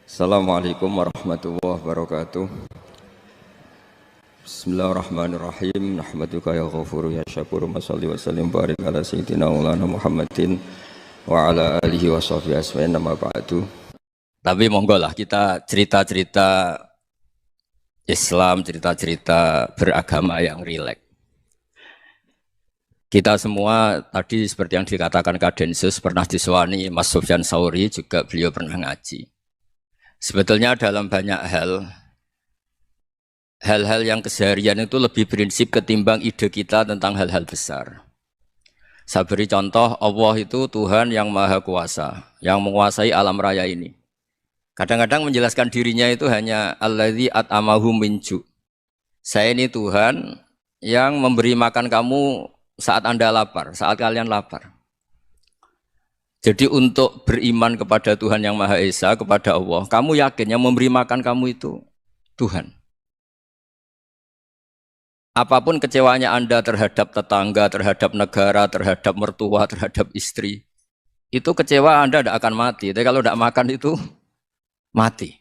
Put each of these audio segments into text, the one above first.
Assalamualaikum warahmatullahi wabarakatuh. Bismillahirrahmanirrahim. Nahmaduka ya ghafuru ya syakuru. Mashalli wa sallim barik ala sayyidina maulana Muhammadin wa ala alihi wa sahbihi asma'in nama ba'du. Tapi monggo lah kita cerita-cerita Islam, cerita-cerita beragama yang rileks. Kita semua tadi seperti yang dikatakan Kadensus pernah disewani Mas Sufyan Sauri, juga beliau pernah ngaji. Sebetulnya dalam banyak hal-hal yang keseharian itu lebih prinsip ketimbang ide kita tentang hal-hal besar. Saya beri contoh, Allah itu Tuhan yang maha kuasa, yang menguasai alam raya ini. Kadang-kadang menjelaskan dirinya itu hanya alladzi at'amahum min ju'. Saya ini Tuhan yang memberi makan kamu saat Anda lapar, saat kalian lapar. Jadi untuk beriman kepada Tuhan yang Maha Esa, kepada Allah, kamu yakin yang memberi makan kamu itu Tuhan. Apapun kecewanya Anda terhadap tetangga, terhadap negara, terhadap mertua, terhadap istri, itu kecewa Anda tidak akan mati. Tapi kalau tidak makan itu mati.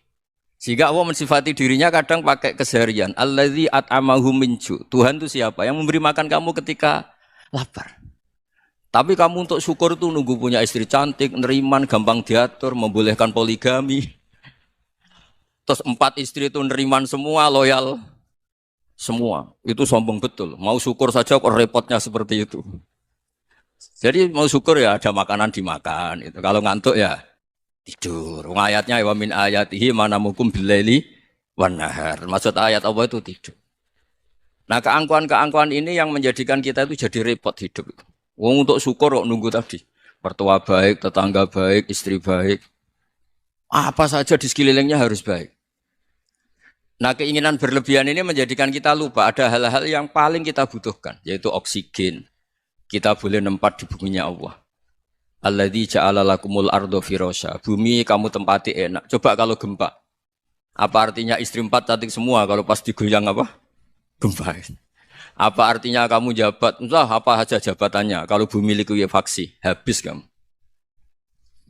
Sehingga Allah mensifati dirinya kadang pakai keseharian. Alladzi at'amahum min ju'. Tuhan itu siapa? Yang memberi makan kamu ketika lapar. Tapi kamu untuk syukur itu nunggu punya istri cantik, neriman, gampang diatur, membolehkan poligami. Terus 4 istri itu neriman semua, loyal semua. Itu sombong betul. Mau syukur saja kok repotnya seperti itu. Jadi mau syukur ya ada makanan dimakan. Itu. Kalau ngantuk ya tidur. Ayatnya wa min ayatihi manamukum billaili wan nahar. Maksud ayat Allah itu tidur. Nah, keangkuhan-keangkuhan ini yang menjadikan kita itu jadi repot hidup. Wong untuk syukur kok nunggu tadi. Mertua baik, tetangga baik, istri baik. Apa saja di sekelilingnya harus baik. Nah, keinginan berlebihan ini menjadikan kita lupa ada hal-hal yang paling kita butuhkan, yaitu oksigen. Kita boleh nempat di buminya Allah. Alladzi ja'ala lakumul ardo firasya. Bumi kamu tempati enak. Coba kalau gempa. Apa artinya istri 4 cantik semua kalau pas digoyang apa? Gempa. Apa artinya kamu jabat? Entah apa saja jabatannya. Kalau bumi likuifaksi, habis kamu.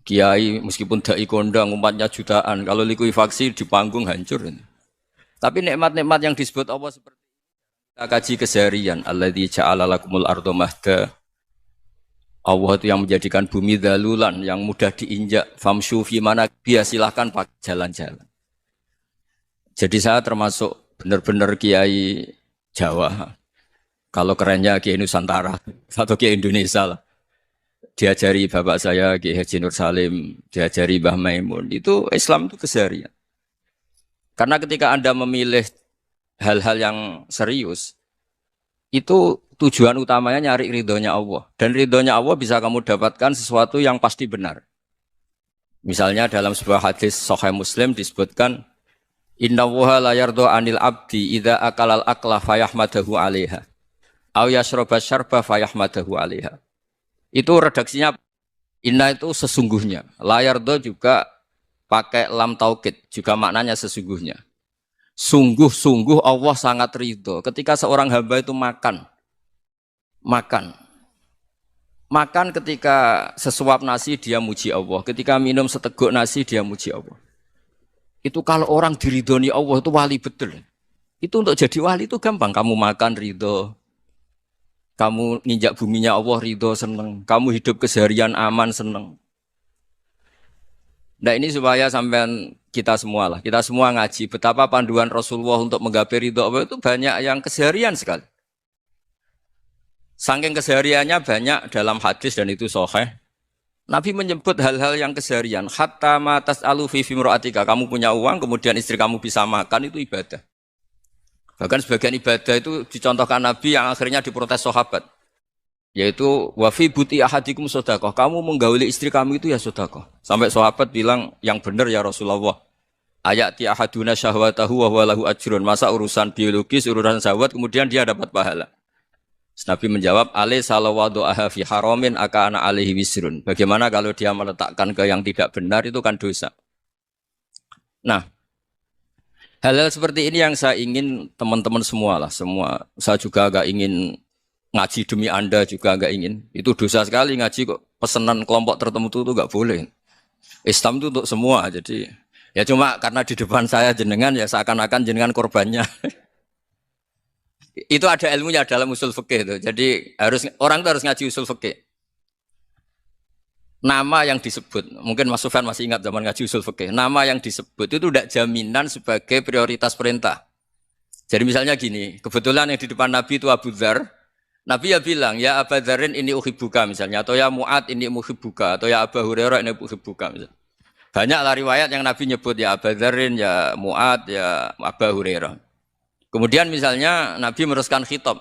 Kiai meskipun dai kondang umatnya jutaan, kalau likuifaksi di panggung hancur. Tapi nikmat-nikmat yang disebut Allah seperti kita kaji keseharian. Alladzi ja'ala lakumul ardo mahda. Allah itu yang menjadikan bumi dalulan, yang mudah diinjak. Famshu fi manakbiha, silahkan pakai jalan-jalan. Jadi saya termasuk benar-benar kiai Jawa. Kalau kerennya Kiai Nusantara atau Kiai Indonesia lah. Diajari bapak saya Kiai Haji Nur Salim, diajari Mbah Maimun. Itu Islam itu keseharian. Karena ketika Anda memilih hal-hal yang serius, itu tujuan utamanya nyari ridhonya Allah. Dan ridhonya Allah bisa kamu dapatkan sesuatu yang pasti benar. Misalnya dalam sebuah hadis Sahih Muslim disebutkan, Inna wuha la yardo anil abdi idha akalal akla fayahmadahu alaiha. Aw yashraba syarba fayahmadahu alaiha. Itu redaksinya, inna itu sesungguhnya. La yardo juga pakai lam taukid, juga maknanya sesungguhnya. Sungguh-sungguh Allah sangat ridho. Ketika seorang hamba itu makan ketika sesuap nasi dia muji Allah. Ketika minum seteguk nasi dia muji Allah. Itu kalau orang diridhoni Allah itu wali betul. Itu untuk jadi wali itu gampang. Kamu makan ridho. Kamu nginjak buminya Allah ridho seneng. Kamu hidup keseharian aman seneng. Nah ini supaya sampean kita semua lah. Kita semua ngaji. Betapa panduan Rasulullah untuk menggapai ridho Allah itu banyak yang keseharian sekali. Saking kesehariannya banyak dalam hadis dan itu sahih. Nabi menyebut hal-hal yang keseharian. Hatta ma tas'alu fi fimra'atika. Kamu punya uang, kemudian istri kamu bisa makan, itu ibadah. Bahkan sebagian ibadah itu dicontohkan Nabi yang akhirnya diprotes sahabat. Yaitu, wa fi buti ahadikum sodaqoh. Kamu menggauli istri kamu itu ya sodaqoh. Sampai sahabat bilang, yang benar ya Rasulullah. Ayati ahaduna syahwatahu wa huwa lahu ajrun. Masa urusan biologis, urusan syahwat, kemudian dia dapat pahala. Nabi menjawab, alaih salawadu'aha fi haramin aka'ana alaihi wisrun. Bagaimana kalau dia meletakkan ke yang tidak benar, itu kan dosa. Nah, hal-hal seperti ini yang saya ingin teman-teman semua lah. Semua, saya juga agak ingin ngaji demi Anda juga agak ingin. Itu dosa sekali ngaji kok. Pesanan kelompok tertentu itu enggak boleh. Islam itu untuk semua, jadi Ya cuma karena di depan saya jenengan ya seakan-akan jenengan korbannya. Itu ada ilmunya dalam usul fikih itu. Jadi orang itu harus ngaji usul fikih. Nama yang disebut, mungkin Mas Sufyan masih ingat zaman ngaji usul fikih. Nama yang disebut itu tidak jaminan sebagai prioritas perintah. Jadi misalnya gini, kebetulan yang di depan Nabi itu Abu Dzar. Nabi ya bilang, ya Abu Dzarin ini uhibbuka misalnya, atau ya Mu'ad ini uhibbuka, atau ya Abu Hurairah ini uhibbuka misalnya. Banyaklah riwayat yang Nabi nyebut ya Abu Dzarin, ya Mu'ad, ya Abu Hurairah. Kemudian misalnya Nabi meneruskan khitab,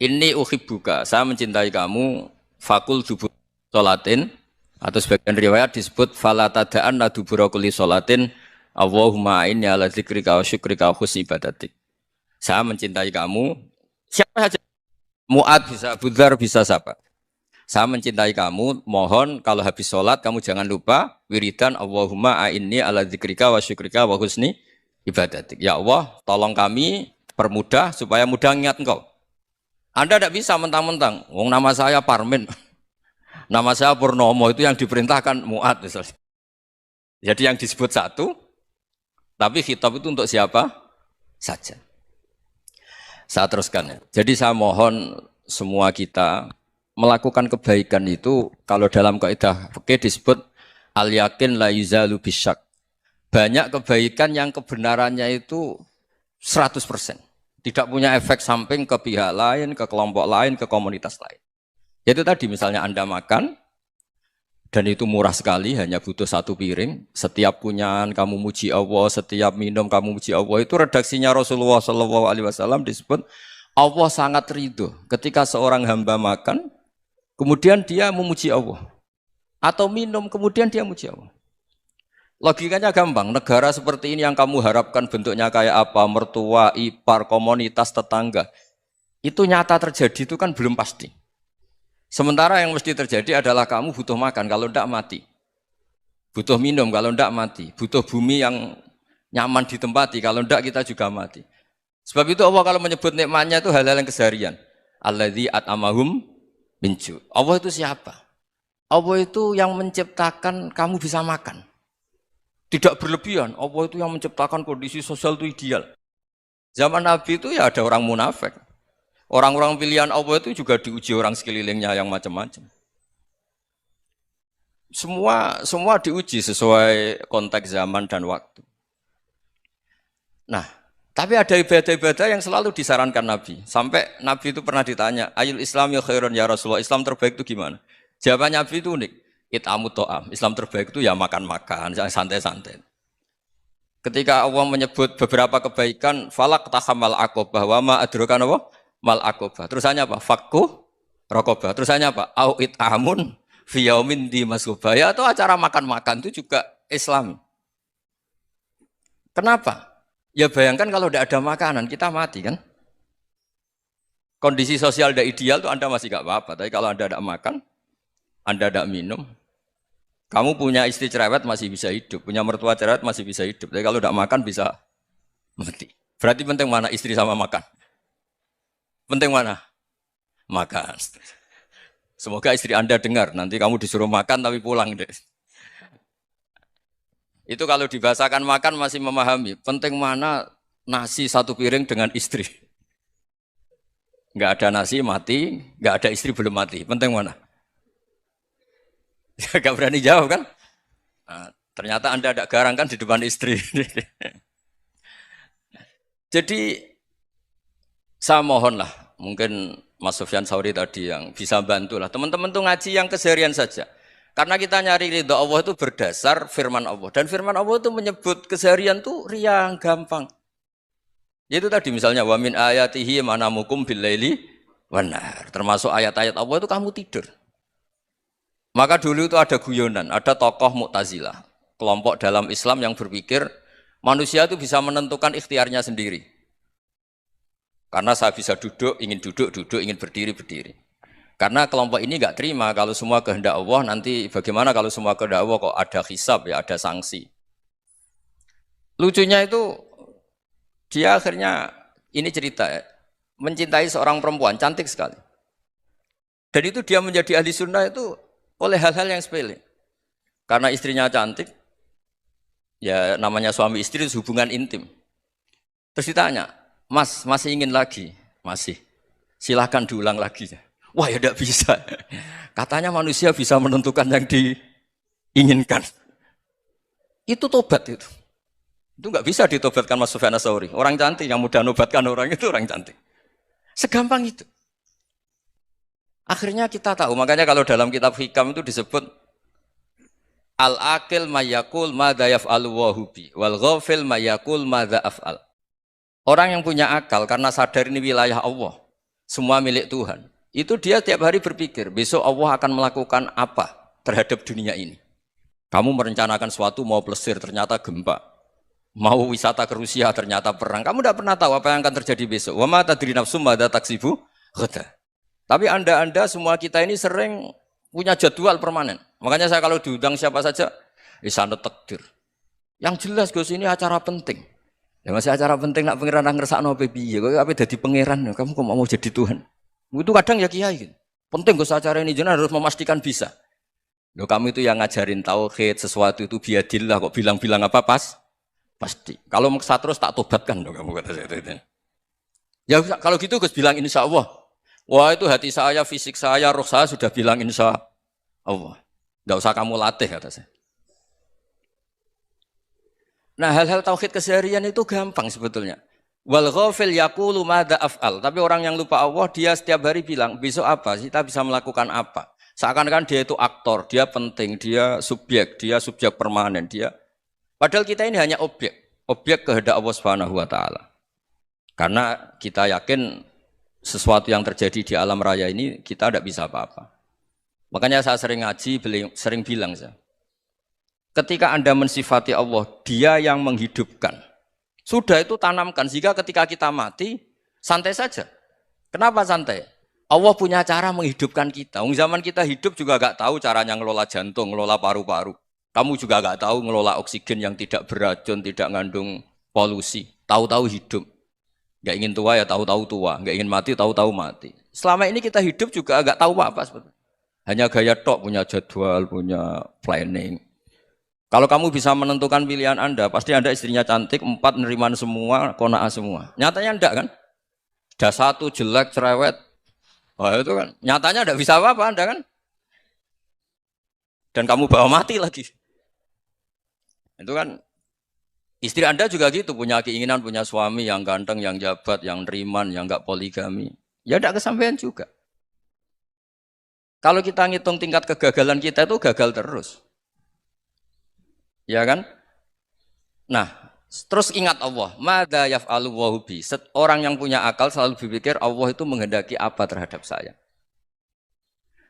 ini uhibbuka, saya mencintai kamu, fakul dubur sholatin, atau sebagian riwayat disebut fala tada'anna dubura kulli sholatin, Allahumma inni ala dzikrika wa syukrika wa husni ibadatik. Saya mencintai kamu, siapa saja. Mu'ad bisa, Abu Dzar bisa siapa. Saya mencintai kamu, mohon kalau habis sholat kamu jangan lupa wiridan Allahumma a'inni ala dzikrika wa syukrika wa husni ibadatik. Ya Allah, tolong kami permudah supaya mudah ingat engkau. Anda tidak bisa mentang-mentang, wong nama saya Parmin, nama saya Purnomo, itu yang diperintahkan Mu'ad misalnya. Jadi yang disebut satu, tapi khitab itu untuk siapa saja. Saya teruskan ya. Jadi saya mohon semua kita melakukan kebaikan itu kalau dalam kaidah fikih disebut al yakin la yuzalu bisyak. Banyak kebaikan yang kebenarannya itu 100%. Tidak punya efek samping ke pihak lain, ke kelompok lain, ke komunitas lain. Yaitu tadi misalnya Anda makan dan itu murah sekali, hanya butuh satu piring. Setiap punyaan kamu muji Allah, setiap minum kamu muji Allah. Itu redaksinya Rasulullah SAW disebut Allah sangat ridho ketika seorang hamba makan, kemudian dia memuji Allah. Atau minum, kemudian dia muji Allah. Logikanya gampang, negara seperti ini yang kamu harapkan bentuknya kayak apa, mertua, ipar, komunitas, tetangga. Itu nyata terjadi itu kan belum pasti. Sementara yang mesti terjadi adalah kamu butuh makan, kalau tidak mati. Butuh minum, kalau tidak mati. Butuh bumi yang nyaman ditempati, kalau tidak kita juga mati. Sebab itu Allah kalau menyebut nikmatnya itu hal-hal yang keseharian. Alladzi at'amahum min ju'. Allah itu siapa? Allah itu yang menciptakan kamu bisa makan. Tidak berlebihan. Allah itu yang menciptakan kondisi sosial itu ideal. Zaman Nabi itu ya ada orang munafik. Orang-orang pilihan Allah itu juga diuji orang sekelilingnya yang macam-macam. Semua diuji sesuai konteks zaman dan waktu. Nah, tapi ada ibadah-ibadah yang selalu disarankan Nabi. Sampai Nabi itu pernah ditanya, ayul Islam ya khairun ya Rasulullah, Islam terbaik itu gimana? Jawaban Nabi itu unik. It'amut to'am. Islam terbaik itu ya makan-makan, santai-santai. Ketika Allah menyebut beberapa kebaikan, falak tahamal aqobah, wa ma adrokan apa? Mal aqobah. Terusannya apa? Fakku rokobah. Terusannya apa? Au it'amun fiyaumin di masubah. Ya, atau acara makan-makan itu juga Islam. Kenapa? Ya bayangkan kalau tidak ada makanan, kita mati kan? Kondisi sosial tidak ideal itu Anda masih gak apa-apa. Tapi kalau Anda tidak makan, Anda tidak minum, kamu punya istri cerewet masih bisa hidup, punya mertua cerewet masih bisa hidup. Tapi kalau tidak makan bisa mati. Berarti penting mana istri sama makan? Penting mana? Makan. Semoga istri Anda dengar, nanti kamu disuruh makan tapi pulang deh. Itu kalau dibahasakan makan masih memahami. Penting mana nasi satu piring dengan istri. Nggak ada nasi mati, nggak ada istri belum mati. Penting mana? Gak berani jawab kan? Nah, ternyata Anda ada garang kan di depan istri. Jadi saya mohonlah, mungkin Mas Sufyan Sauri tadi yang bisa bantulah. Teman-teman tuh ngaji yang keseharian saja. Karena kita nyari ridha Allah itu berdasar firman Allah. Dan firman Allah itu menyebut keseharian itu riang, gampang. Yaitu tadi misalnya wa min ayatihi manamukum billaili wan nahar. Termasuk ayat-ayat Allah itu kamu tidur. Maka dulu itu ada guyonan, ada tokoh Mu'tazilah, kelompok dalam Islam yang berpikir manusia itu bisa menentukan ikhtiarnya sendiri. Karena saya bisa duduk, duduk, ingin berdiri, berdiri. Karena kelompok ini nggak terima kalau semua kehendak Allah, nanti bagaimana kalau semua kehendak Allah kok ada hisab ya, ada sanksi. Lucunya itu dia akhirnya ini cerita ya, mencintai seorang perempuan cantik sekali. Dan itu dia menjadi ahli sunnah itu oleh hal-hal yang sepele. Karena istrinya cantik, Ya namanya suami istri itu hubungan intim. Terus ditanya, Mas, masih ingin lagi? Masih. Silahkan diulang lagi. Wah ya tidak bisa. Katanya manusia bisa menentukan yang diinginkan. Itu tobat itu. Itu nggak bisa ditobatkan Mas Sufyan Ats-Tsauri. Orang cantik yang mudah nobatkan orang itu orang cantik. Segampang itu. Akhirnya kita tahu, makanya kalau dalam kitab Hikam itu disebut al-akil mayakul madza yaf'alu wa hubi wal ghafil mayakul madza af'al. Orang yang punya akal karena sadar ini wilayah Allah, semua milik Tuhan. Itu dia tiap hari berpikir, besok Allah akan melakukan apa terhadap dunia ini. Kamu merencanakan sesuatu mau plesir ternyata gempa. Mau wisata ke Rusia ternyata perang. Kamu tidak pernah tahu apa yang akan terjadi besok. Wa ma tadri nafsum madza taksibu ghadan. Tapi anda semua kita ini sering punya jadwal permanen. Makanya saya kalau diundang siapa saja, sana takdir. Yang jelas Gus ini acara penting. Ya masih acara penting nak pangeran ngersakno piye? Kok ape dadi pangeran? Kamu kok mau jadi Tuhan? Itu kadang ya kiai gitu. Penting Gus acara ini jenengan harus memastikan bisa. Loh kamu itu yang ngajarin tauhid, sesuatu itu biadillah kok bilang-bilang apa pas? Pasti. Kalau maksa terus tak tobatkan loh kamu kata saya itu. Ya kalau gitu Gus bilang insya Allah. Wah itu hati saya, fisik saya, roh saya sudah bilang insya Allah. Enggak usah kamu latih kata saya. Nah hal-hal tauhid keseharian itu gampang sebetulnya. Wal ghafil yaqulu madza af'al. Tapi orang yang lupa Allah dia setiap hari bilang besok apa? Kita bisa melakukan apa? Seakan-akan dia itu aktor, dia penting, dia subjek permanen, dia. Padahal kita ini hanya objek kehendak Allah Subhanahu wa taala. Karena kita yakin sesuatu yang terjadi di alam raya ini kita tidak bisa apa-apa. Makanya saya sering ngaji, sering bilang saya. Ketika Anda mensifati Allah, Dia yang menghidupkan. Sudah itu tanamkan sehingga ketika kita mati santai saja. Kenapa santai? Allah punya cara menghidupkan kita. Zaman kita hidup juga gak tahu caranya ngelola jantung, ngelola paru-paru. Kamu juga gak tahu ngelola oksigen yang tidak beracun, tidak ngandung polusi. Tahu-tahu hidup. Gak ingin tua ya tahu-tahu tua. Gak ingin mati tahu-tahu mati. Selama ini kita hidup juga gak tahu apa-apa sebetulnya. Hanya gaya tok, punya jadwal, punya planning. Kalau kamu bisa menentukan pilihan Anda, pasti Anda istrinya cantik, 4 neriman semua, kona'ah semua. Nyatanya enggak kan? Sudah 1 jelek, cerewet. Oh itu kan, nyatanya enggak bisa apa-apa Anda kan? Dan kamu bawa mati lagi. Itu kan, istri Anda juga gitu, punya keinginan, punya suami yang ganteng, yang jabat, yang neriman, yang enggak poligami. Ya enggak kesampaian juga. Kalau kita ngitung tingkat kegagalan kita itu gagal terus. Ya kan? Nah, terus ingat Allah. Madza yaf'alu wa bi. Orang yang punya akal selalu berpikir Allah itu menghendaki apa terhadap saya.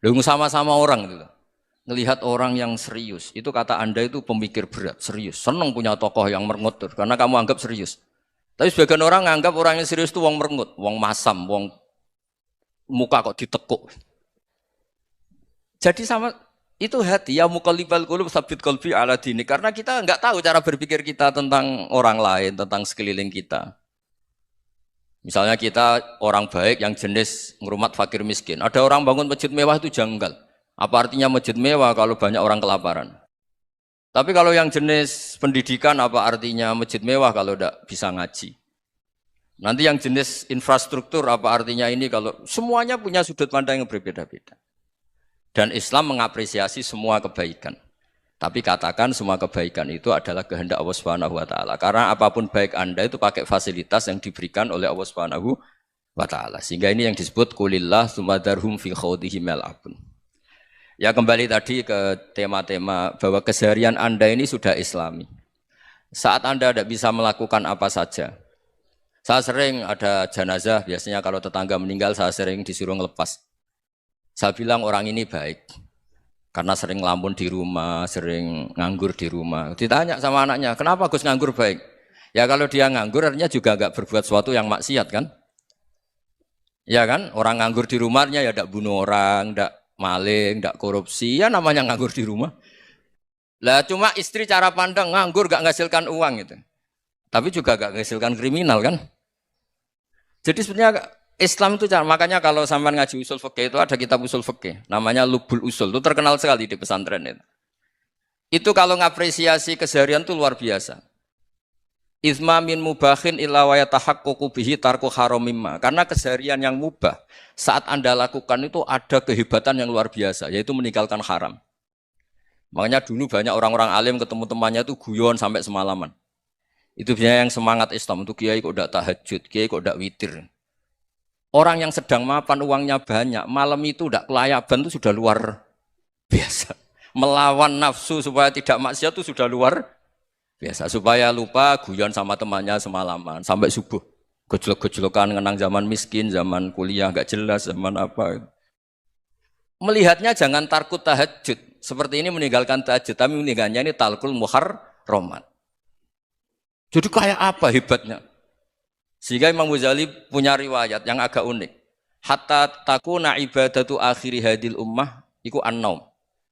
Lalu sama-sama orang itu. Ngelihat orang yang serius. Itu kata Anda itu pemikir berat, serius. Senang punya tokoh yang merengut karena kamu anggap serius. Tapi sebagian orang anggap orang yang serius itu wong merengut, wong masam, wong muka kok ditekuk. Jadi sama itu hati ya muqallibal qulub tsabbit qalbi ala dinik karena kita enggak tahu cara berpikir kita tentang orang lain, tentang sekeliling kita. Misalnya kita orang baik yang jenis ngrumat fakir miskin. Ada orang bangun masjid mewah itu janggal. Apa artinya masjid mewah kalau banyak orang kelaparan? Tapi kalau yang jenis pendidikan apa artinya masjid mewah kalau enggak bisa ngaji? Nanti yang jenis infrastruktur apa artinya ini kalau semuanya punya sudut pandang yang berbeda-beda. Dan Islam mengapresiasi semua kebaikan. Tapi katakan semua kebaikan itu adalah kehendak Allah Subhanahu wa taala. Karena apapun baik Anda itu pakai fasilitas yang diberikan oleh Allah Subhanahu wa taala. Sehingga ini yang disebut qulillah tsumadarhum fi khawdihim yal'abun. Ya kembali tadi ke tema-tema bahwa keseharian Anda ini sudah Islami. Saat Anda tidak bisa melakukan apa saja. Saya sering ada jenazah, biasanya kalau tetangga meninggal saya sering disuruh ngelepas. Saya bilang orang ini baik karena sering ngelamun di rumah, sering nganggur di rumah. Ditanya sama anaknya, kenapa Gus nganggur baik? Ya kalau dia nganggur artinya juga enggak berbuat sesuatu yang maksiat kan? Ya kan? Orang nganggur di rumahnya ya enggak bunuh orang, enggak maling, enggak korupsi, ya namanya nganggur di rumah. Lah cuma istri cara pandang nganggur enggak menghasilkan uang gitu. Tapi juga enggak menghasilkan kriminal kan? Jadi sebenarnya Islam itu makanya kalau sampean ngaji usul fikih itu ada kitab usul fikih namanya Lubul Usul itu terkenal sekali di pesantren itu. Itu kalau ngapresiasi keseharian itu luar biasa. Izma min mubahin illa wa yatahaqqaqu bihi tarku haramimma. Karena keseharian yang mubah saat Anda lakukan itu ada kehebatan yang luar biasa, yaitu meninggalkan haram. Makanya dulu banyak orang-orang alim ketemu temannya itu guyon sampai semalaman. Itu biasanya yang semangat Islam, itu kiai kok tidak tahajud, kiai kok tidak witir. Orang yang sedang mapan uangnya banyak, malam itu tidak kelayaban itu sudah luar biasa. Melawan nafsu supaya tidak maksiat itu sudah luar biasa. Supaya lupa guyon sama temannya semalaman sampai subuh. Gejolok-gejolokan ngenang zaman miskin, zaman kuliah nggak jelas, zaman apa. Melihatnya jangan tarkut tahajud. Seperti ini meninggalkan tahajud, tapi meninggalnya ini talkul muharramat. Jadi kayak apa hebatnya? Sehingga Imam Ghazali punya riwayat yang agak unik. Hatta takuna ibadatu akhiri hadil ummah iku an-naum.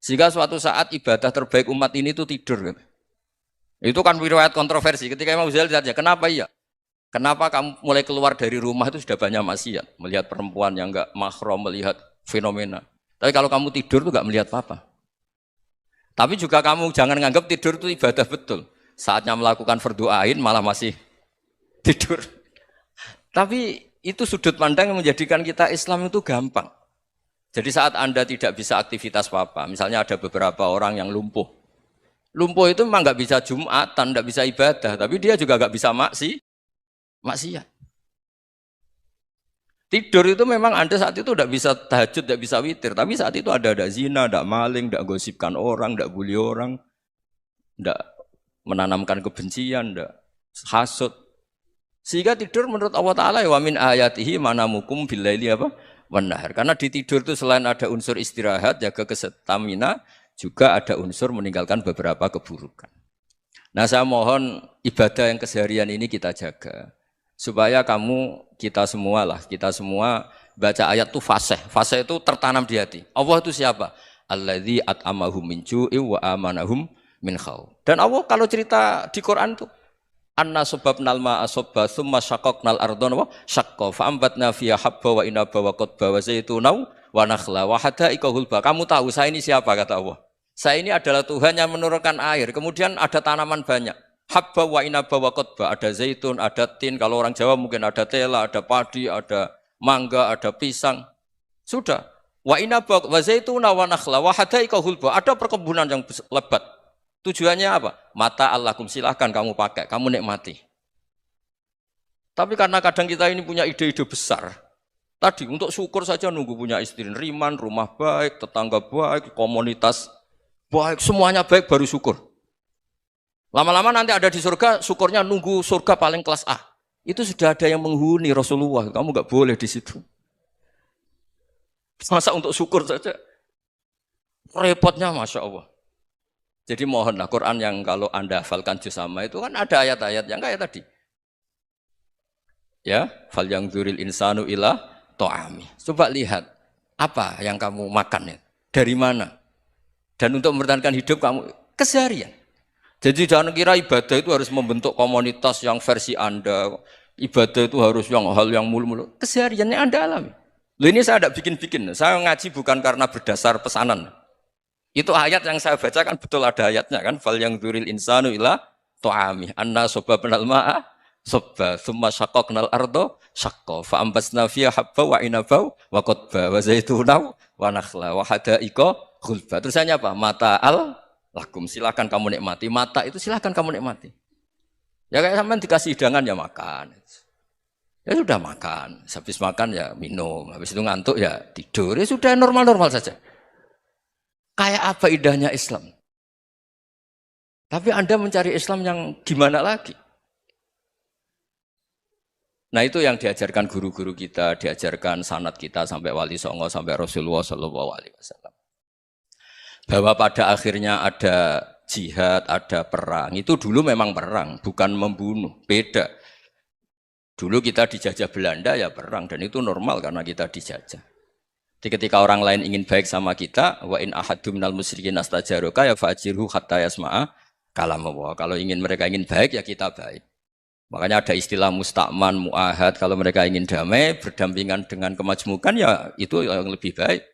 Sehingga suatu saat ibadah terbaik umat ini itu tidur. Itu kan riwayat kontroversi. Ketika Imam Ghazali ditanya, kenapa iya? Kenapa kamu mulai keluar dari rumah itu sudah banyak maksiat? Melihat perempuan yang enggak mahram, melihat fenomena. Tapi kalau kamu tidur itu enggak melihat apa-apa. Tapi juga kamu jangan nganggap tidur itu ibadah betul. Saatnya melakukan fardu ain malah masih tidur. Tapi itu sudut pandang yang menjadikan kita Islam itu gampang. Jadi saat Anda tidak bisa aktivitas apa-apa, misalnya ada beberapa orang yang lumpuh. Lumpuh itu memang nggak bisa Jumatan, nggak bisa ibadah, tapi dia juga nggak bisa maksiat. Tidur itu memang Anda saat itu tidak bisa tahajud, tidak bisa witir, tapi saat itu ada zina, ada maling, tidak gosipkan orang, tidak bully orang, tidak menanamkan kebencian, tidak hasud. Sehingga tidur menurut Allah Ta'ala wa min ayatihi manamukum billaili apa? Wanahar. Karena di tidur itu selain ada unsur istirahat, jaga kestamina, juga ada unsur meninggalkan beberapa keburukan. Nah saya mohon ibadah yang keseharian ini kita jaga. Supaya kita semua baca ayat itu fasih. Fasih itu tertanam di hati. Allah itu siapa? Alladzi at'amahum min ju'i wa amanahum min khauf. Dan Allah kalau cerita di Quran itu anna sababnal ma'a sabba thumma syaqaqnal ardha wa syaqqa fa ambatna fiha habba wa inaba wa qadba wa zaituna wa nakhla wa hada'iqa hulba. Kamu tahu saya ini siapa kata Allah? Saya ini adalah Tuhan yang menurunkan air, kemudian ada tanaman banyak. Habba wa inaba wa qadba, ada zaitun, ada tin, kalau orang Jawa mungkin ada tela, ada padi, ada mangga, ada pisang. Sudah. Wa inaba wa zaituna wa nakhla wa hada'iqa hulba, ada perkebunan yang lebat. Tujuannya apa? Mata Allahkum, silahkan kamu pakai, kamu nikmati. Tapi karena kadang kita ini punya ide-ide besar. Tadi untuk syukur saja nunggu punya istri riman, rumah baik, tetangga baik, komunitas baik, semuanya baik baru syukur. Lama-lama nanti ada di surga, syukurnya nunggu surga paling kelas A. Itu sudah ada yang menghuni Rasulullah, kamu nggak boleh di situ. Masa untuk syukur saja? Repotnya Masya Allah. Jadi mohonlah Quran yang kalau Anda hafalkan juz sama itu kan ada ayat-ayat yang kayak tadi. Ya, fal yang dzuril insanu ila ta'ami. Coba lihat apa yang kamu makan ya? Dari mana? Dan untuk mempertahankan hidup kamu keseharian. Jadi jangan kira ibadah itu harus membentuk komunitas yang versi Anda. Ibadah itu harus hal yang mulu-mulu. Kesehariannya Anda alami. Loh ini saya tidak bikin-bikin. Saya ngaji bukan karena berdasar pesanan. Itu ayat yang saya baca kan betul ada ayatnya kan. Fal yang dzuril insanu ila ta'ami. Anna sababnal ma'a sabba thumma syaqaqnal arda syaqqa fa ambasna fiha habba wa inaba wa qadba wa zaituna wa nakhla wa hada'iqa ghulba. Terusannya apa? Mata'al lakum, silakan kamu nikmati. Mata itu silakan kamu nikmati. Ya kayak sampean dikasih hidangan ya makan. Ya sudah makan. Habis makan ya minum. Habis itu ngantuk ya tidur. Ya sudah normal-normal saja. Kayak apa indahnya Islam? Tapi Anda mencari Islam yang gimana lagi? Nah itu yang diajarkan guru-guru kita, diajarkan sanad kita sampai Wali Songo, sampai Rasulullah SAW. Bahwa pada akhirnya ada jihad, ada perang. Itu dulu memang perang, bukan membunuh, beda. Dulu kita dijajah Belanda ya perang, dan itu normal karena kita dijajah. Jadi ketika orang lain ingin baik sama kita, wa in ahadum minal musyrikin astajaroka ya fa'ajirhu hatta yasma'a kalam Allah. Kalau mereka ingin baik ya kita baik. Makanya ada istilah musta'man, mu'ahad. Kalau mereka ingin damai, berdampingan dengan kemajmukan ya itu yang lebih baik.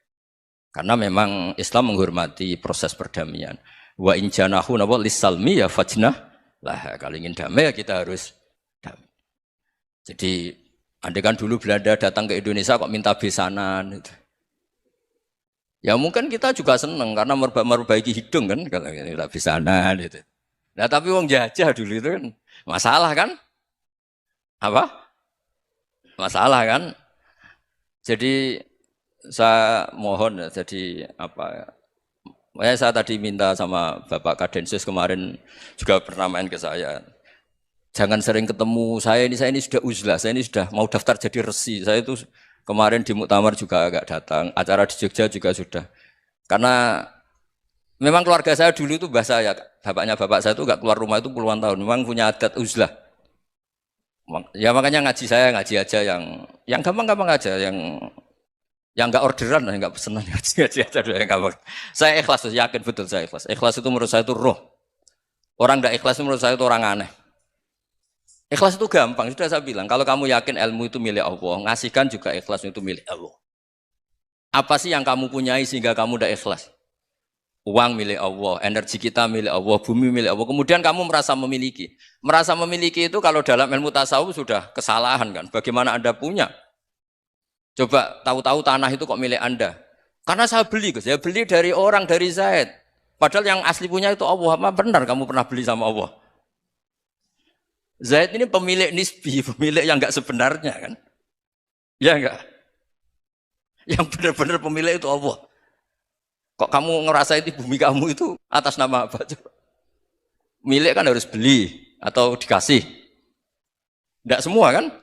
Karena memang Islam menghormati proses perdamaian. Wa in janahu napa lisalmi ya fajnah lah. Kalau ingin damai ya kita harus damai. Jadi andai kan dulu Belanda datang ke Indonesia kok minta besanan gitu. Ya mungkin kita juga seneng karena memperbaiki hidung kan kalau minta besanan gitu. Nah tapi wong jajah dulu itu kan masalah kan? Apa? Masalah kan? Jadi saya mohon ya, jadi apa? Saya tadi minta sama Bapak Kadensus kemarin juga pernah main ke saya. Jangan sering ketemu saya ini sudah uzlah, saya ini sudah mau daftar jadi resi. Saya itu kemarin di muktamar juga agak datang, acara di Jogja juga sudah. Karena memang keluarga saya dulu itu bahasa ya, bapaknya bapak saya itu enggak keluar rumah itu puluhan tahun. Memang punya adat uzlah. Ya makanya ngaji saya ngaji aja yang gampang-gampang aja, yang enggak orderan, enggak pesenan ngaji aja dulu yang gampang. Saya ikhlas, yakin betul saya ikhlas. Ikhlas itu menurut saya itu roh. Orang enggak ikhlas menurut saya itu orang aneh. Ikhlas itu gampang, sudah saya bilang. Kalau kamu yakin ilmu itu milik Allah, ngasihkan juga ikhlas itu milik Allah. Apa sih yang kamu punyai sehingga kamu udah ikhlas? Uang milik Allah, energi kita milik Allah, bumi milik Allah. Kemudian kamu merasa memiliki. Merasa memiliki itu kalau dalam ilmu tasawuf sudah kesalahan kan. Bagaimana Anda punya? Coba tahu-tahu tanah itu kok milik Anda. Karena saya beli, Gus. Saya beli dari orang, dari Zaid. Padahal yang asli punya itu Allah. Apa benar kamu pernah beli sama Allah? Zaid ini pemilik nisbi, pemilik yang enggak sebenarnya kan. Ya enggak? Yang benar-benar pemilik itu Allah. Kok kamu ngerasa itu bumi kamu itu atas nama apa? Milik kan harus beli atau dikasih. Tidak semua kan?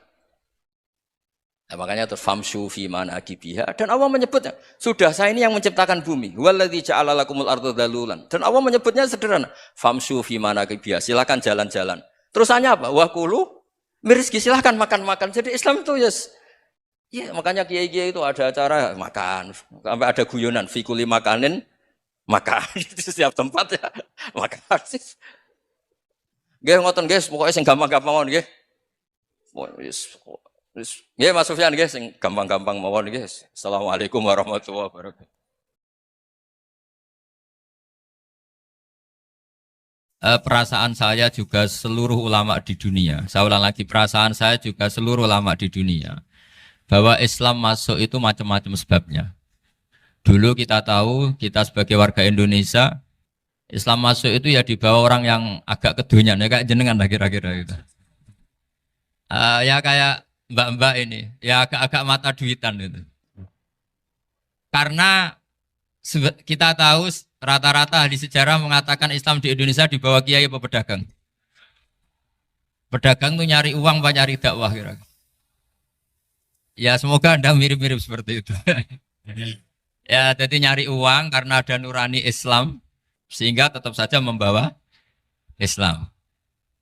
Nah, makanya terus famshu fi manakibiha dan Allah menyebutnya, sudah saya ini yang menciptakan bumi. Waladzi ja'ala lakumul arda dalulan. Dan Allah menyebutnya sederhana, famshu fi manakibiha, silakan jalan-jalan. Terusannya apa? Wa kulu mirizki, silakan makan-makan. Jadi Islam itu ya makanya kiai-kiai itu ada acara makan, sampai ada guyonan fikuli makanin makan di setiap tempat ya makan sih. Nggih ngoten guys, pokoknya sing gampang-gampang mawon nggih. Nggih Mas Sufyan nggih sing gampang-gampang mawon nggih. Assalamualaikum warahmatullahi wabarakatuh. Perasaan saya juga seluruh ulama di dunia. Saya ulang lagi, perasaan saya juga seluruh ulama di dunia. Bahwa Islam masuk itu macam-macam sebabnya. Dulu kita tahu, kita sebagai warga Indonesia, Islam masuk itu ya dibawa orang yang agak kedonyan, ya kayak jenengan lah kira-kira gitu. Ya kayak mbak-mbak ini, ya agak-agak mata duitan itu. Karena kita tahu rata-rata ahli sejarah mengatakan Islam di Indonesia dibawa kiai apa pedagang. Pedagang tuh nyari uang apa nyari dakwah kira-kira. Ya semoga Anda mirip-mirip seperti itu. Ya jadi nyari uang karena ada nurani Islam sehingga tetap saja membawa Islam.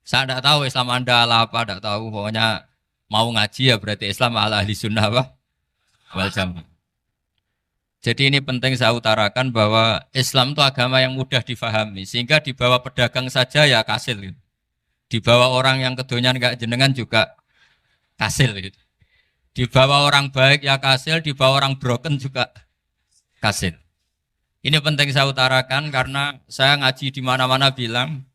Saya tidak tahu Islam Anda ala apa, tidak tahu. Pokoknya mau ngaji ya berarti Islam ala ahli sunnah apa? Wal jamaah. Jadi ini penting saya utarakan bahwa Islam itu agama yang mudah difahami sehingga dibawa pedagang saja ya kasil. Gitu. Dibawa orang yang kedonyan kayak jenengan juga kasil. Gitu. Dibawa orang baik ya kasil, dibawa orang broken juga kasil. Ini penting saya utarakan karena saya ngaji di mana-mana bilang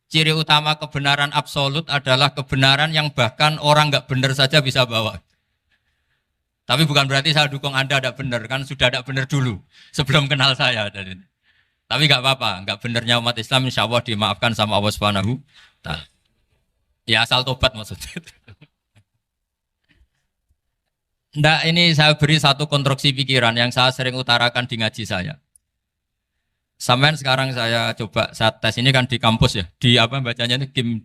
ciri utama kebenaran absolut adalah kebenaran yang bahkan orang nggak benar saja bisa bawa. Tapi bukan berarti saya dukung Anda tidak benar, kan sudah tidak benar dulu sebelum kenal saya. Tapi nggak apa-apa, nggak benarnya umat Islam insya Allah dimaafkan sama Allah Subhanahu. Ya asal tobat maksudnya. Nggak, ini saya beri satu konstruksi pikiran yang saya sering utarakan di ngaji saya. Sampai sekarang saya coba saat tes ini kan di kampus ya, di apa bacanya ini Kim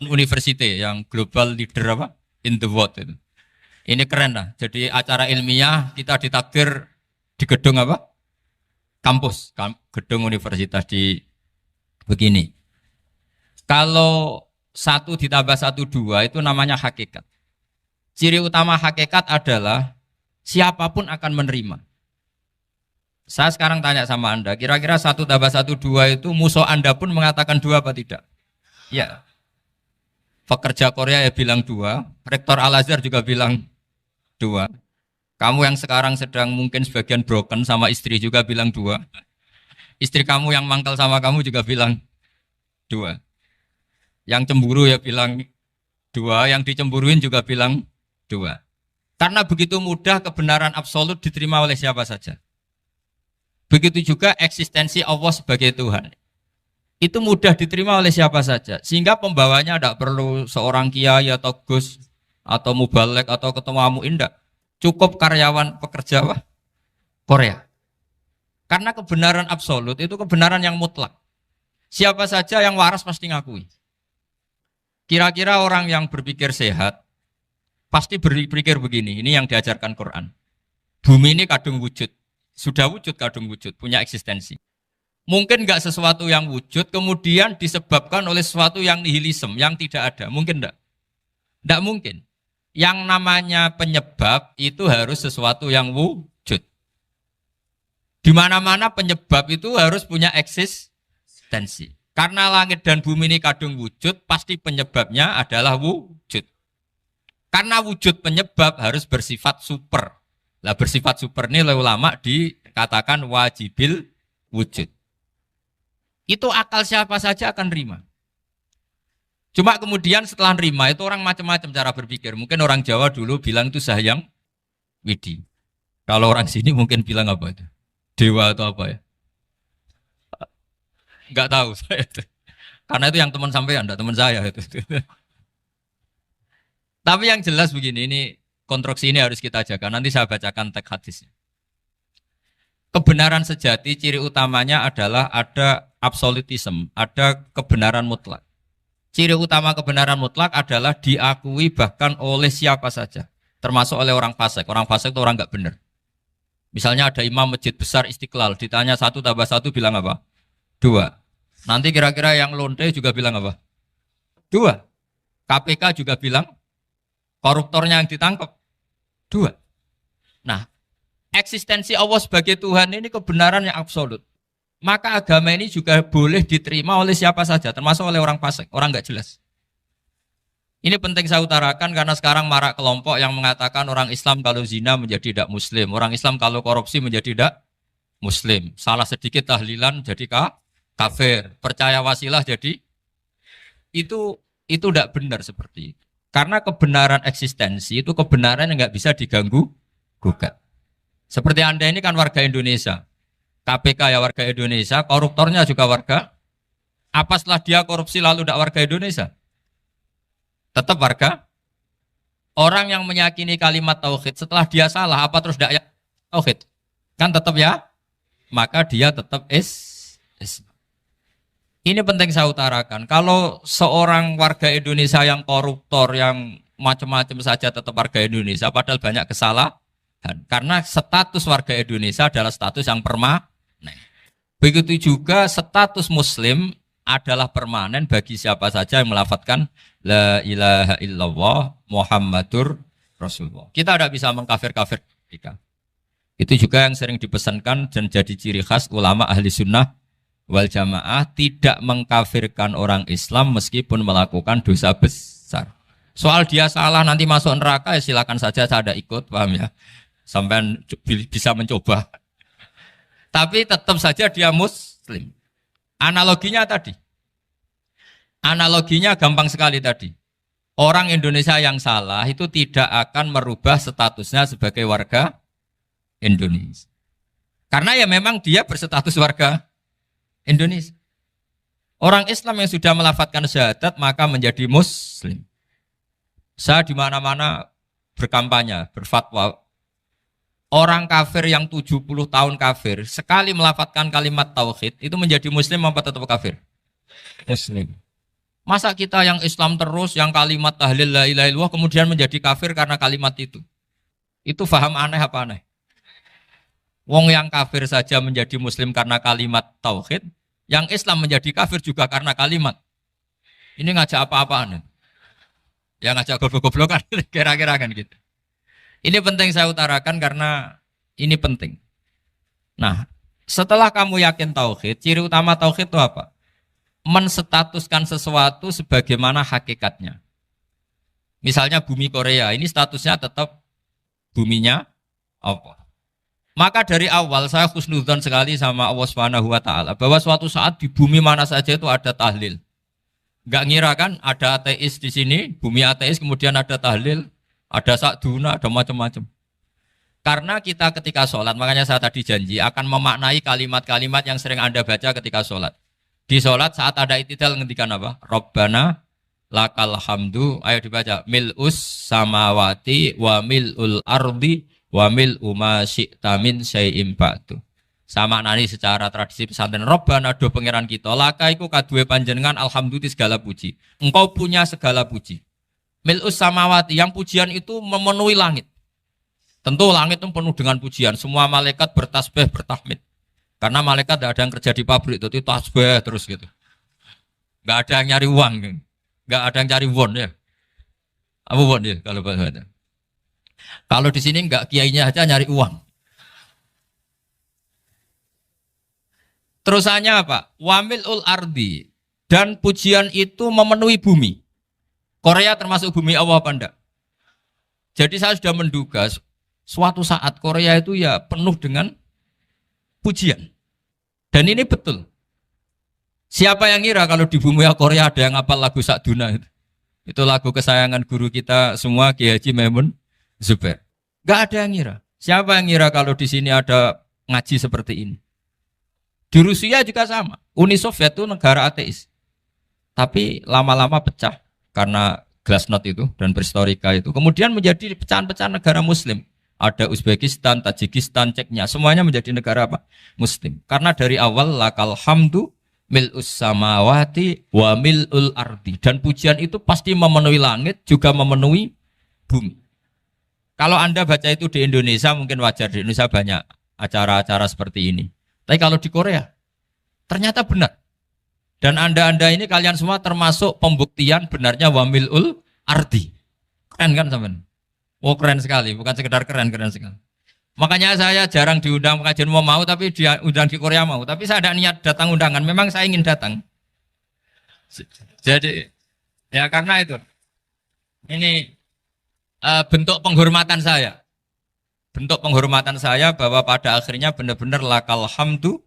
University yang global leader apa in the world itu. Ini keren lah. Jadi acara ilmiah kita ditakdir di gedung apa? Kampus, gedung universitas di begini. Kalau 1 ditambah 1 2 itu namanya hakikat. Ciri utama hakikat adalah siapapun akan menerima. Saya sekarang tanya sama Anda, kira-kira 1 tambah 1 2 itu musuh Anda pun mengatakan 2 apa tidak? Ya. Pekerja Korea ya bilang 2, Rektor Al-Azhar juga bilang 2. Kamu yang sekarang sedang mungkin sebagian broken sama istri juga bilang 2. Istri kamu yang mangkal sama kamu juga bilang dua. Yang cemburu ya bilang dua, yang dicemburuin juga bilang dua. Karena begitu mudah kebenaran absolut diterima oleh siapa saja. Begitu juga eksistensi Allah sebagai Tuhan. Itu mudah diterima oleh siapa saja. Sehingga pembawanya tidak perlu seorang kiai atau gus atau mubalek atau ketua muin, tidak. Cukup karyawan pekerja Korea. Karena kebenaran absolut itu kebenaran yang mutlak. Siapa saja yang waras pasti ngakui. Kira-kira orang yang berpikir sehat pasti berpikir begini, ini yang diajarkan Quran. Bumi ini kadung wujud, sudah wujud kadung wujud, punya eksistensi. Mungkin nggak sesuatu yang wujud kemudian disebabkan oleh sesuatu yang nihilisme, yang tidak ada. Mungkin enggak? Enggak mungkin. Yang namanya penyebab itu harus sesuatu yang wujud. Di mana-mana penyebab itu harus punya eksistensi. Karena langit dan bumi ini kadung wujud, pasti penyebabnya adalah wujud. Karena wujud penyebab harus bersifat super. Lah bersifat super ini oleh ulama dikatakan wajibil wujud. Itu akal siapa saja akan terima. Cuma kemudian setelah nerima itu orang macam-macam cara berpikir. Mungkin orang Jawa dulu bilang itu Sahyang Widi. Kalau orang sini mungkin bilang apa itu? Dewa atau apa ya? Enggak tahu saya itu. Karena itu yang teman sampean, enggak teman saya itu. Tapi yang jelas begini, ini konstruksi ini harus kita jaga. Nanti saya bacakan teks hadisnya. Kebenaran sejati ciri utamanya adalah ada absolutisme, ada kebenaran mutlak. Ciri utama kebenaran mutlak adalah diakui bahkan oleh siapa saja, termasuk oleh orang fasik. Orang fasik itu orang enggak benar. Misalnya ada imam masjid besar Istiqlal, ditanya 1 tambah 1 bilang apa? 2. Nanti kira-kira yang lonte juga bilang apa? 2. KPK juga bilang koruptornya yang ditangkap 2. Nah, eksistensi Allah sebagai Tuhan ini kebenaran yang absolut. Maka agama ini juga boleh diterima oleh siapa saja, termasuk oleh orang fasik, orang nggak jelas. Ini penting saya utarakan karena sekarang marak kelompok yang mengatakan orang Islam kalau zina menjadi tidak muslim, orang Islam kalau korupsi menjadi tidak muslim. Salah sedikit tahlilan jadi kafir, percaya wasilah jadi itu tidak benar seperti itu. Karena kebenaran eksistensi itu kebenaran yang nggak bisa diganggu gugat. Seperti Anda ini kan warga Indonesia, KPK ya warga Indonesia, koruptornya juga warga. Apa setelah dia korupsi lalu tidak warga Indonesia? Tetap warga. Orang yang meyakini kalimat tauhid setelah dia salah apa terus tidak ya tauhid? Kan tetap ya. Maka dia tetap Islam. Ini penting saya utarakan. Kalau seorang warga Indonesia yang koruptor, yang macam-macam saja tetap warga Indonesia, padahal banyak kesalahan. Karena status warga Indonesia adalah status yang permanen. Begitu juga status Muslim adalah permanen bagi siapa saja yang melafadzkan La ilaha illallah Muhammadur Rasulullah. Kita tidak bisa mengkafir-kafir kita. Itu juga yang sering dipesankan dan jadi ciri khas ulama ahli sunnah wal jamaah, tidak mengkafirkan orang Islam meskipun melakukan dosa besar. Soal dia salah nanti masuk neraka ya silakan saja, saya ada ikut, paham ya? Sampai bisa mencoba. Tapi tetap saja dia Muslim. Analoginya tadi. Analoginya gampang sekali tadi. Orang Indonesia yang salah itu tidak akan merubah statusnya sebagai warga Indonesia. Karena ya memang dia berstatus warga Indonesia. Orang Islam yang sudah melafadzkan syahadat maka menjadi Muslim. Saya di mana-mana berkampanye, berfatwa. Orang kafir yang 70 tahun kafir, sekali melafadzkan kalimat tauhid, itu menjadi Muslim apa tetap kafir? Muslim. Masa kita yang Islam terus, yang kalimat tahlil la ilaha illallah, kemudian menjadi kafir karena kalimat itu? Itu faham aneh apa aneh? Wong yang kafir saja menjadi Muslim karena kalimat tauhid, yang Islam menjadi kafir juga karena kalimat. Ini ngajak apa-apaan? Ya ngajak goblok-goblokan, kira-kira kan gitu. Ini penting saya utarakan karena ini penting. Nah, setelah kamu yakin tauhid, ciri utama tauhid itu apa? Menstatuskan sesuatu sebagaimana hakikatnya. Misalnya bumi Korea, ini statusnya tetap buminya apa? Maka dari awal saya husnudzon sekali sama Allah Subhanahu wa taala bahwa suatu saat di bumi mana saja itu ada tahlil. Enggak ngira kan ada ateis di sini, bumi ateis kemudian ada tahlil, ada sakduna, ada macam-macam. Karena kita ketika sholat, makanya saya tadi janji akan memaknai kalimat-kalimat yang sering Anda baca ketika sholat. Di sholat saat ada itidal ngendikan apa? Rabbana lakal hamdu, ayo dibaca, mil'us samawati wa mil'ul ardi wa mil'u ma syi'ta min syai'im ba'du. Sama nani secara tradisi pesantren, Rabbana do pangeran kita, laka iku kaduwe panjenengan alhamdulillah segala puji. Engkau punya segala puji. Mil'us samawati, yang pujian itu memenuhi langit. Tentu langit itu penuh dengan pujian. Semua malaikat bertasbih, bertahmid. Karena malaikat tidak ada yang kerja di pabrik, itu tasbih terus gitu. Nggak ada yang nyari uang, nggak ada yang cari won ya. Apa won ya kalau bahasa? Kalau di sini nggak kiainya aja nyari uang. Terusannya apa? Wamil ul ardi, dan pujian itu memenuhi bumi. Korea termasuk bumi Allah apa enggak? Jadi saya sudah menduga suatu saat Korea itu ya penuh dengan pujian. Dan ini betul. Siapa yang ngira kalau di bumi Korea ada yang hafal lagu Sakduna itu? Itu lagu kesayangan guru kita semua, Kiai Haji Maimun Zubair. Gak ada yang ngira. Siapa yang ngira kalau di sini ada ngaji seperti ini? Di Rusia juga sama. Uni Soviet itu negara ateis. Tapi lama-lama pecah karena glasnost itu dan perestroika itu. Kemudian menjadi pecahan-pecahan negara Muslim. Ada Uzbekistan, Tajikistan, Ceknya, semuanya menjadi negara apa? Muslim. Karena dari awal lakal hamdu mil'us samawati wa mil'ul ardi. Dan pujian itu pasti memenuhi langit, juga memenuhi bumi. Kalau Anda baca itu di Indonesia, mungkin wajar. Di Indonesia banyak acara-acara seperti ini. Tapi kalau di Korea, ternyata benar. Dan Anda ini kalian semua termasuk pembuktian benarnya wa mil'ul ardi. Keren kan teman? Oh keren sekali, bukan sekedar keren sekali. Makanya saya jarang diundang pengajian mau, tapi diundang di Korea mau. Tapi saya ada niat datang undangan, memang saya ingin datang. Jadi, ya karena itu. Ini bentuk penghormatan saya. Bentuk penghormatan saya bahwa pada akhirnya benar-benar lakal hamdu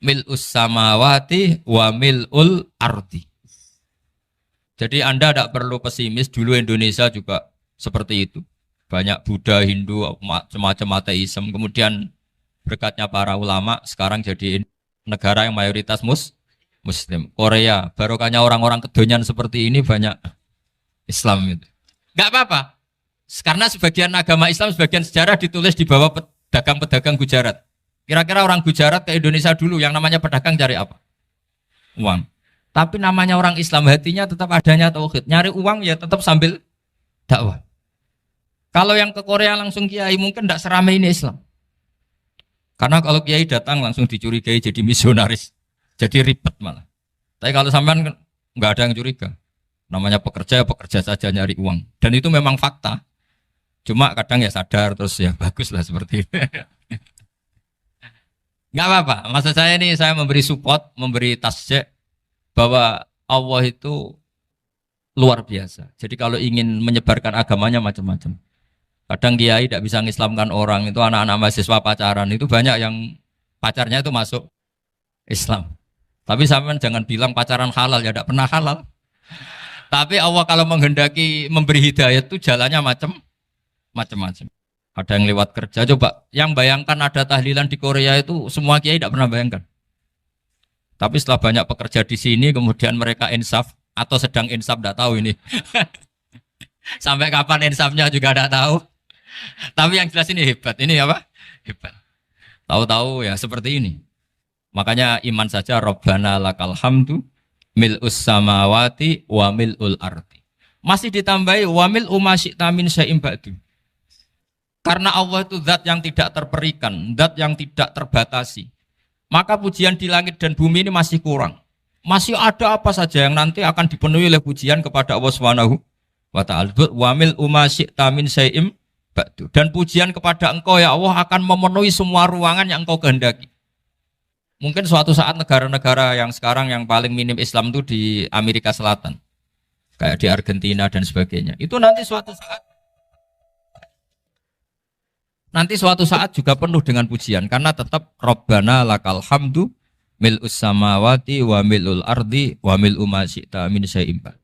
mil'us samawati wa mil'ul ardi. Jadi Anda tidak perlu pesimis, dulu Indonesia juga seperti itu. Banyak Buddha, Hindu, macam-macam ateisme. Kemudian berkatnya para ulama sekarang jadi negara yang mayoritas Muslim. Korea, barokahnya orang-orang kedonyan seperti ini banyak Islam itu. Enggak apa-apa. Karena sebagian agama Islam, sebagian sejarah ditulis di bawah pedagang-pedagang Gujarat. Kira-kira orang Gujarat ke Indonesia dulu yang namanya pedagang cari apa? Uang. Tapi namanya orang Islam hatinya tetap adanya tauhid. Nyari uang ya tetap sambil dakwah. Kalau yang ke Korea langsung kiai mungkin tidak seramai ini Islam. Karena kalau kiai datang langsung dicurigai jadi misionaris. Jadi ribet malah. Tapi kalau sampean nggak ada yang curiga. Namanya pekerja, pekerja saja nyari uang. Dan itu memang fakta. Cuma kadang ya sadar terus ya bagus lah seperti itu. Nggak apa-apa. Maksud saya ini saya memberi support, memberi tasjek bahwa Allah itu luar biasa. Jadi kalau ingin menyebarkan agamanya macam-macam. Kadang kiai tidak bisa mengislamkan orang, itu anak-anak mahasiswa pacaran, itu banyak yang pacarnya itu masuk Islam. Tapi sampean jangan bilang pacaran halal, ya tidak pernah halal. Tapi Allah kalau menghendaki memberi hidayah itu jalannya macam-macam. Ada yang lewat kerja, coba yang bayangkan ada tahlilan di Korea itu semua kiai tidak pernah bayangkan. Tapi setelah banyak pekerja di sini, kemudian mereka insaf atau sedang insaf, tidak tahu ini. Sampai kapan insafnya juga tidak tahu. Tapi yang jelas ini hebat. Ini apa? Hebat. Tahu-tahu ya seperti ini. Makanya iman saja Rabbana lakal hamdu mil'us samawati wa mil'ul ardi. Masih ditambahi wa mil'u ma syi'ta min syai'im ba'du. Karena Allah itu zat yang tidak terperikan, zat yang tidak terbatasi. Maka pujian di langit dan bumi ini masih kurang. Masih ada apa saja yang nanti akan dipenuhi oleh pujian kepada Allah Subhanahu wa ta'ala. Wa mil'u ma syi'ta min syai'im ba'du. Dan pujian kepada Engkau ya Allah akan memenuhi semua ruangan yang Engkau kehendaki. Mungkin suatu saat negara-negara yang sekarang yang paling minim Islam itu di Amerika Selatan. Kayak di Argentina dan sebagainya. Itu nanti suatu saat nanti suatu saat juga penuh dengan pujian karena tetap Rabbana lakal hamdu mil'us samawati wa mil'ul ardi wa mil'u ma syi'ta min syai'in ba'd.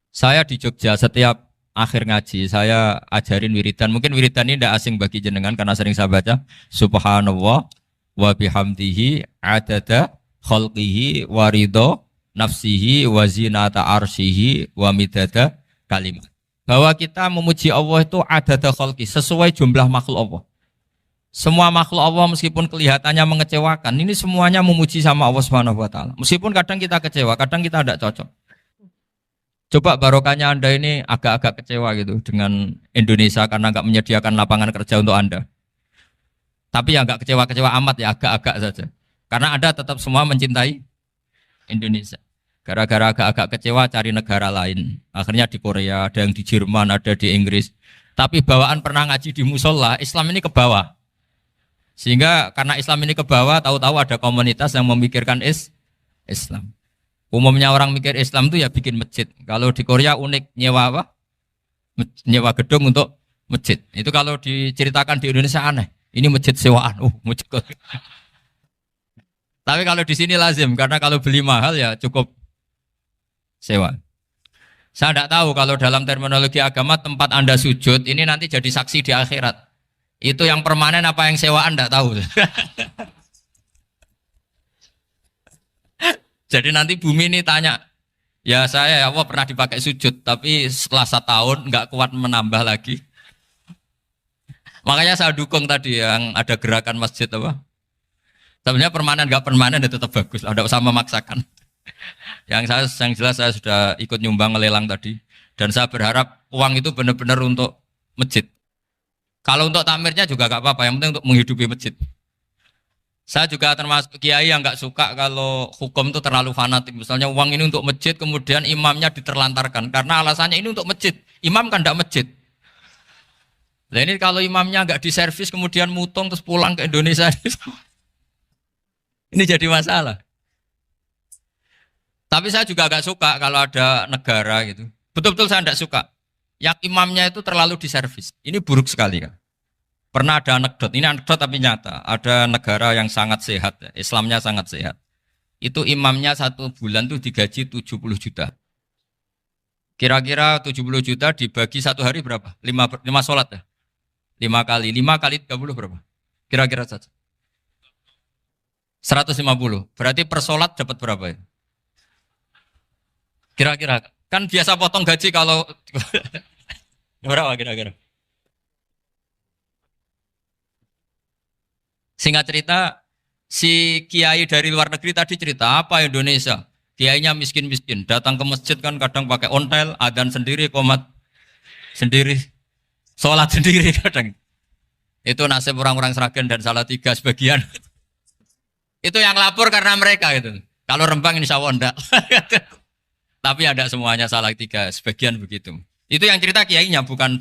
Saya di Jogja setiap akhir ngaji saya ajarin wiridan. Mungkin wiridan ini tidak asing bagi jenengan karena sering saya baca subhanallah wa bihamdihi adada khalqihi wa ridho nafsihi wa zinata arsyihi wa midada kalimat. Bahwa kita memuji Allah itu adada khalqi sesuai jumlah makhluk Allah. Semua makhluk Allah meskipun kelihatannya mengecewakan, ini semuanya memuji sama Allah Subhanahu wa taala. Meskipun kadang kita kecewa, kadang kita tidak cocok. Coba barokahnya Anda ini agak-agak kecewa gitu dengan Indonesia karena nggak menyediakan lapangan kerja untuk Anda. Tapi ya nggak kecewa-kecewa amat ya, agak-agak saja. Karena Anda tetap semua mencintai Indonesia. Gara-gara agak-agak kecewa cari negara lain. Akhirnya di Korea, ada yang di Jerman, ada di Inggris. Tapi bawaan pernah ngaji di musola, Islam ini ke bawah. Sehingga karena Islam ini ke bawah, tahu-tahu ada komunitas yang memikirkan Islam. Umumnya orang mikir Islam itu ya bikin masjid. Kalau di Korea unik, nyewa apa? Nyewa gedung untuk masjid. Itu kalau diceritakan di Indonesia aneh. Ini masjid sewaan. Masjid. Tapi kalau di sini lazim, karena kalau beli mahal ya cukup sewa. Saya tidak tahu kalau dalam terminologi agama tempat Anda sujud ini nanti jadi saksi di akhirat. Itu yang permanen apa yang sewaan tidak tahu. Jadi nanti bumi ini tanya, ya saya ya Allah pernah dipakai sujud, tapi setelah 1 tahun nggak kuat menambah lagi. Makanya saya dukung tadi yang ada gerakan masjid apa. Sebenarnya permanen nggak permanen itu tetap bagus, tidak usah memaksakan. Yang jelas saya sudah ikut nyumbang lelang tadi, dan saya berharap uang itu benar-benar untuk masjid. Kalau untuk takmirnya juga nggak apa-apa, yang penting untuk menghidupi masjid. Saya juga termasuk kiai yang nggak suka kalau hukum itu terlalu fanatik. Misalnya uang ini untuk masjid, kemudian imamnya diterlantarkan. Karena alasannya ini untuk masjid. Imam kan tidak masjid. Nah ini kalau imamnya nggak diservis, kemudian mutung terus pulang ke Indonesia. Ini jadi masalah. Tapi saya juga nggak suka kalau ada negara gitu. Betul-betul saya tidak suka. Yang imamnya itu terlalu diservis. Ini buruk sekali kan. Pernah ada anekdot, ini anekdot tapi nyata. Ada negara yang sangat sehat, Islamnya sangat sehat. Itu imamnya 1 bulan tuh digaji 70 juta. Kira-kira 70 juta dibagi 1 hari berapa? 5 sholat ya? 5 kali 30 berapa? Kira-kira saja. 150. Berarti per sholat dapat berapa ya? Kira-kira. Kan biasa potong gaji kalau... berapa kira-kira? Singkat cerita, si kiai dari luar negeri tadi cerita, apa Indonesia? Kiainya miskin-miskin, datang ke masjid kan kadang pakai ontel, adzan sendiri, qomat sendiri, sholat sendiri kadang. Itu nasib orang-orang Sragen dan Salatiga sebagian. Itu yang lapor karena mereka itu. Kalau Rembang insya Allah enggak. Tapi ada semuanya Salatiga, sebagian begitu. Itu yang cerita kiainya, bukan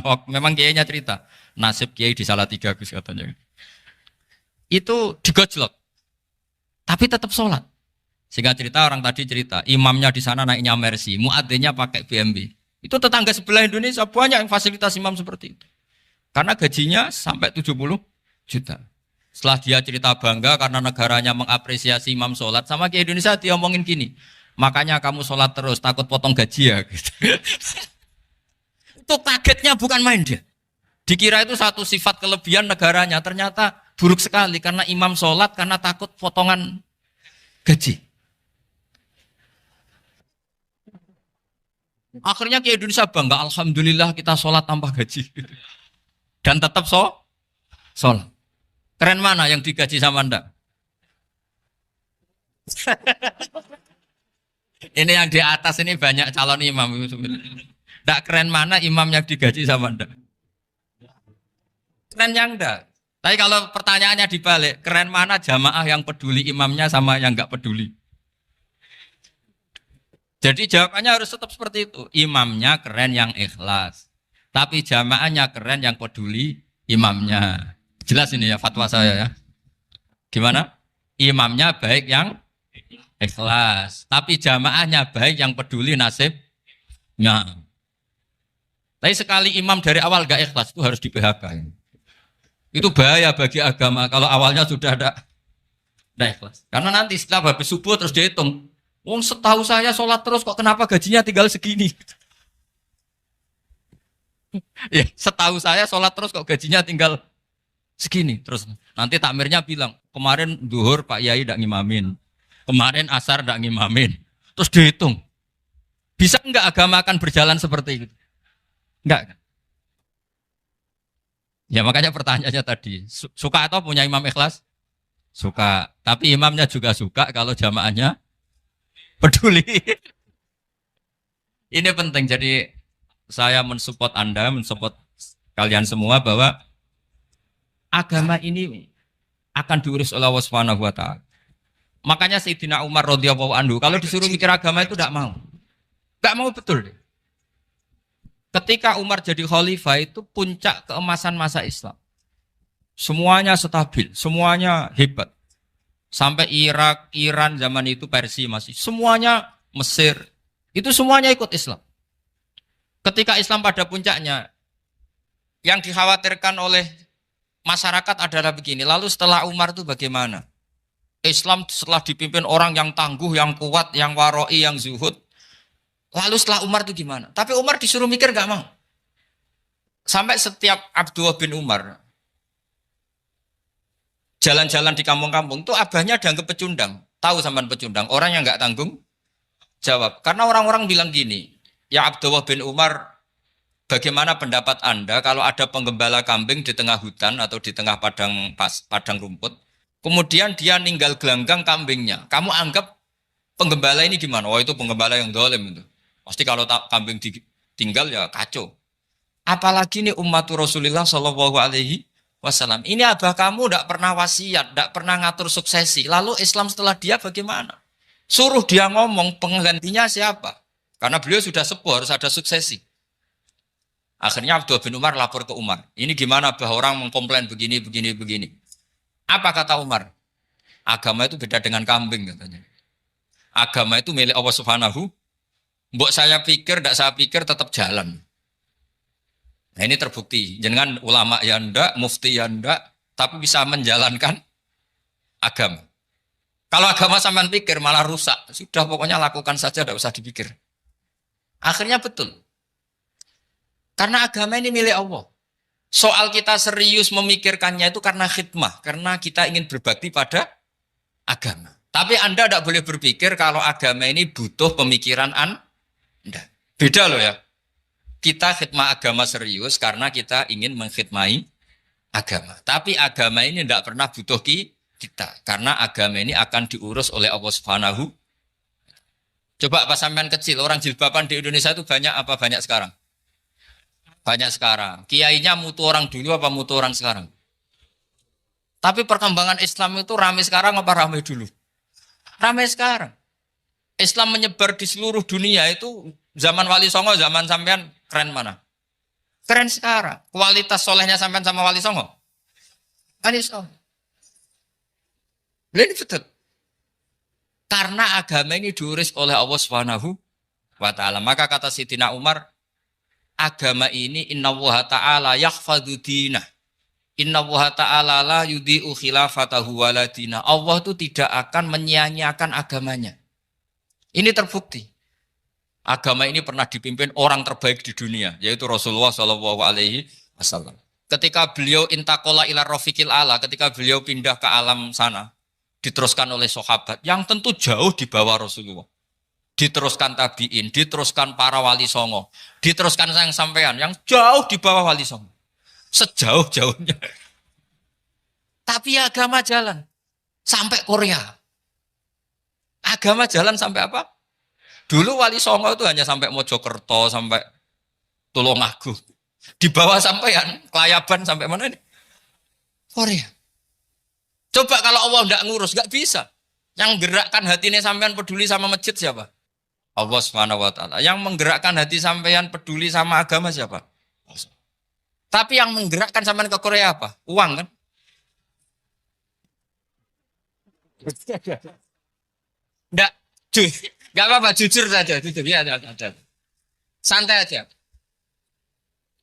hoax. Memang kiainya cerita. Nasib kiai di Salatiga Gus katanya. Itu digojlok, tapi tetap sholat. Sehingga cerita orang tadi cerita, imamnya di sana naiknya Mercy, muadzinnya pakai BMW. Itu tetangga sebelah Indonesia banyak yang fasilitas imam seperti itu. Karena gajinya sampai 70 juta. Setelah dia cerita bangga karena negaranya mengapresiasi imam sholat, sama kayak Indonesia dia omongin gini, makanya kamu sholat terus, takut potong gaji ya. Gitu. Itu kagetnya bukan main dia. Dikira itu satu sifat kelebihan negaranya, ternyata buruk sekali karena imam sholat karena takut potongan gaji. Akhirnya ke Indonesia bangga, alhamdulillah kita sholat tambah gaji. Dan tetap sholat. Keren mana yang digaji sama Anda? Ini yang di atas ini banyak calon imam. Tidak keren mana imam yang digaji sama Anda? Keren yang enggak. Tapi kalau pertanyaannya dibalik, keren mana jamaah yang peduli imamnya sama yang enggak peduli? Jadi jawabannya harus tetap seperti itu. Imamnya keren yang ikhlas. Tapi jamaahnya keren yang peduli imamnya. Jelas ini ya fatwa saya ya. Gimana? Imamnya baik yang ikhlas. Tapi jamaahnya baik yang peduli nasibnya. Tapi sekali imam dari awal enggak ikhlas itu harus di PHK. Itu bahaya bagi agama kalau awalnya sudah ada ikhlas. Karena nanti setelah habis subuh terus dihitung. Wong setahu saya sholat terus kok kenapa gajinya tinggal segini? Ya, setahu saya sholat terus kok gajinya tinggal segini. Terus nanti takmirnya bilang, kemarin duhur Pak Yai tidak ngimamin. Kemarin asar tidak ngimamin. Terus dihitung. Bisa enggak agama akan berjalan seperti itu? Enggak kan? Ya makanya pertanyaannya tadi, suka atau punya imam ikhlas? Suka. Tapi imamnya juga suka kalau jamaahnya peduli. Ini penting. Jadi saya mensupport Anda, mensupport kalian semua bahwa agama ini akan diurus oleh Allah Subhanahu wa taala. Makanya Sayyidina Umar radhiyallahu anhu kalau disuruh mikir agama itu tidak mau. Enggak mau betul. Ketika Umar jadi khalifah itu puncak keemasan masa Islam. Semuanya stabil, semuanya hebat. Sampai Irak, Iran zaman itu Persia masih. Semuanya Mesir. Itu semuanya ikut Islam. Ketika Islam pada puncaknya, yang dikhawatirkan oleh masyarakat adalah begini. Lalu setelah Umar itu bagaimana? Islam setelah dipimpin orang yang tangguh, yang kuat, yang waroi, yang zuhud. Lalu setelah Umar itu gimana? Tapi Umar disuruh mikir gak mau. Sampai setiap Abdullah bin Umar jalan-jalan di kampung-kampung itu abahnya dianggap pecundang. Tahu sampean pecundang? Orang yang gak tanggung jawab. Karena orang-orang bilang gini, ya Abdullah bin Umar, bagaimana pendapat Anda kalau ada penggembala kambing di tengah hutan atau di tengah padang rumput, kemudian dia ninggal gelanggang kambingnya. Kamu anggap penggembala ini gimana? Oh itu penggembala yang dolim itu. Pasti kalau kambing ditinggal ya kacau. Apalagi nih umatur Rasulullah Shallallahu Alaihi Wasallam. Ini abah kamu tidak pernah wasiat, tidak pernah ngatur suksesi. Lalu Islam setelah dia bagaimana? Suruh dia ngomong penggantinya siapa? Karena beliau sudah sepuh harus ada suksesi. Akhirnya Abdullah bin Umar lapor ke Umar. Ini gimana bah orang mengkomplain begini. Apa kata Umar? Agama itu beda dengan kambing katanya. Agama itu milik Allah Subhanahu. Mbok saya pikir, tidak saya pikir tetap jalan. Nah ini terbukti. Jangan ulama ya ndak, mufti ya ndak, tapi bisa menjalankan agama. Kalau agama sampean pikir malah rusak. Sudah pokoknya lakukan saja, tidak usah dipikir. Akhirnya betul. Karena agama ini milik Allah. Soal kita serius memikirkannya itu karena khidmah. Karena kita ingin berbakti pada agama. Tapi Anda tidak boleh berpikir kalau agama ini butuh pemikiran Anda. Beda loh ya. Kita khidmah agama serius karena kita ingin mengkhidmai agama. Tapi agama ini tidak pernah butuh kita. Karena agama ini akan diurus oleh Allah Subhanahu. Coba pas sampean kecil, orang jilbaban di Indonesia itu banyak apa banyak sekarang? Banyak sekarang. Kiainya mutu orang dulu apa mutu orang sekarang? Tapi perkembangan Islam itu ramai sekarang apa ramai dulu? Ramai sekarang. Islam menyebar di seluruh dunia itu zaman Wali Songo, zaman sampean keren mana? Keren sekarang. Kualitas solehnya sampean sama Wali Songo? Wali Songo. Ini betul. Karena agama ini diurus oleh Allah Subhanahu wa taala. Maka kata Sayyidina Umar, agama ini innallaha ta'ala yakhfadhu dinah. Innallaha ta'ala la yudhi'u khilafatahu waladina. Allah itu tidak akan menyia-nyiakan agamanya. Ini terbukti. Agama ini pernah dipimpin orang terbaik di dunia, yaitu Rasulullah Shallallahu Alaihi Wasallam. Ketika beliau intakola ila rofiqil ala, ketika beliau pindah ke alam sana, diteruskan oleh sahabat yang tentu jauh di bawah Rasulullah. Diteruskan tabiin, diteruskan para wali songo, diteruskan sang sampean yang jauh di bawah wali songo. Sejauh-jauhnya. Tapi agama jalan sampai Korea. Agama jalan sampai apa? Dulu Wali Songo itu hanya sampai Mojokerto, sampai Tulungagung. Di bawah sampean, Klayaban sampai mana ini? Korea. Coba kalau Allah tidak ngurus, nggak bisa. Yang gerakkan hatinya sampean peduli sama masjid siapa? Allah Subhanahu wa taala. Yang menggerakkan hati sampean peduli sama agama siapa? Tapi yang menggerakkan sampean ke Korea apa? Uang kan? Enggak, enggak apa-apa, jujur saja, jujur ya, ada. Santai aja.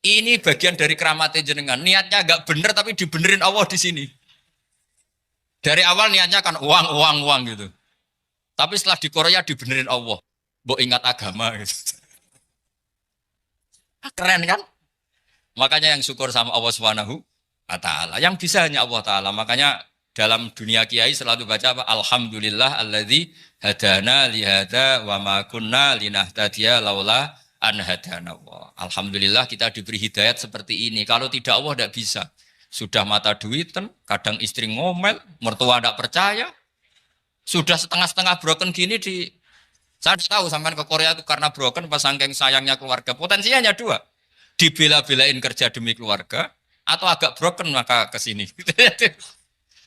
Ini bagian dari keramatnya jenengan. Niatnya agak bener tapi dibenerin Allah di sini. Dari awal niatnya kan uang gitu. Tapi setelah di Korea dibenerin Allah. Mbok ingat agama gitu. Keren kan? Makanya yang syukur sama Allah Subhanahu wa taala. Yang bisa hanya Allah taala. Makanya dalam dunia kiai selalu baca apa? Alhamdulillah alladzi hadana li hadza wa ma kunna linahtadiya laula an hadana Allah. Alhamdulillah kita diberi hidayat seperti ini. Kalau tidak Allah tidak bisa. Sudah mata duitan, kadang istri ngomel, mertua tidak percaya. Sudah setengah-setengah broken gini saya tahu sampai ke Korea itu karena broken pas saking sayangnya keluarga. Potensinya hanya dua. Dibela-belain kerja demi keluarga atau agak broken maka ke sini.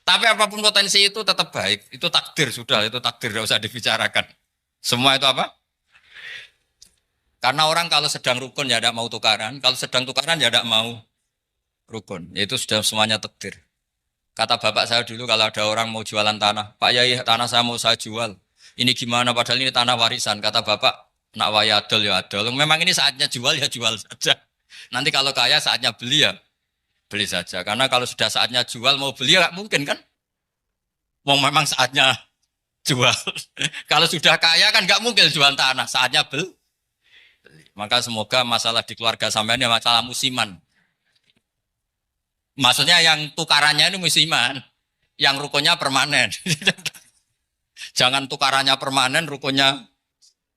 Tapi apapun potensi itu tetap baik. Itu takdir sudah, itu takdir tidak usah dibicarakan. Semua itu apa? Karena orang kalau sedang rukun ya tidak mau tukaran, kalau sedang tukaran ya tidak mau rukun. Itu sudah semuanya takdir. Kata bapak saya dulu kalau ada orang mau jualan tanah, Pak Yai tanah saya mau saya jual. Ini gimana padahal ini tanah warisan. Kata bapak, nak waya adol ya adol. Memang ini saatnya jual ya jual saja. Nanti kalau kaya saatnya beli ya beli saja. Karena kalau sudah saatnya jual mau beli ya nggak mungkin kan. Mau memang saatnya jual. Kalau sudah kaya kan nggak mungkin jual tanah. Saatnya beli. Maka semoga masalah di keluarga sampean ya masalah musiman. Maksudnya yang tukarannya ini musiman, yang rukunnya permanen. Jangan tukarannya permanen, rukunnya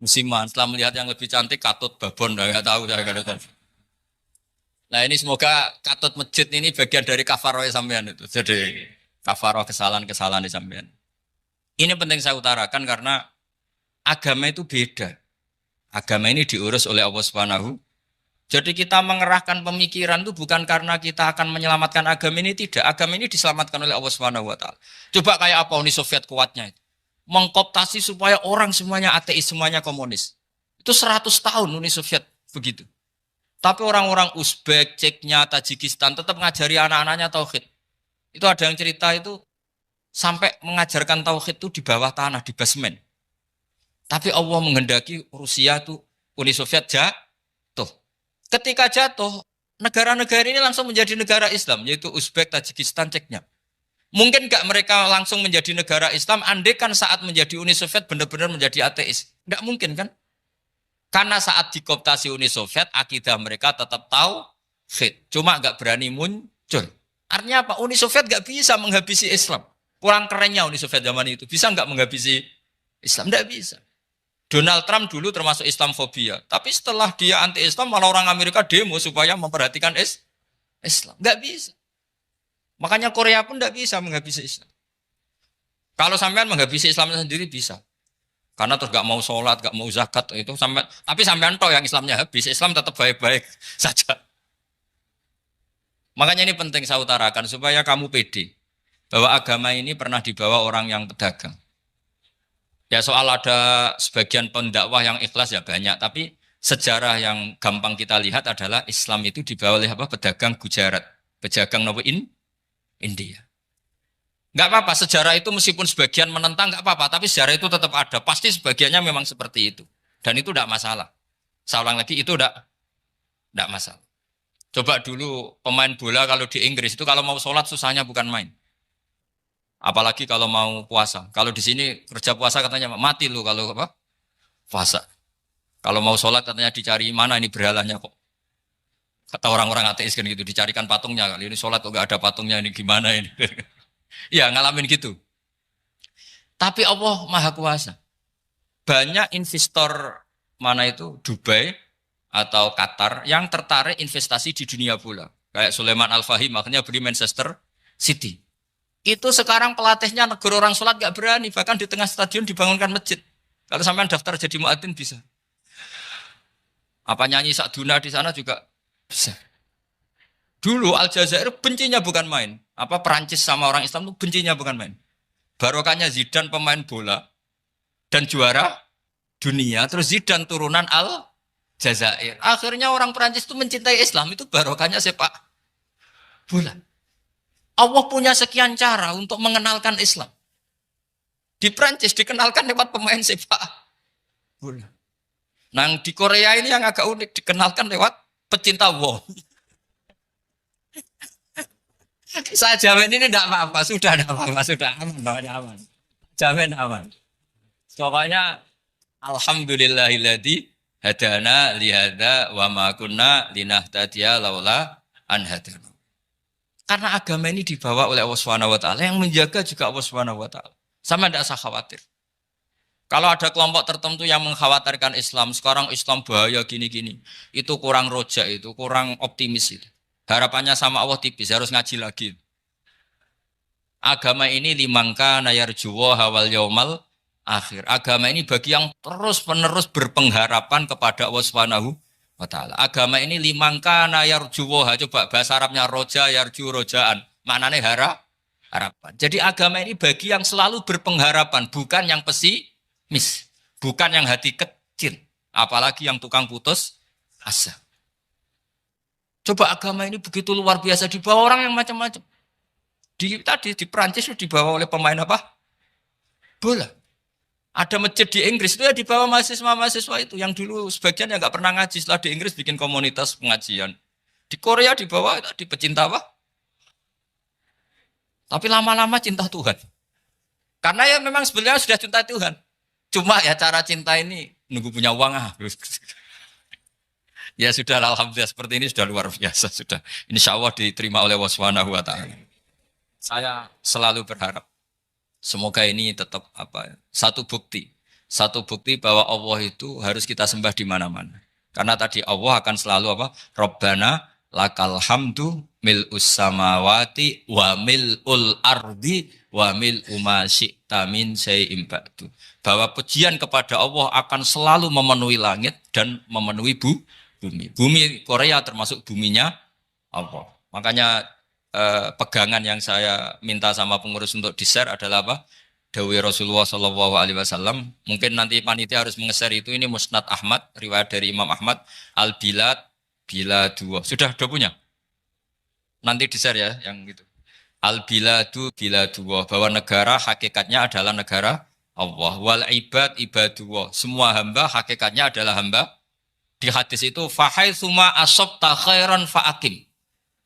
musiman. Setelah melihat yang lebih cantik, katut babon, nggak tahu saya kalau tahu. Nah ini semoga katut masjid ini bagian dari kafaroh sampean itu. Jadi kafaroh kesalahan-kesalahan di sampean. Ini penting saya utarakan karena agama itu beda. Agama ini diurus oleh Allah Subhanahu. Jadi kita mengerahkan pemikiran itu bukan karena kita akan menyelamatkan agama ini, tidak. Agama ini diselamatkan oleh Allah Subhanahu wa taala. Coba kayak apa Uni Soviet kuatnya itu. Mengkooptasi supaya orang semuanya ateis, semuanya komunis. Itu 100 tahun Uni Soviet begitu. Tapi orang-orang Uzbek, Ceknya, Tajikistan tetap mengajari anak-anaknya tauhid. Itu ada yang cerita itu sampai mengajarkan tauhid itu di bawah tanah, di basement. Tapi Allah menghendaki Rusia itu Uni Soviet jatuh. Ketika jatuh, negara-negara ini langsung menjadi negara Islam, yaitu Uzbek, Tajikistan, Ceknya. Mungkin nggak mereka langsung menjadi negara Islam, andai kan saat menjadi Uni Soviet benar-benar menjadi ateis. Nggak mungkin kan? Karena saat dikooptasi Uni Soviet, akidah mereka tetap tauhid. Cuma nggak berani muncul. Artinya apa? Uni Soviet nggak bisa menghabisi Islam. Kurang kerennya Uni Soviet zaman itu. Bisa nggak menghabisi Islam? Nggak bisa. Donald Trump dulu termasuk Islamfobia. Tapi setelah dia anti-Islam, malah orang Amerika demo supaya memperhatikan Islam. Nggak bisa. Makanya Korea pun nggak bisa menghabisi Islam. Kalau sampean menghabisi Islam sendiri bisa. Karena terus nggak mau sholat, nggak mau zakat, itu sampai. Tapi sampean toh yang Islamnya habis, Islam tetap baik-baik saja. Makanya ini penting saya utarakan supaya kamu pede. Bahwa agama ini pernah dibawa orang yang pedagang. Ya soal ada sebagian pendakwah yang ikhlas ya banyak, tapi sejarah yang gampang kita lihat adalah Islam itu dibawa oleh apa? Pedagang Gujarat, pedagang India. Enggak apa-apa, sejarah itu meskipun sebagian menentang enggak apa-apa, tapi sejarah itu tetap ada. Pasti sebagiannya memang seperti itu. Dan itu enggak masalah. Saya ulang lagi, itu enggak masalah. Coba dulu pemain bola kalau di Inggris itu kalau mau sholat susahnya bukan main. Apalagi kalau mau puasa. Kalau di sini kerja puasa katanya mati lu kalau apa? Puasa. Kalau mau sholat katanya dicari mana ini berhalanya kok. Kata orang-orang ateis kan gitu, dicarikan patungnya. Kali ini sholat kok gak ada patungnya, ini gimana ini. Ya ngalamin gitu. Tapi Allah Maha Kuasa. Banyak investor mana itu Dubai atau Qatar yang tertarik investasi di dunia bola. Kayak Sulaiman Al-Fahim makanya beli Manchester City. Itu sekarang pelatihnya negara orang sholat gak berani. Bahkan di tengah stadion dibangunkan masjid. Kalau sampai daftar jadi muadzin bisa. Apa nyanyi Sakduna di sana juga bisa. Dulu Aljazair bencinya bukan main. Apa Perancis sama orang Islam itu bencinya bukan main. Barokahnya Zidane pemain bola. Dan juara dunia. Terus Zidane turunan Aljazair. Akhirnya orang Perancis itu mencintai Islam. Itu barokahnya sepak bola. Allah punya sekian cara untuk mengenalkan Islam. Di Prancis dikenalkan lewat pemain sepak bola. Nah di Korea ini yang agak unik dikenalkan lewat pecinta wong. Saya jamin ini tidak apa-apa, sudah tidak apa-apa, sudah aman, pokoknya aman. Jamin aman. Pokoknya alhamdulillahilladzi hadana lihada wa ma kunna linahtadiya laula an hadana. Karena agama ini dibawa oleh Allah Subhanahu wa taala, yang menjaga juga Allah Subhanahu wa taala. Sama tidak usah khawatir. Kalau ada kelompok tertentu yang mengkhawatirkan Islam, sekarang Islam bahaya gini-gini, itu kurang rojak, itu kurang optimis itu. Harapannya sama Allah tipis, harus ngaji lagi. Agama ini limangka nayarjuwa hawal yaumal akhir. Agama ini bagi yang terus-menerus berpengharapan kepada Allah Subhanahu wa taala. Agama ini limangka nayarjuwa, coba bahasa Arabnya roja yarju rojaan. Maknanya harapan. Jadi agama ini bagi yang selalu berpengharapan, bukan yang pesimis, bukan yang hati kecil, apalagi yang tukang putus asa. Coba agama ini begitu luar biasa dibawa orang yang macam-macam. Di Perancis dibawa oleh pemain apa? Bola. Ada masjid di Inggris itu ya dibawa mahasiswa-mahasiswa itu yang dulu sebagian yang nggak pernah ngaji, setelah di Inggris bikin komunitas pengajian. Di Korea dibawa di pecinta apa? Tapi lama-lama cinta Tuhan. Karena ya memang sebenarnya sudah cinta Tuhan. Cuma ya cara cinta ini nunggu punya uang Ya sudah, alhamdulillah seperti ini sudah luar biasa sudah. Insya Allah diterima oleh Allah Subhanahu wa taala. Saya selalu berharap semoga ini tetap satu bukti bahwa Allah itu harus kita sembah di mana-mana. Karena tadi Allah akan selalu Rabbana lakal hamdu mil'us samawati wa mil'ul ardi wa mil'u ma syi'ta min syai'in ba'du. Bahwa pujian kepada Allah akan selalu memenuhi langit dan memenuhi bumi. Bumi Korea termasuk buminya Allah. Makanya pegangan yang saya minta sama pengurus untuk di-share adalah Dawi Rasulullah Shallallahu Alaihi Wasallam. Mungkin nanti panitia harus menge-share itu. Ini Musnad Ahmad, riwayat dari Imam Ahmad. Al-Bilad bila dua. Sudah punya? Nanti di-share ya yang gitu. Al-Biladu bila dua. Bahwa negara hakikatnya adalah negara Allah. Wal ibad ibadullah. Semua hamba hakikatnya adalah hamba. Di hadis itu fahaitsuma asabta khairan fa'akim.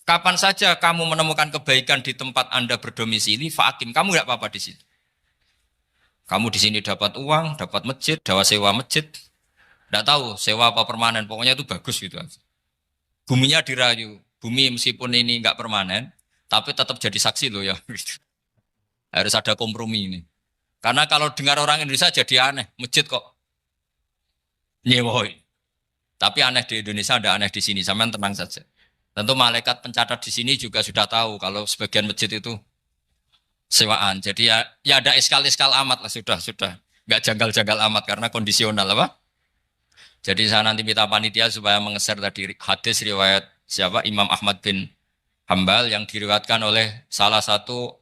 Kapan saja kamu menemukan kebaikan di tempat Anda berdomisili, fa'akim, kamu enggak apa-apa di sini. Kamu di sini dapat uang, dapat masjid, dapat sewa masjid. Enggak tahu sewa apa permanen, pokoknya itu bagus gitu aja. Buminya dirayu. Bumi meskipun ini enggak permanen, tapi tetap jadi saksi loh ya. Harus ada kompromi ini. Karena kalau dengar orang Indonesia jadi aneh, masjid kok nyewoi. Tapi aneh di Indonesia, ada aneh di sini, sampean tenang saja. Tentu malaikat pencatat di sini juga sudah tahu kalau sebagian masjid itu sewaan. Jadi ya ada eskal-eskal amat lah, sudah. Enggak janggal-janggal amat karena kondisional Jadi saya nanti minta panitia supaya mengeser tadi hadis riwayat siapa? Imam Ahmad bin Hambal yang diriwayatkan oleh salah satu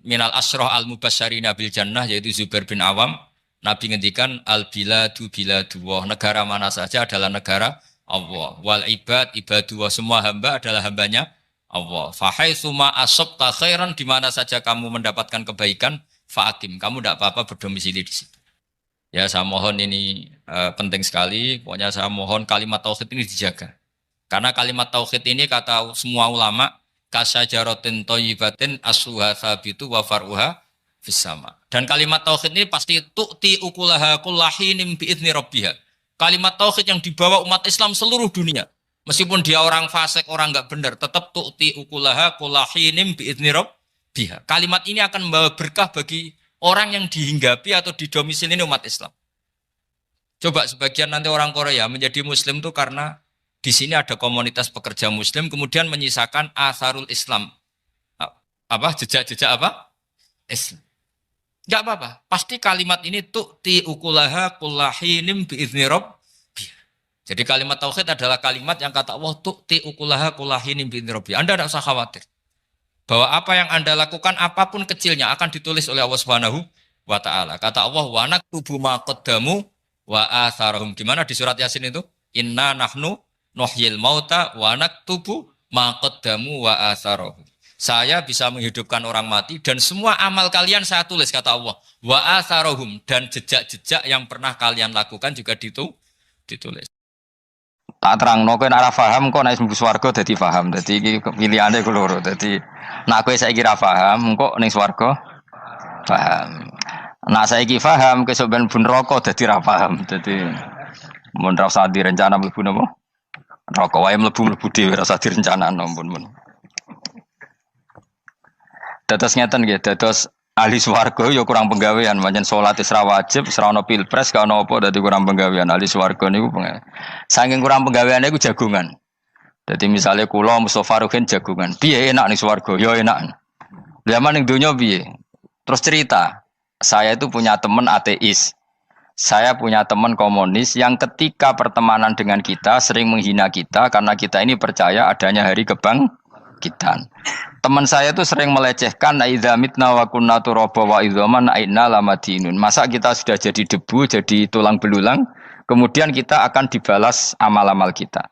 minal asroh al-mubasyarina bil jannah yaitu Zubair bin Awam. Nabi ngendikan al-biladu biladullah, negara mana saja adalah negara Allah. Wal ibad ibadullah, semua hamba adalah hambanya Allah. Fahaitsuma asabta khairan, di mana saja kamu mendapatkan kebaikan, fa'akim, kamu tidak apa-apa berdomisili di situ. Ya saya mohon ini penting sekali. Pokoknya saya mohon kalimat tauhid ini dijaga. Karena kalimat tauhid ini kata semua ulama kasyajaratin thayyibatin asluha tsabitu wa far'uha fis sama. Dan kalimat tauhid ini pasti tu'ti ukulaha kullahinim bi'izni rabbiha. Kalimat tauhid yang dibawa umat Islam seluruh dunia. Meskipun dia orang fasik, orang enggak benar, tetap tu'ti ukulaha kullahinim bi'izni rabbiha. Kalimat ini akan membawa berkah bagi orang yang dihinggapi atau didomisili umat Islam. Coba sebagian nanti orang Korea menjadi muslim itu karena di sini ada komunitas pekerja muslim kemudian menyisakan atharul Islam. Jejak-jejak Islam. Enggak apa-apa. Pasti kalimat ini tu'ti ukulaha kullahinim bi'izni rabbiha. Jadi kalimat tauhid adalah kalimat yang kata Allah tu'ti ukulaha kullahinim bi'izni rabbiha. Anda tidak usah khawatir. Bahwa apa yang Anda lakukan apapun kecilnya akan ditulis oleh Allah Subhanahu wa taala. Kata Allah wa naktubu ma qaddamu wa atharahum. Gimana di surat Yasin itu? Inna nahnu nuhyil mauta wa naktubu ma qaddamu wa atharahum. Saya bisa menghidupkan orang mati dan semua amal kalian saya tulis, kata Allah. Wa atharahum, dan jejak-jejak yang pernah kalian lakukan juga ditulis. Tak terangno kowe nek ora paham kok nek mlebu swarga dadi paham. Dadi iki pilihane ku loro. Dadi nek kowe saiki ra paham kok ning swarga paham. Nek saiki paham kowe sok ben mlebu neraka dadi ra paham. Dadi mun ra usah direncana mlebu napa? Neraka wae mlebu dhewe ra usah direncanakno mun. Dados ngeten nggih, dados ahli swarga ya kurang penggawean, pancen salat wis ra wajib, wis ra ono pilpres, gak ono apa dadi kurang penggawean. Ahli swarga niku saking kurang penggaweane iku jagungan. Dadi misale kula Mustofa Ruhin jagungan. Piye enak ning swarga? Ya enak. Zaman ning donya piye? Terus cerita, saya itu punya teman ateis. Saya punya teman komunis yang ketika pertemanan dengan kita sering menghina kita karena kita ini percaya adanya hari kebangkitan. Teman saya itu sering melecehkan idza mitna wa kunna turaba wa idzaman aina lamadinun. Masa kita sudah jadi debu, jadi tulang belulang, kemudian kita akan dibalas amal-amal kita.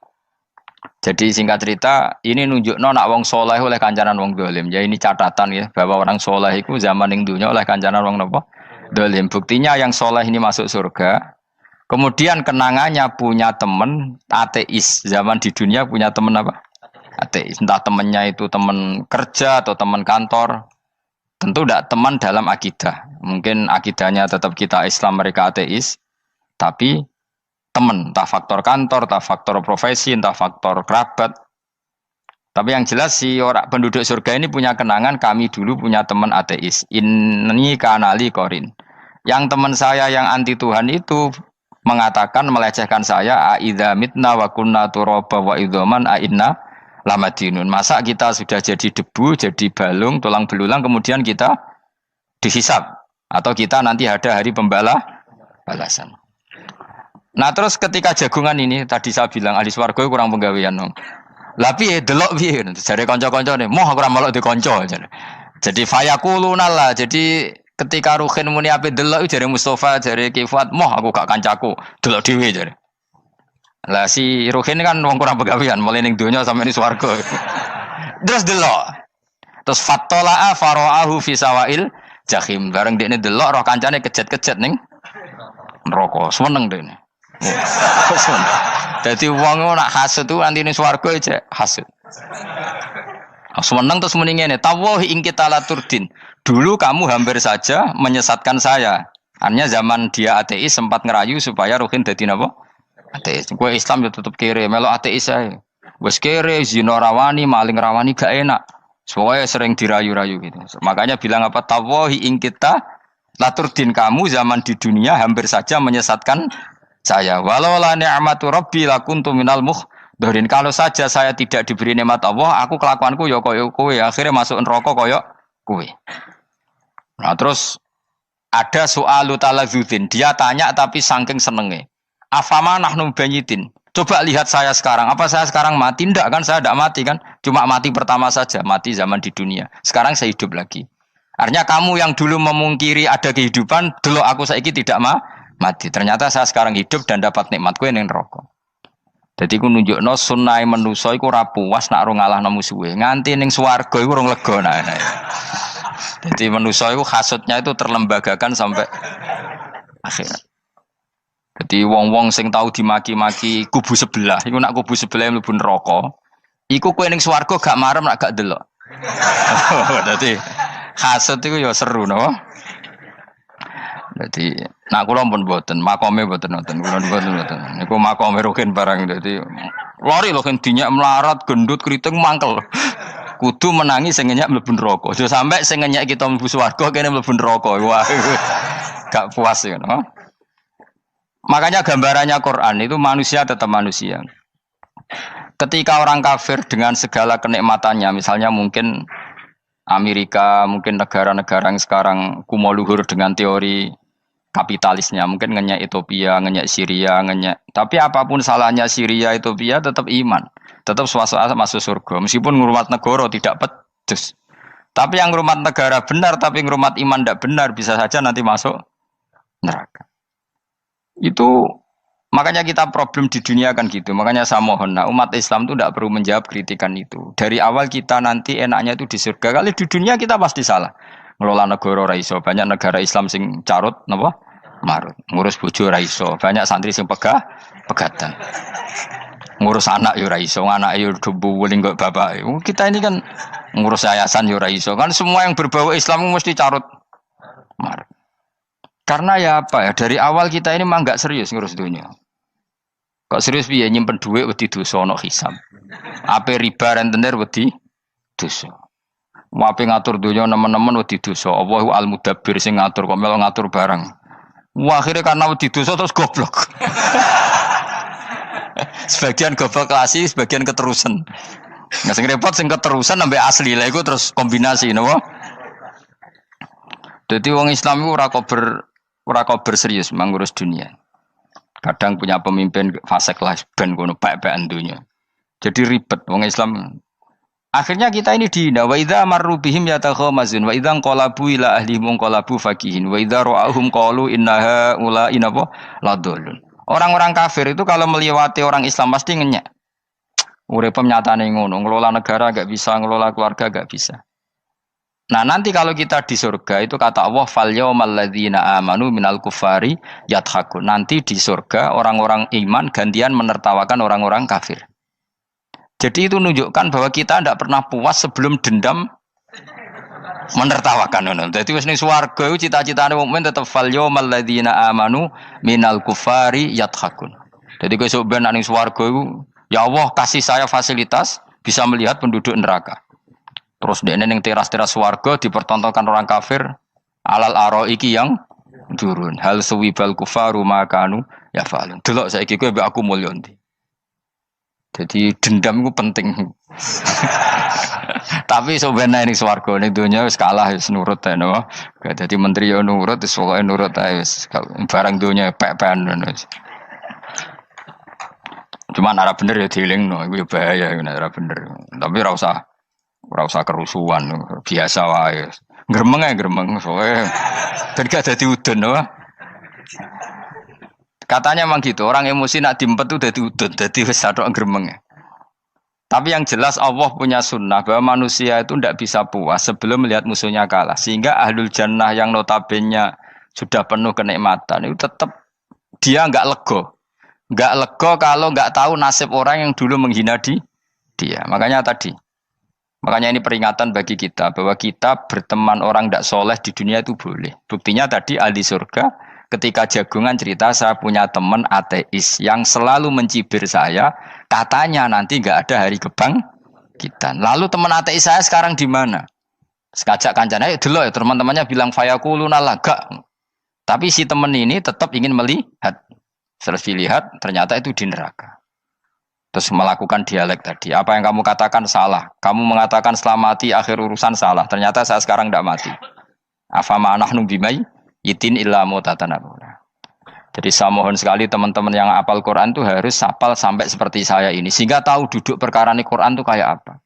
Jadi singkat cerita, ini nunjukno nak wong soleh oleh kancanan wong dolim. Ya ini catatan ya bahwa orang soleh itu zaman ning dunya oleh kancanan wong napa? Dolim. Buktinya yang soleh ini masuk surga. Kemudian kenangannya punya teman ateis. Zaman di dunia punya teman apa? Ateis. Entah temannya itu teman kerja atau teman kantor. Tentu tidak teman dalam akidah. Mungkin akidahnya tetap kita Islam, mereka ateis. Tapi teman, entah faktor kantor, entah faktor profesi, entah faktor kerabat. Tapi yang jelas si orang penduduk surga ini punya kenangan, kami dulu punya teman ateis. Ini kanali korin. Yang teman saya yang anti Tuhan itu mengatakan, melecehkan saya, aidza mitna wa kunna turaba wa idzaman ainna lamadinun. Masa kita sudah jadi debu, jadi balung, tulang belulang, kemudian kita dihisab. Atau kita nanti ada hari balasan. Nah terus ketika jagungan ini, tadi saya bilang, ahli swarga kurang penggawean. Lah piye delok piye jare kanca-kancane moh aku ora melok di kanca jadi fayaquluna lah jadi ketika Ruhin muni ape delok jare Mustofa jare Kifat moh aku gak kancaku delok dhewe jare lah si Ruhin kan wong kurang pegawean mulai ning donya sampe ning swarga terus delok terus fatolaa faraahu fi sawail jahim bareng dekne delok roh kancane kejet-kejet ning neraka seneng dekne jadi wong nak hasud tu nanti ning swarga aja hasud. Seneng terus muni ngene, tawahi ing kita laturdin. Dulu kamu hampir saja menyesatkan saya. Artinya zaman dia ateis sempat ngerayu supaya Ruhin dadi napa? Ateis. Kowe Islam yo tetep kere, melok ateis ae. Wis kere, zina rawani, maling rawani gak enak. Soale sering dirayu-rayu gitu. Makanya bilang apa tawahi ing kita laturdin kamu zaman di dunia hampir saja menyesatkan saya walau la ni'matu rabbi lakuntu minal muhdharin kalau saja saya tidak diberi nikmat Allah aku kelakuanku ya koyo kowe akhirnya masuk neraka koyo kowe. Nah terus ada soalu taladzudin dia tanya tapi saking senenge afama nahnu banyitin coba lihat saya sekarang apa saya sekarang mati ndak kan saya ndak mati kan cuma mati pertama saja mati zaman di dunia sekarang saya hidup lagi artinya kamu yang dulu memungkiri ada kehidupan delok aku saiki tidak mati. Ternyata saya sekarang hidup dan dapat nikmatku ning neraka. Dadi ku nunjukno sunnahe manusa iku ora puas nek ora ngalahno musuhe. Nganti ning swarga iku ora lega nek. Dadi manusa iku hasudnya itu terlembagakan sampai akhirat. Dadi wong-wong sing tau dimaki-maki kubu sebelah, iku nek kubu sebelah mlebu neraka, iku kowe ning swarga gak marem nek gak delok. Dadi hasud iku ya seru no. Jadi, nak kula pun boten, makome boten nonton, kula boten. Niku makome Ruhin barang dadi lori lho kan dinyak melarat, gendut, kriting mangkel. Kudu menangi sing ngenyak mlebu neraka. Aja sampe sing ngenyak kita mlebu swarga kene mlebu neraka. Wah. Gak puas ya, no? Makanya gambarannya Quran itu manusia tetap manusia. Ketika orang kafir dengan segala kenikmatannya, misalnya mungkin Amerika, mungkin negara-negara yang sekarang kumo luhur dengan teori kapitalisnya, mungkin ngenyak Ethiopia, ngenyak Syria, ngenyak. Tapi apapun salahnya Syria, Ethiopia tetap iman, tetap suasana masuk surga. Meskipun ngurmat negara tidak pecus. Tapi yang ngurmat negara benar, tapi ngurmat iman tidak benar, bisa saja nanti masuk neraka. Itu makanya kita problem di dunia kan gitu. Makanya saya mohon, nah, umat Islam itu tidak perlu menjawab kritikan itu. Dari awal kita nanti enaknya itu di surga. Kali di dunia kita pasti salah. Ngelola negara raiso, banyak negara Islam sing carut, napa? Marut. Ngurus bojo raiso, banyak santri sing pegatan. ngurus anak yo ora iso, anak yo debu weling kok bapak. Kita ini kan ngurus yayasan yo ora iso. Kan semua yang berbau Islam mesti carut mar. Karena ya apa ya, dari awal kita ini mah enggak serius ngurus dunia. Kok serius piye nyimpen duit wedi dosa ana hisab. Ape riba rentenir wedi dosa. Wape ngatur dunia nemen-nemen wedi dosa. Allahu al-mudabbir sing ngatur kok melo ngatur barang. Wah, akhirnya karena wedi dosa terus goblok. Sebagian goblok klasik, sebagian keterusan. Nggak sing repot sing keterusan sampai asli lah, itu terus kombinasi, napa? Jadi wong Islam itu ora kober serius mengurus dunia. Kadang punya pemimpin fasik lah ben kono bae-baean dunia. Jadi ribet wong Islam. Akhirnya kita ini dihina wa idza marru bihim yatakhamazun wa idza qalabu ila ahlihim qalabu fakihin wa idza ra'ahum qalu innaha ula inapa ladallun. Orang-orang kafir itu kalau melewati orang Islam pasti ngenyek. Urip nyatane ngono, ngelola negara enggak bisa, ngelola keluarga enggak bisa. Nah, nanti kalau kita di surga itu kata Allah fal yaumal ladzina amanu minal kufari yadhakun. Nanti di surga orang-orang iman gantian menertawakan orang-orang kafir. Jadi itu menunjukkan bahwa kita tidak pernah puas sebelum dendam menertawakan. Jadi wis ning swarga iku cita-citane mukmin tetep fal yaumal ladzina amanu minal kufari yadhakun. Jadi kowe sok ben ning swarga iku ya Allah kasih saya fasilitas bisa melihat penduduk neraka. Terus dene ning teras-teras swarga dipertontonkan orang kafir alal araiki yang turun. Hal suwibal kufaru makanu ya falun. Delok saiki kowe mbek aku mulya ndi. Jadi dendam itu penting. Tapi sebenarnya ini swarga ning donya wis kalah wis nurut ae no. Dadi menteri yo nurut wis pokoke nurut ae wis barang donya pek-pekan ngono. Cuman ora bener ya dielingno iku ya bahaya nek ora bener. Tapi ora usah kerusuhan biasa wae. Gremeng ae gremeng pokoke ben gak dadi udun no. Katanya memang gitu, orang emosi nak diempet itu dadi udun, dadi wis satok gremeng. Tapi yang jelas Allah punya sunnah bahwa manusia itu tidak bisa puas sebelum melihat musuhnya kalah. Sehingga ahlul jannah yang notabene sudah penuh kenikmatan itu tetap dia enggak lego. Enggak lego kalau enggak tahu nasib orang yang dulu menghina dia. Makanya ini peringatan bagi kita bahwa kita berteman orang tidak soleh di dunia itu boleh. Buktinya tadi ahli surga ketika jagungan cerita saya punya teman ateis yang selalu mencibir saya, katanya nanti nggak ada hari kebangkitan. Lalu teman ateis saya sekarang di mana? Sekajak kancana, dulu ya teman-temannya bilang fayakuluna laga. Tapi si teman ini tetap ingin melihat. Setelah dilihat, ternyata itu di neraka. Terus melakukan dialek tadi. Apa yang kamu katakan salah. Kamu mengatakan setelah mati akhir urusan salah. Ternyata saya sekarang tidak mati. Afama nahnu bimai yitin illa mutatanabuna. Jadi saya mohon sekali teman-teman yang hafal Quran itu harus hafal sampai seperti saya ini sehingga tahu duduk perkara ini Quran itu kayak apa.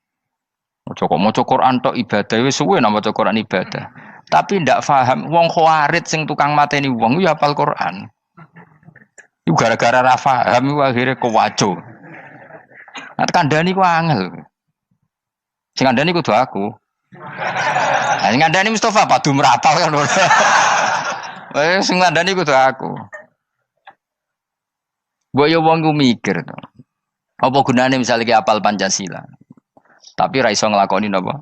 Maca Quran tok ibadah wis suwe nang maca Quran ibadah. Tapi ndak paham wong khawarit sing tukang mateni wong ya hafal Quran. Iku gara-gara ra paham iku akhire kewaco. Nah kandhani ku angel. Sing kandhani kudu aku. Nah sing kandhani Mustafa padu merapal kan. Sing ngandani kudu aku. Mbok yo wong ku mikir to. Apa gunane misalnya ki apal Pancasila. Tapi ra iso nglakoni napa?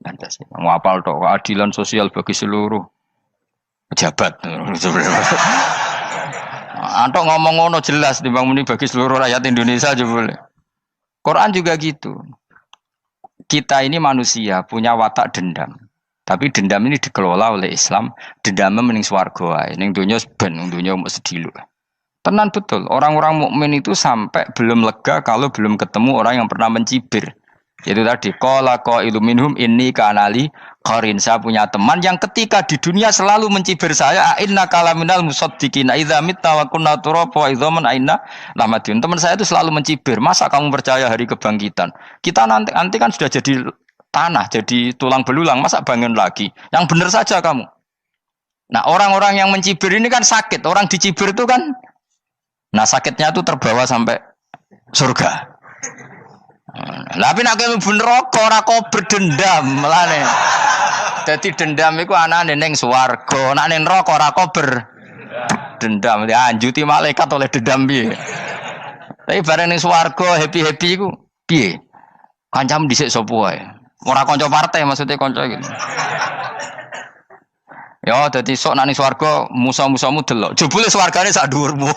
Pancasila. Ngapal tok keadilan sosial bagi seluruh pejabat. Antok ngomong ngono jelas timbang muni bagi seluruh rakyat Indonesia aja boleh. Quran juga gitu. Kita ini manusia punya watak dendam. Tapi dendam ini dikelola oleh Islam. Dendamnya mending swarga wae. Ning donya ben, ning donya mesti dilu. Tenan betul. Orang-orang mukmin itu sampai belum lega kalau belum ketemu orang yang pernah mencibir. Yaitu tadi qala qailum minhum inni kanali qarin. Saya punya teman yang ketika di dunia selalu mencibir saya, inna kalaminal musaddiqina idza mitta wa kunna turaba wa idzaman aina lamadun. Teman saya itu selalu mencibir. Masa kamu percaya hari kebangkitan? Kita nanti kan sudah jadi tanah, jadi tulang belulang, masa bangun lagi? Yang benar saja kamu. Nah orang-orang yang mencibir ini kan sakit. Orang dicibir itu kan, nah sakitnya itu terbawa sampai surga. Tapi nak kowe mlebu neraka ora kok berdendam melane. Dadi dendam iku anane ning swarga, nek ning neraka ora kok berdendam. Dianjuti malaikat oleh dendam piye. Tapi bareng ning swarga happy-happy iku piye? Kancam dhisik sapa wae. Ora kanca partai maksudnya kanca gitu. Ya dadi sok nang swarga musa-musamu delok. Jebule swargane sak dhuwurmu.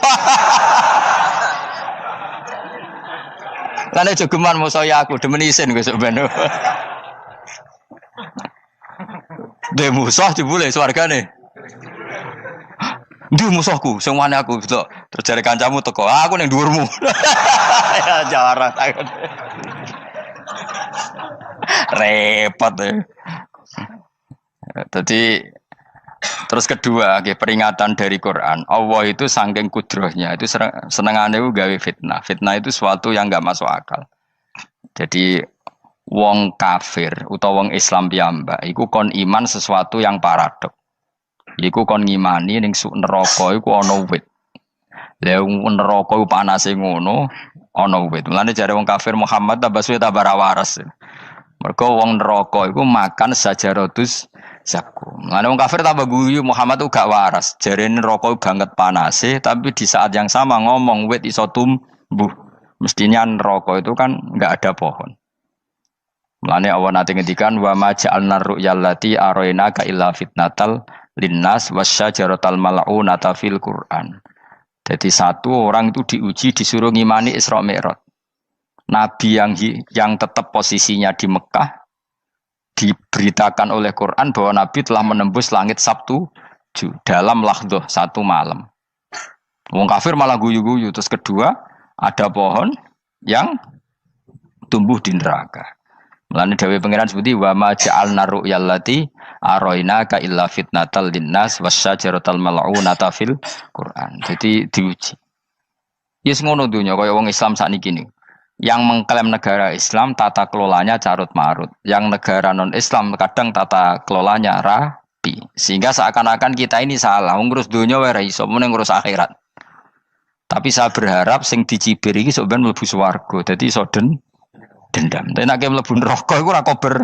Lane jogeman musa ya aku demen isin besok ben. De musuh jebule swargane. Ndi musuhku, sing wane aku delok. Terus jare kancamu teko, aku ning dhuwurmu. Ya jarak. Repot ya. Jadi terus kedua, peringatan dari Quran. Allah itu saking kudrohnya, itu senengane itu gawe fitnah. Fitnah itu sesuatu yang enggak masuk akal. Jadi wong kafir utawa wong Islam piyambak iku kon iman sesuatu yang paradok. Iku kon ngimani ning neraka iku ana wit. Lah neraka iku panase ngono, ana wit. Mulane jare wong kafir Muhammad tambah suwe tambah ra waras. Mergo wong neraka iku makan sajaratus zakum. Mulane wong kafir tambah guyu Muhammad itu gak waras. Jarene neraka banget panase, tapi di saat yang sama ngomong wit iso tumbuh. Mestinya neraka itu kan enggak ada pohon. Mulane Allah nanti ngendikan wa ma ja'alna ru'yallati arainaka illa fitnatal linnas wasyajaratal mal'unata fil Qur'an. Jadi satu orang itu diuji disuruh ngimani Isra Mi'raj. Nabi yang tetap posisinya di Mekah diberitakan oleh Quran bahwa Nabi telah menembus langit Sabtu dalam lahdoh satu malam. Wong kafir malah guyu-guyu. Terus kedua ada pohon yang tumbuh di neraka. Mulane dawuh pangeran sebuti wa ma ja'alna ru'yallati arainaka illa fitnatal linnas wasyajaratal mal'unata fil Quran. Jadi diuji. Yes ngono dunya kaya wong Islam sakniki niku. Yang mengklaim negara Islam tata kelolanya carut marut. Yang negara non Islam kadang tata kelolanya rapi. Sehingga seakan-akan kita ini salah. Ngurus dunia wae ra iso, mung ngurus akhirat. Tapi saya berharap sing dicibir iki sok ben mlebu swarga. Dadi iso dendam. Tapi nek mlebu neraka iku ora kober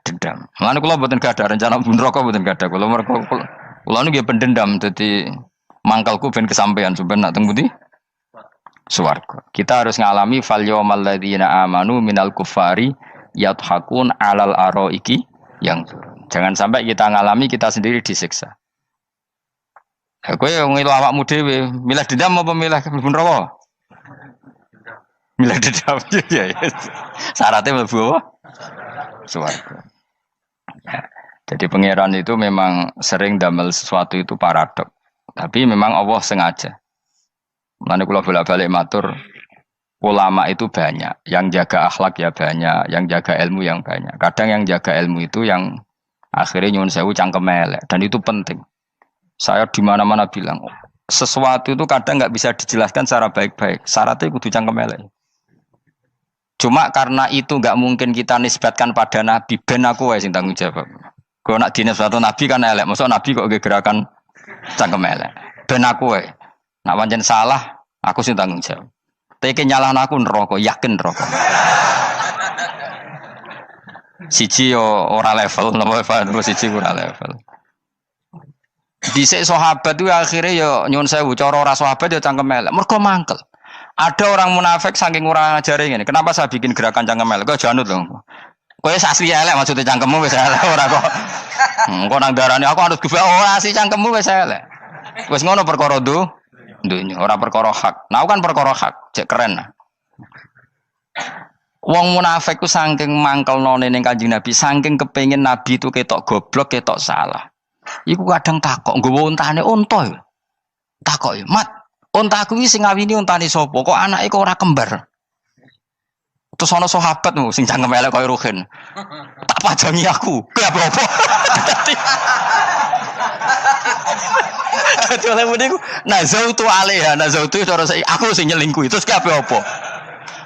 dendam. Mulane kula mboten gadah rencana mlebu neraka mboten gadah. Kula niku nggih pendendam dadi mangkalku ben kesampaian sampeyan nak teng pundi? Swarga. Kita harus ngalami fal yawmal ladzina amanu minal kuffari yadhakun alal araiki yang jangan sampai kita ngalami kita sendiri disiksa. Kowe ngilu awakmu dhewe, milih dendam apa milih mlebu neraka? Milih dendam ya. Syaratnya mlebu apa? Swarga. Ya. Jadi pangeran itu memang sering damel sesuatu itu paradok. Tapi memang Allah sengaja. Mulane kula bolak-balik matur, ulama itu banyak, yang jaga akhlak ya banyak, yang jaga ilmu yang banyak. Kadang yang jaga ilmu itu yang akhirnya nyuwun sewu cangkem elek dan itu penting. Saya di mana-mana bilang, sesuatu itu kadang nggak bisa dijelaskan secara baik-baik. Syaratnya kudu cangkem elek. Cuma karena itu nggak mungkin kita nisbatkan pada nabi, ben aku wae sing tanggung jawab. Kalau nak dinisbatkan nabi kan elek, maksud nabi kok gerakan cangkem elek. Ben aku wae. Nak pancen salah, aku sing tanggung jawab. Tapi nyalahno aku neraka, yakin neraka. Siji yo ora level, napa siji ora level. Dhisik sahabat itu akhirnya yo nyuwun sewu cara ora sahabat yo cangkem elek. Mergo mangkel. Ada orang munafik saking ora ngajari ngene. Kenapa saya bikin gerakan cangkem elek? Kok janut lho. Kowe asli elek maksudnya cangkemmu wis elek ora kok. Engko nang darane aku harus gebak asli cangkemmu wis elek. Wis ngono perkara dunya ora perkara hak. Nah kan perkara hak, cek keren. Wong munafik ku saking mangkelnone ning Kanjeng Nabi, saking kepengin Nabi itu ketok goblok, ketok salah. Iku kadang takok nggawa untane unta. Takok, "Mat, untaku iki sing ngawini untane sapa? Kok anake kok ora kembar?" Terus ana sahabat sing cangkem elek koyo Ruhin. Tak pajangi aku. Kowe apa-apa? Dadi oleh muni ku nazautu alaiha, nazautu cara aku sing nyelingkuhi. Terus ki apa?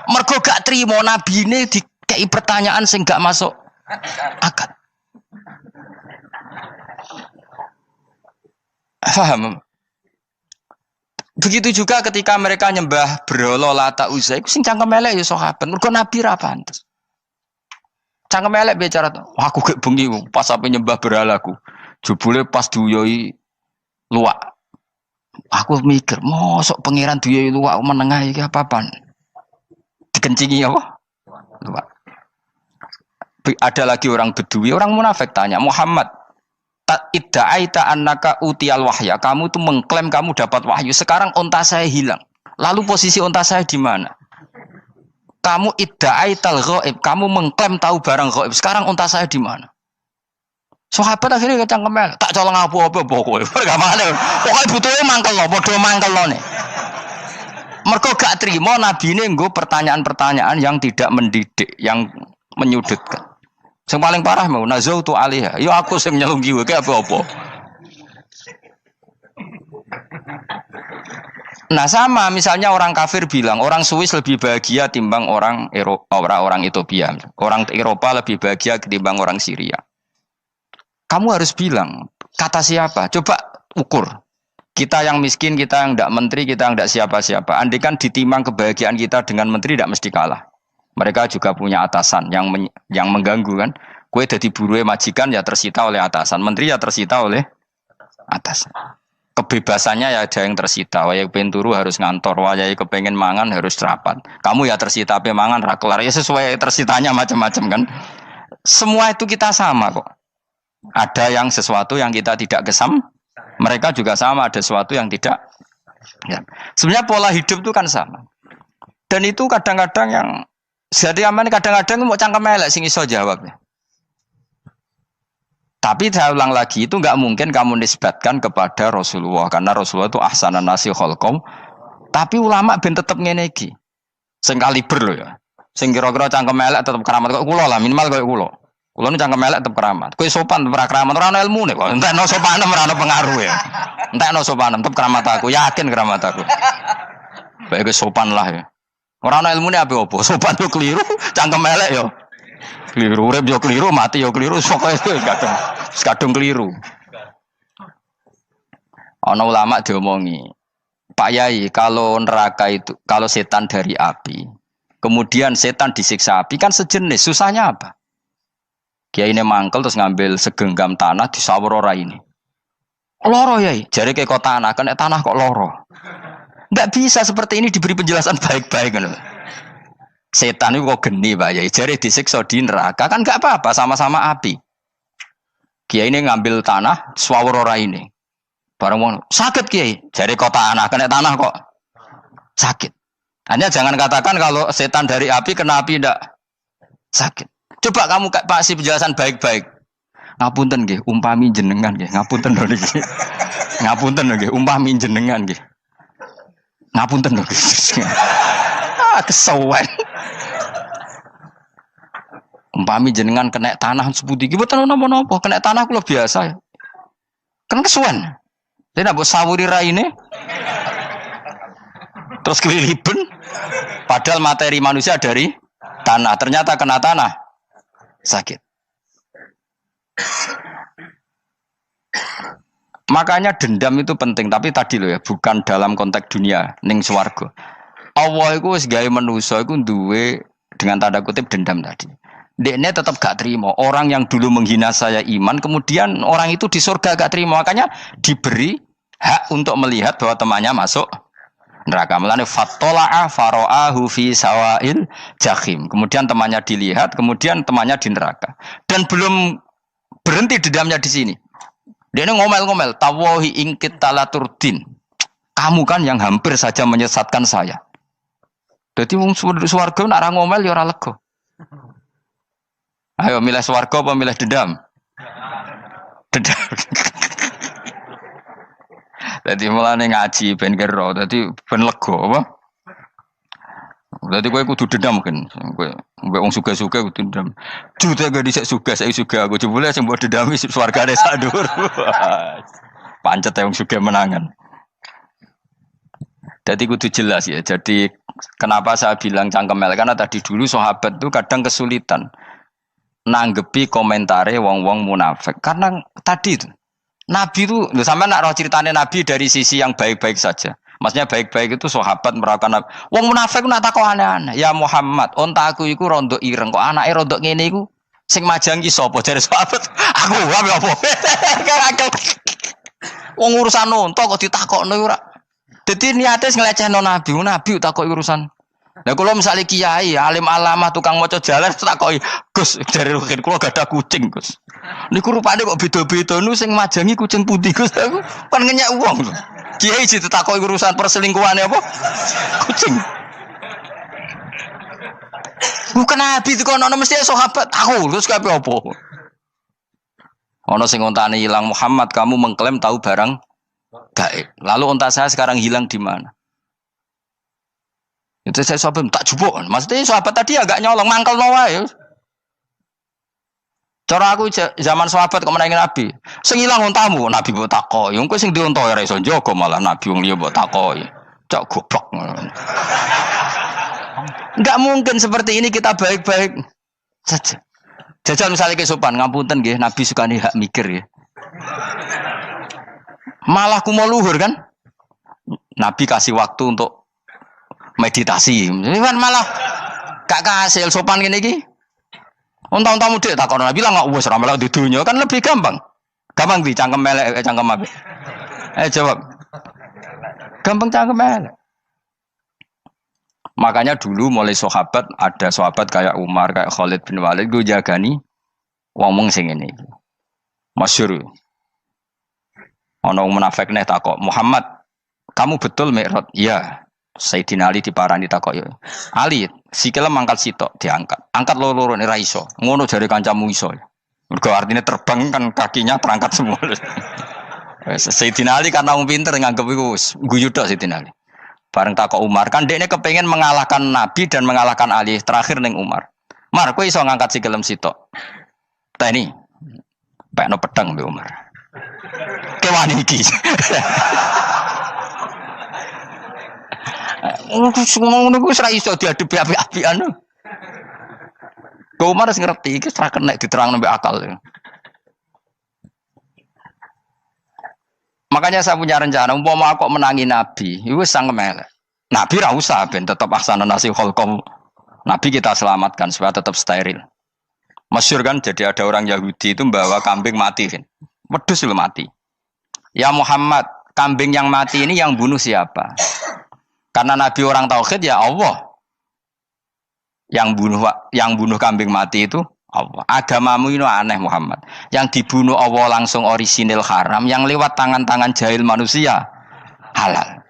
Mergo gak trimo nabine dikei pertanyaan sing gak masuk akal. Paham? Begitu juga ketika mereka nyembah berhala Lata Uzza iku sing cangkem elek ya sahabat. Mergo nabi ra pantes. Cangkem elek bicara, aku gak bengi pas sampe nyembah berhalaku. Jebule pas duyoi luwak. Aku mikir, mosok pangeran duwe luwak menengah iki apa-apaan? Dikencingi apa? Luwak. Ada lagi orang Bedui, orang munafik tanya, Muhammad, idda'aita annaka utiyal wahya. Kamu tuh mengklaim kamu dapat wahyu. Sekarang onta saya hilang. Lalu posisi onta saya di mana? Kamu idda'aital ghaib. Kamu mengklaim tahu barang ghaib. Sekarang onta saya di mana? Sahabat akhirnya kecangkemel. Tak colong apa-apa pokoknya. Pergamane. Pokoknya butuhnya mangkel lo, bodoh mangkel lo nih. Mergo gak terima nabi ini nggo pertanyaan-pertanyaan yang tidak mendidik, yang menyudutkan. Yang paling parah mau nazautu alaiha. Yo aku sing nyelunggi wae apa-apa. Nah sama misalnya orang kafir bilang orang Swiss lebih bahagia timbang orang orang Ethiopia. Orang Eropa lebih bahagia ketimbang orang Syria. Kamu harus bilang kata siapa? Coba ukur. Kita yang miskin, kita yang tidak menteri, kita yang tidak siapa-siapa. Andai kan ditimang kebahagiaan kita dengan menteri tidak mesti kalah. Mereka juga punya atasan yang mengganggu kan. Kue jadi buruh majikan ya tersita oleh atasan. Menteri ya tersita oleh atasan. Kebebasannya ya ada yang tersita. Wayai kepengen turu harus ngantor. Wayai kepengen mangan harus rapat. Kamu ya tersita pe mangan rakelar. Ya sesuai tersitanya macam-macam kan. Semua itu kita sama kok. Ada yang sesuatu yang kita tidak gesam. Mereka juga sama ada sesuatu yang tidak. Ya. Sebenarnya pola hidup itu kan sama. Dan itu kadang-kadang yang jadi aman kadang-kadang mau cangkem elek sing iso jawab ya. Tapi saya ulang lagi itu enggak mungkin kamu nisbatkan kepada Rasulullah karena Rasulullah itu ahsanan nasi khalqum. Tapi ulama ben tetep ngene iki. Sing kaliber lho ya. Sing kira-kira cangkem elek tetep keramat kok kula lah minimal kok kula. Kula nu cangkem elek tetep keramat. Kowe sopan tetep keramat ora ono ilmune kok. Entekno sopan ora ono pengaruh ya. Entekno sopan tetep keramat aku, yakin keramat aku. Baik sopan lah ya. Ora ana ilmune apa-apa, sopan yo keliru, cangkem elek yo. Keliru, urip yo keliru, mati yo keliru, pokoke kadung keliru. Ana ulama diomongi, Pak Yai, kalau neraka itu, kalau setan dari api, kemudian setan disiksa api kan sejenis, susahnya apa? Kiai ini mangkel terus ngambil segenggam tanah disawur ora ini. Loro Yai, jare ke kok tanah, kena tanah kok loro. Enggak bisa seperti ini diberi penjelasan baik-baik kan. Setan itu kok geni Pak Yai, jare disiksa di neraka kan enggak apa-apa sama-sama api. Kiai ini ngambil tanah swawur ora ini. Bareng wong sakit Kiai, jare kok tanah kena tanah kok sakit. Hanya jangan katakan kalau setan dari api kena api ndak sakit. Coba kamu kasih penjelasan baik-baik. Ngapunten nggih, umpami jenengan nggih, ngapunten lho niki. Ngapunten nggih, umpami jenengan nggih. Ngapunten lho. Kesuwen. Umpami jenengan kena tanah sepundi iki mboten napa-napa, kena tanah kula biasa ya. Kan kesuwen. Dene mbok sawuri raine. Terus keliliben. Padahal materi manusia dari tanah, ternyata kena tanah sakit. Makanya dendam itu penting, tapi tadi loh ya, bukan dalam konteks dunia ning swarga. Allah iku wis gawe manusa iku duwe dengan tanda kutip dendam tadi. Dekne tetap gak terima. Orang yang dulu menghina saya iman, kemudian orang itu di surga gak terima. Makanya diberi hak untuk melihat bahwa temannya masuk neraka. Mulane fattala'a fara'ahu fi sawail jahim. Kemudian temannya dilihat, kemudian temannya di neraka. Dan belum berhenti dendamnya di sini. Dia ngomel-ngomel, tawahi ingkit talaturdin. Kamu kan yang hampir saja menyesatkan saya. Jadi wong swarga nek ora ngomel ya ora lega. Ayo milih swarga apa milih dendam? Dendam. Jadi mulane ngaji ben kero, dadi ben lega apa? Dadi kowe kudu dendam kan. Kowe mbek wong suga-suga kudu dendam. Jute gak dhisik suga, saiki suga aku jebule sing mbok dendami swargane sak dhuwur. Pancet wong suga menangan. Jadi kudu jelas ya. Jadi kenapa saya bilang cangkemel karena tadi dulu sahabat itu kadang kesulitan nanggepi komentare wong-wong munafik. Karena tadi itu Nabi itu, sampai nak roh ceritanya Nabi dari sisi yang baik-baik saja. Maksudnya baik-baik itu sahabat merawakan Nabi. Wong munafik itu nak takut aneh-aneh. Ya Muhammad, onta aku iku rondo ireng. Kok anaknya rondo ngene iku sing majangi sapa jare sahabat. Aku apa? Wong urusan onta kok ditakokno ora. Dadi niate nglecehno nabi, nabi takoki urusan. Lah kula misale kiai, alim alamah tukang maca jalan takoki, "Gus, dari rukin kula gak ada kucing, Gus." Niku rupane kok beda-beda nu sing majangi kucing putih, Gus. Aku kan ngenyek wong lho. Kiai ditakoki urusan perselingkuhane apa? Kucing. Bukan nabi itu kono mesti sahabat aku terus kabeh apa? Ono sing ontane hilang Muhammad kamu mengklaim tahu barang gaib. Lalu onta saya sekarang hilang di mana? Itu saya sahabat tak jupuk. Maksudnya sahabat tadi agak nyolong mangkel wae. Cara aku zaman sahabat kok menangi Nabi. Sing ilang ontamu Nabi mbok takoki. Engko sing dionto ora iso njogo malah Nabi wong liya mbok takoki. Cok goblok. Enggak mungkin seperti ini kita baik-baik saja. Jajal misalnya kesopan ngapunten nggih Nabi sukani hak mikir ya. Malah kumo luhur kan? Nabi kasih waktu untuk meditasi. Kan malah gak kasil sopan ngene iki. Unta-untamu dek takon Nabi lah enggak wis ora melok di dunya kan lebih gampang. Gampang di cangkem melek cangkem apik. Jawab. Gampang cangkem melek. Makanya dulu mulai sahabat ada sahabat kayak Umar, kayak Khalid bin Walid gue jagani wong sing ngene iki. Masyhur. Ana wong munafik nek takok, "Muhammad, kamu betul Mi'raj?" "Iya." Sayyidina Ali diparani takok yo. "Ali, sikile mangkat sitok diangkat. Angkat loro-loro ora iso." Ngono jare kancamu iso. Mergo artine terbang kan kakinya terangkat semua. Sayyidina Ali karena wong pinter nganggep iku guyu tok Sayyidina Ali. Bareng takok Umar, kan dekne kepengin mengalahkan Nabi dan mengalahkan Ali. Terakhir ning Umar. "Mar, kowe iso ngangkat sikilem sitok." "Teni." Pekno pedang mbek Umar. Kewan iki. Ngono ku wis ra iso diadepi api-apian. Kok Umar wis ngerti iki ora kena diterangno mbek akal. Makanya saya punya rencana, umpama kok menangi Nabi, itu sangat melek. Nabi ra usah ben tetap aksana nasi kholqom. Nabi kita selamatkan supaya tetap steril. Masyhur kan, jadi ada orang Yahudi itu membawa kambing mati kan. Wedhus lu mati. "Ya Muhammad, kambing yang mati ini yang bunuh siapa?" Karena Nabi orang tauhid ya Allah. Yang bunuh kambing mati itu Allah. Agamamu ini aneh Muhammad. Yang dibunuh Allah langsung orisinil haram, yang lewat tangan-tangan jahil manusia halal.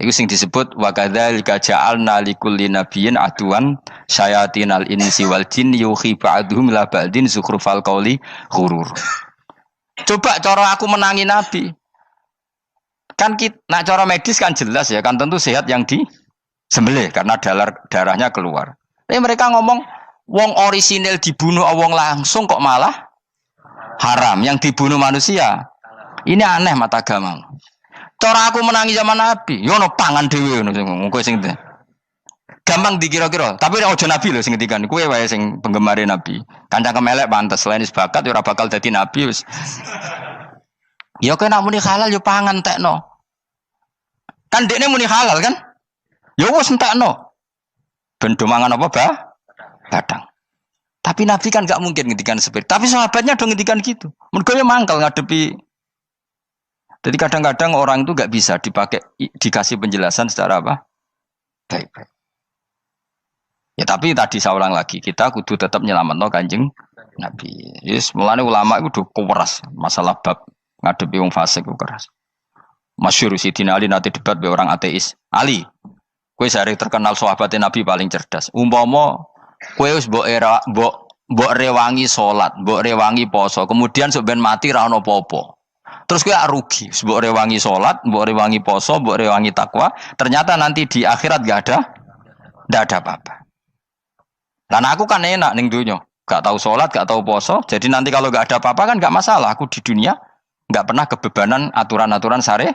Itu sing disebut wa kadzalika ja'alna likulli nabiyyin aduwan syayatinal insi wal jin yuhi ba'dhum la ba'din zukhrufal qauli ghurur. Coba cara aku menangi Nabi. Kan nak cara medis kan jelas ya, kan tentu sehat yang disembelih karena darahnya keluar. Tapi mereka ngomong wong orisinil dibunuh wong langsung kok malah haram yang dibunuh manusia. Ini aneh mata agama. Cara aku menangi zaman Nabi, yo ono pangan dhewe ngono kowe sing gampang dikira-kira. Tapi ojo Nabi lho sing ngendikan, kowe wae sing penggemar Nabi. Kancang kemelek pantes selain bakat ora bakal dadi nabi wis. Ya kowe nak muni halal yo pangan tekno. Kan dekne muni halal kan? Ya wis entekno. Ben do mangan apa badang. Tapi Nabi kan gak mungkin ngendikan seperti. Tapi sahabatnya do ngendikan gitu. Mergo yo mangkel ngadepi. Jadi kadang-kadang orang itu gak bisa dikasih penjelasan secara apa? Baik-baik. Ya tapi tadi saya ulang lagi, kita kudu tetap nyelametno Kanjeng Nabi. Yes, mulane ulama itu do keras masalah bab ngadepi wong fasik ku keras. Masyhur Sidina Ali nanti debat be orang ateis. "Ali, kowe sare terkenal sahabatnya Nabi paling cerdas. Umpama kowe wis mbok rewangi salat, mbok rewangi poso, kemudian sok ben mati ra ono apa-apa. Terus kowe rugi, mbok rewangi salat, mbok rewangi poso, mbok rewangi takwa, ternyata nanti di akhirat ndak ada apa-apa. Dan aku kan enak ning dunya, gak tahu salat, gak tahu poso, jadi nanti kalau gak ada apa-apa kan gak masalah. Aku di dunia gak pernah kebebanan aturan-aturan syariat.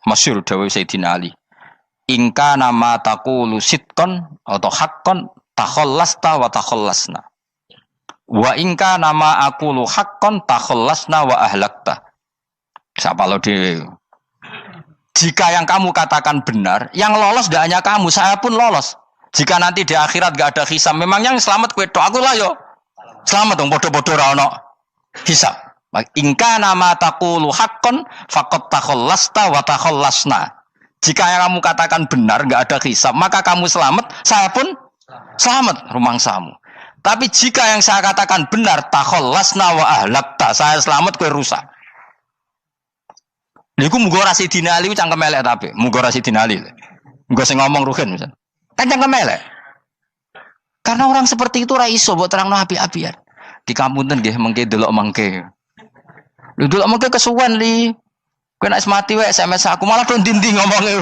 Masyhur dawuh Sayyidina Ali. Ingka nama taqulu sidqan atau haqqan takhallasta wa takhallasna. Wa ingka nama aqulu haqqan takhallasna wa ahlakta. Siapa lo dhewe? Jika yang kamu katakan benar, yang lolos tidak hanya kamu, saya pun lolos. Jika nanti di akhirat gak ada hisab, memang yang selamat kowe tok, aku lah yo. Selamat dong bodoh-bodoh ra ono hisab. Ingka nama taqulu haqqan faqad takhallasta wa takhallasna. Jika yang kamu katakan benar, enggak ada hisab, maka kamu selamat, saya pun selamat rumangsamu. Tapi jika yang saya katakan benar, takhallasna wa ahlakta, saya selamat kowe rusak. Niku muga ora Sidina Ali cangkem elek tapi, muga ora Sidina Ali. Muga sing ngomong Ruhin misal. Kan cangkem elek. Karena orang seperti itu ora iso mbok terangno api-apian. Di kampunten nggih mengke delok mengke. Lho delok mengke kesuwen li. Kowe nek mati wae SMS aku malah do ndindi ngomongnya.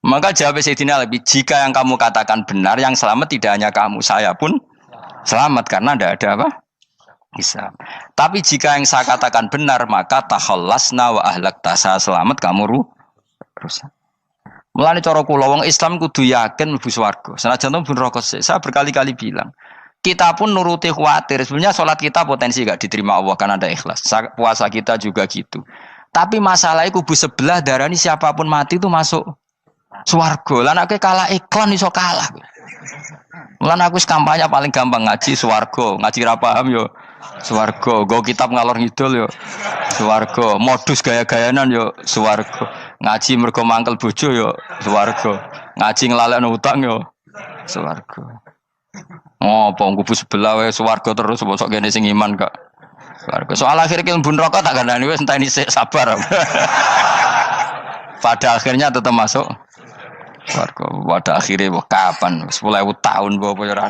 Maka jawab Sayyidina Ali, jika yang kamu katakan benar, yang selamat tidak hanya kamu, saya pun selamat karena tidak ada apa? Hisab. Tapi jika yang saya katakan benar, maka takhallasna wa ahlakta, saya selamat, kamu rusak. Mulane cara kula wong Islam kudu yakin mlebu swarga. Senajan to pun rokok sik. Saya berkali-kali bilang, kita pun nuruti khawatir. Sebenarnya sholat kita potensi gak diterima Allah karena ada ikhlas. Puasa kita juga gitu. Tapi masalahnya kubu sebelah darani siapapun mati itu masuk swarga. Lah nek kalah iklan iso kalah. Lan aku kampanye paling gampang ngaji swarga, ngaji ra paham yo swarga, go kitab ngalor ngidul yo swarga, modus gaya-gayanan yo swarga. Ngaji mergo mangkel bojo yo swarga. Ngaji nglalekno utang yo swarga. Oh, apa kubu sebelah wae swarga terus bosok kene sing iman kok. Swarga. Soal akhir ki mlebu neraka tak kandhani wis enteni sik sabar. Pada akhirnya tetap masuk swarga. Pada akhirnya kapan? 10.000 tahun apa ya ora.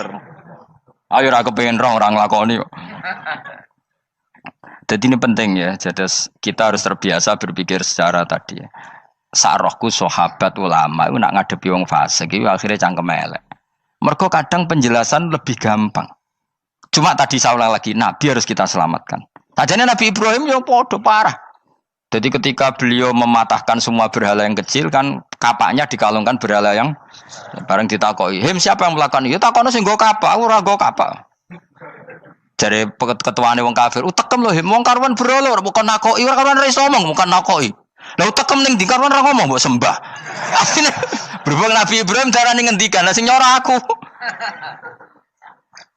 Ayo ora kepengin orang nglakoni kok. Jadi ini penting ya. Jadi kita harus terbiasa berpikir secara tadi ya. Sarohku sahabat ulama itu nak ngadepi wong fasik iki akhirnya cangkem elek. Mergo kadang penjelasan lebih gampang. Cuma tadi saya ulang lagi, Nabi harus kita selamatkan. Sajane Nabi Ibrahim yang podo parah. Jadi ketika beliau mematahkan semua berhala yang kecil kan kapaknya dikalungkan berhala yang bareng ditakoki. Him siapa yang melakukan itu? Takono sing nggo kapak, aku ora nggo kapak. Jare ketuane wong kafir, utekem lho him wong karuan berhala bukan nakoki, ora karuan iso ngomong bukan nakoki. Lah utekem ning ndi karuan ora ngomong mbok sembah. Berhubung Nabi Ibrahim darane ngendikan, lah sing nyora aku.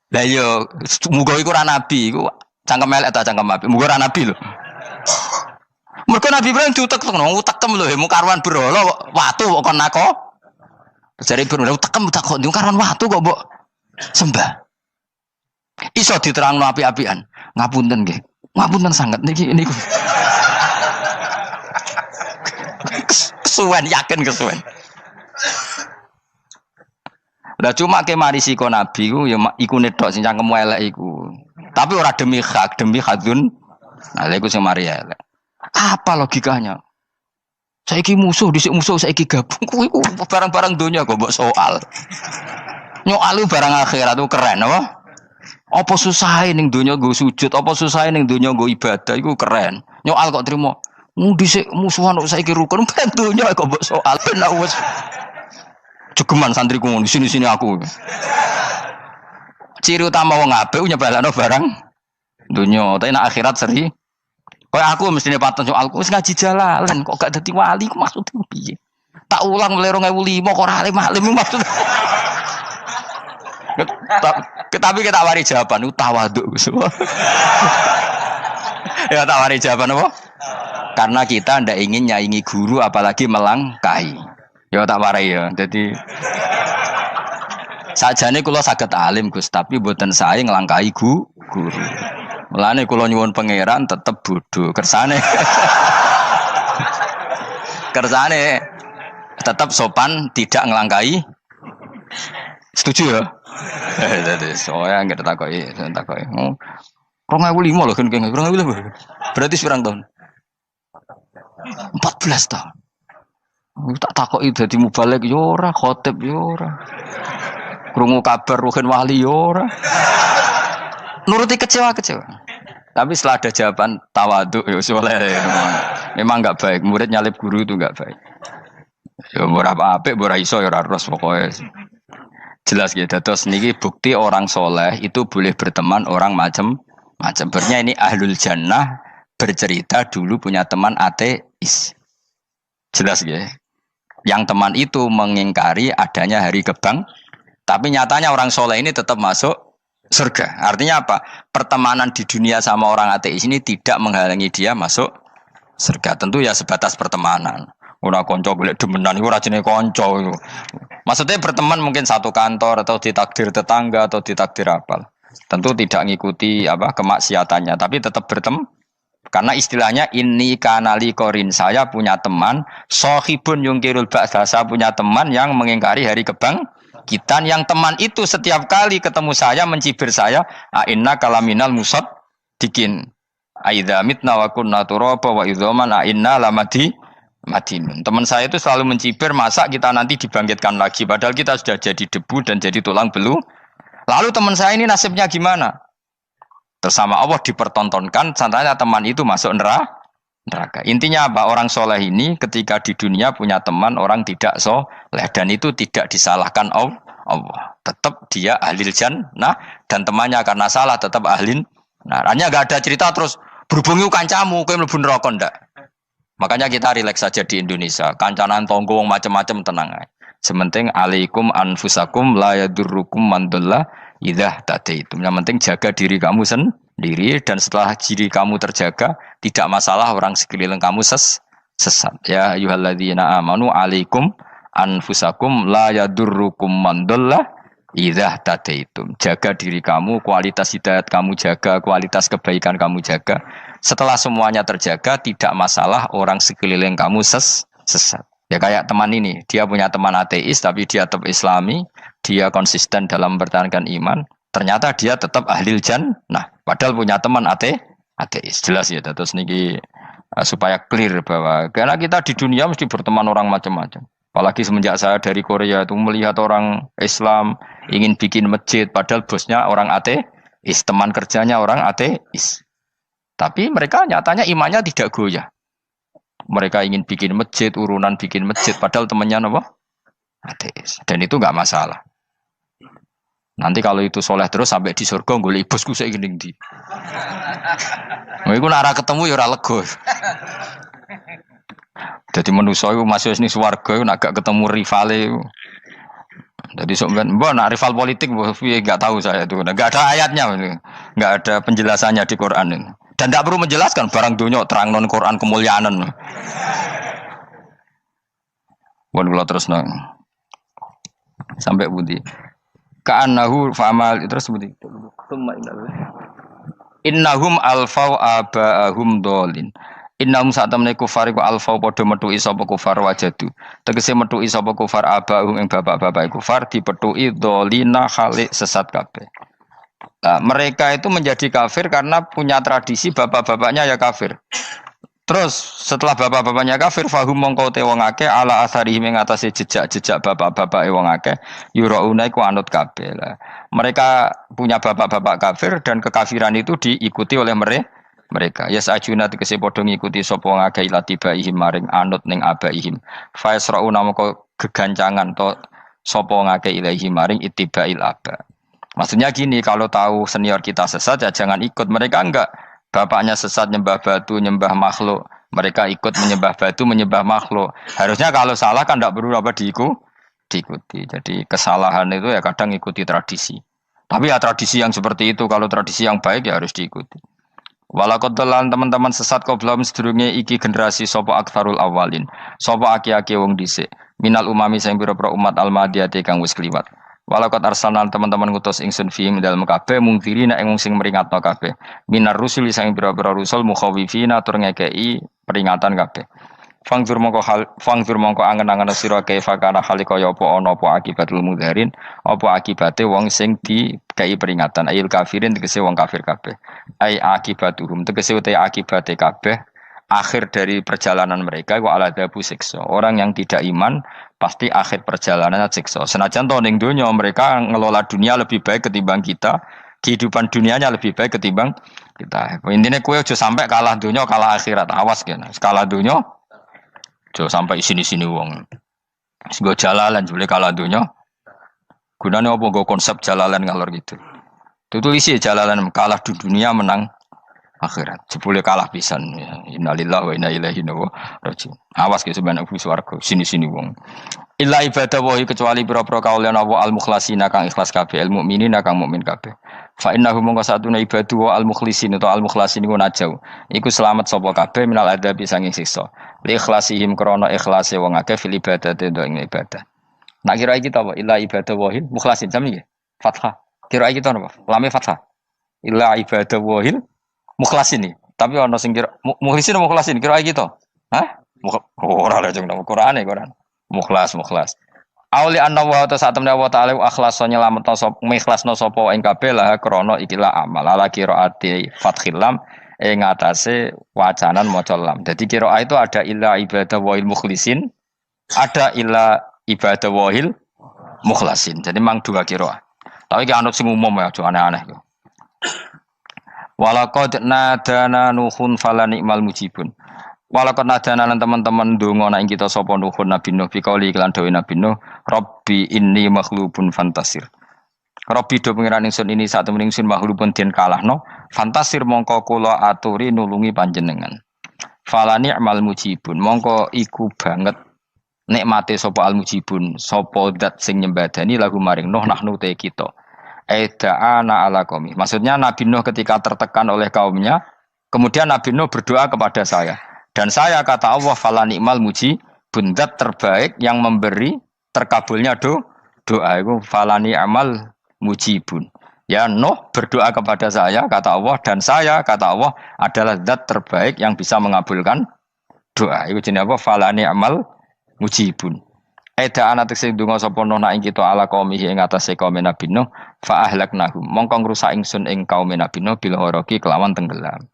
Lah yo muga iku ora nabi, iku cangkem elek ta cangkem apik. Muga ora nabi lho. Mergo Nabi Ibrahim diutek-utek, utekem lho, mu karuan berhala watu kok nako. Jare Ibrahim utekem tak kok karuan watu kok mbok sembah. Iso diterangno apik-apikan. Ngapunten nggih. Ngapunten sanget niki niku. Kesuwen yakin kesuwen. Lah cuma ke mari siko Nabi ku ya iku netok sing cangkemmu elek iku. Tapi ora demi hak, demi hadun. Nah lha iku sing mari elek. Apa logikanya? Saiki musuh dhisik musuh saiki gabung kuwi ku barang-barang donya kok mbok soal. Nyoal barang akhirat itu keren apa? Apa susahe ning donya nggo sujud, apa susahe ning donya nggo ibadah iku keren. Nyoal kok trimo. Dhisik musuhan kok saiki rukun ben donya kok mbok soal ben wis jogeman santriku di sini aku. Ciri utama wong apik nyebalano barang dunya, tapi nek akhirat seri. Kayak aku mestine paten soalku wis ngaji jalalan kok gak dadi wali ku maksudku piye? Tak ulang mulai 2005 kok ora alim maksud. Tapi kita wari jawaban tawadhu. Ya tak wari jawaban apa? Karena kita ndak ingin nyaingi guru apalagi melangkai. Ya tak warai ya. Jadi sajane kula saged alim Gus, tapi mboten sae nglangkai guru. Mulane kula nyuwun pangeran tetep bodho. Kersane tetap sopan, tidak ngelangkai. Setuju ya? Jadi soalnya nggak takoki. 2005 loh kan, 2005. Berarti seberang tahun? 14 tahun. Tak takoki dadi mubalek yo ora, khotib yo ora. Krungu kabar Ruhin Wali yo ora. Nuruti kecewa. Tapi setelah ada jawaban tawadhu ya soleh. Memang enggak baik, murid nyalip guru itu enggak baik. Ya ora apik, ora iso ya ora terus pokoke. Jelas gitu. Terus niki bukti orang soleh itu boleh berteman orang macam-macam. Bernya ini ahlul jannah bercerita dulu punya teman ateis. Jelas gitu. Yang teman itu mengingkari adanya hari kebang, tapi nyatanya orang soleh ini tetap masuk surga. Artinya apa? Pertemanan di dunia sama orang ateis ini tidak menghalangi dia masuk surga. Tentu ya sebatas pertemanan. Ora konco golek demenan iku ora jenenge konco iku. Maksudnya berteman mungkin satu kantor atau ditakdir tetangga atau ditakdir apa. Tentu tidak ngikuti apa kemaksiatannya, tapi tetap berteman. Karena istilahnya ini kanali korin, saya punya teman sohibun yungkirul ba'sa, saya punya teman yang mengingkari hari kebangkitan, yang teman itu setiap kali ketemu saya mencibir saya, inna kalaminal musad dikin aidza mitna wa kunna turaba wa idzaman inna lamadi madinun. Teman saya itu selalu mencibir, masa kita nanti dibangkitkan lagi padahal kita sudah jadi debu dan jadi tulang belu. Lalu teman saya ini nasibnya gimana? Bersama Allah dipertontonkan, contohnya teman itu masuk neraka. Intinya apa? Orang soleh ini ketika di dunia punya teman orang tidak soleh, dan itu tidak disalahkan Allah. Tetap dia ahlil jannah, dan temannya karena salah tetap ahlin. Nah, hanya gak ada cerita terus berhubungi kancamu, kowe mlebu neraka ndak. Makanya kita rileks saja di Indonesia. Kancanan tonggo macam-macam tenang aja. Sementing alaikum anfusakum la yadurrukum man dhalla idza tadaitum. Yang penting jaga diri kamu sendiri, dan setelah diri kamu terjaga, tidak masalah orang sekeliling kamu sesat. Ya ayyuhalladzina amanu alaikum anfusakum la yadurrukum man dhalla idza tadaitum. Jaga diri kamu, kualitas hidayat kamu jaga, kualitas kebaikan kamu jaga. Setelah semuanya terjaga, tidak masalah orang sekeliling kamu sesat. Ya kayak teman ini, dia punya teman ateis tapi dia tetap islami, dia konsisten dalam mempertahankan iman, ternyata dia tetap ahlil jannah, padahal punya teman ateis. Jelas ya, terus niki supaya clear bahwa karena kita di dunia mesti berteman orang macam-macam. Apalagi semenjak saya dari Korea itu melihat orang Islam ingin bikin masjid, padahal bosnya orang ateis, teman kerjanya orang ateis. Tapi mereka nyatanya imannya tidak goyah. Mereka ingin bikin masjid, urunan bikin masjid, padahal temannya apa? Ateis. Dan itu nggak masalah. Nanti kalau itu soleh terus sampai di surga, golek bosku saya ingin di. Iku nara ketemu ya ora lega. Jadi manusia itu masih ini swarga, nak gak ketemu rivale. Jadi sebenarnya, nak rival politik, nggak tahu saya itu, nggak ada ayatnya, nggak ada penjelasannya di Quran ini. Dan tidak perlu menjelaskan barang dunia terang non Quran kemuliaan. Buat gula terus nang sampai budi. Ka'annahu fa'amal terus budi. Innahum alfau aba'ahum dolin. Innahum saat temne kufar iku alfau padha metuki sapa kufar wajadu. Tegese metuki sapa kufar aba'ahum ing bapak-bapak kufar dipetuki dolina khalik sesat kabeh. Nah, mereka itu menjadi kafir karena punya tradisi bapak-bapaknya ya kafir. Terus setelah bapak-bapaknya kafir, fahum mongko te wong akeh ala asarihim ing atase jejak-jejak bapak-bapak wong akeh yurauna iku anut kabeh. Mereka punya bapak-bapak kafir dan kekafiran itu diikuti oleh mereka. Yas'ajuna tegese padha ngikuti sapa wong akeh latibaihim maring anut ning abaihim. Fa yasrauna mongko gegancangan to sapa wong akeh ilahi maring ittibail aba. Maksudnya gini, kalau tahu senior kita sesat ya jangan ikut. Mereka enggak, bapaknya sesat nyembah batu, nyembah makhluk. Mereka ikut menyembah batu, menyembah makhluk. Harusnya kalau salah kan enggak perlu apa diikuti. Jadi kesalahan itu ya kadang ikuti tradisi. Tapi ya tradisi yang seperti itu, kalau tradisi yang baik ya harus diikuti. Walakodolan teman-teman sesat kau belum sedurunge iki generasi sopo akfarul awalin. Sopo aki-aki wong dhisik. Minal umami sing pira-pira umat almadiyati kang wis kliwat. Walakot arsalan teman-teman ngutus ingsun fi dalam kabeh mungkirina ing sing meringatno kabeh. Minar rusul sing pira-pira rusul mukhawifina tur ngekeki peringatan kabeh. Fangzur mongko angen-angen sira kaifa kana khaliqa ya apa ana apa akibatul mudharin, apa akibate wong sing dikai peringatan ayil kafirin tegese wong kafir kabeh. Ai akibatuhum tegese uta akibate kabeh akhir dari perjalanan mereka wa aladabu siksa. Orang yang tidak iman pasti akhir perjalanannya siksa. Senajan to ning donya mereka ngelola dunia lebih baik ketimbang kita, kehidupan dunianya lebih baik ketimbang kita. Intinya kowe aja sampai kalah donya kalah akhirat. Awas kene. Kalah donya aja sampai sini-sini wong. Sego jalalan jebule kalah donya. Gunane apa nggo konsep jalalan ngalor gitu. Tulis jalalan kalah di dunia menang akhirat. Jebule kalah pisan. Innalillahi wa inna ilaihi raji'un. Awas ke sebenarnya bus warga sini-sini wong. Illa ibadah wahi kecuali pira-pira kaulian Allah al-mukhlasina kang ikhlas kabeh, al-mukminina kang mukmin kabeh. Fa innahu mongko satune ibadu wa al-mukhlisin utawa al-mukhlasin iku najau. Iku selamat sapa kabeh minal adabi sanging siksa. Li ikhlasihim krana ikhlase wong akeh fil ibadati ing ibadah. Nak kira iki ta apa? Illa ibadah wahil mukhlasin sami nggih. Fathah. Kira iki ta apa? Lame fathah. Illa ibadah wahil mukhlasin. Tapi ana sing kira mukhlisin mukhlasin kira iki to. Hah? Ora lha jeng nang Qur'ane Qur'an. Mukhlas. Auli anna wa ta saat temne wa ta'ala akhlaso nyelametno sapa mikhlasno sapa ing kabeh lah krana ikilah amal ala qiraati fathil lam ing atase wacanan maca lam. Dadi qiraah itu ada illa ibadah wahil mukhlisin, ada illa ibadah wahil mukhlasin. Jadi mang dua qiraah. Tapi ki anut sing umum ya aja aneh-aneh. Walaqad nadana nuhun fala ni'mal mujibun. Walakon nadana lan teman-teman ndonga nek kita sapa nuhun Nabi Nuh bi kauli iklan dawe Nabi Nuh, Rabbi inni maghlubun fantasir. Rabbi do pengiran ingsun ini sak temen ingsun maghlubun den kalahno, fantasir mongko kula aturi nulungi panjenengan. Fala ni'mal mujibun, mongko iku banget nikmate sapa al mujibun, sapa zat sing nyembadani lagu maring Nuh nahnu te kita. Aida'ana ala qaumi. Maksudnya Nabi Nuh ketika tertekan oleh kaumnya, kemudian Nabi Nuh berdoa kepada saya. Dan saya kata Allah fala ni'mal muji bundat terbaik yang memberi terkabulnya doa itu fala ni'mal mujibun. Ya Nuh berdoa kepada saya kata Allah dan saya kata Allah adalah zat terbaik yang bisa mengabulkan doa. Itu jenenge apa? Fala ni'mal mujibun. Eda ana tekse donga sapa Nuh nak ing kita ala qaumihi ing atase kaum Nabi Nuh fa ahlaknahum. Mongko ngrusak ingsun ing kaum Nabi Nuh bil ghoroqi kelawan tenggelam.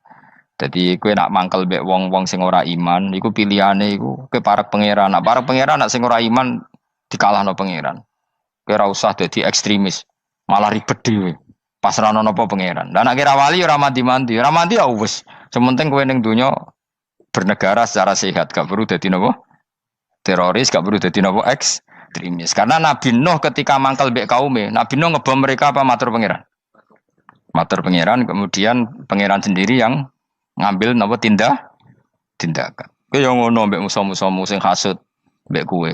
Jadi kowe nak mangkel mbek wong-wong sing ora iman, iku pilihane iku kowe parek pangeran. Nak parek pangeran nak sing ora iman dikalahno pangeran. Kowe ora usah dadi ekstremis, malah ribet dhewe. Pasrahno napa pangeran. Lah nek ora wali ora mandi-mandi, ora mandi ya wis. Sementing kowe ning donya bernegara secara sehat, gak perlu dadi napa teroris, gak perlu dadi napa ekstremis. Karena Nabi Nuh ketika mangkel mbek kaume, Nabi Nuh ngebom mereka apa matur pangeran? Matur pangeran, kemudian pangeran sendiri yang ngambil napa tindakan. Kowe yo ngono mbek musuh-musuhmu sing hasud mbek kowe.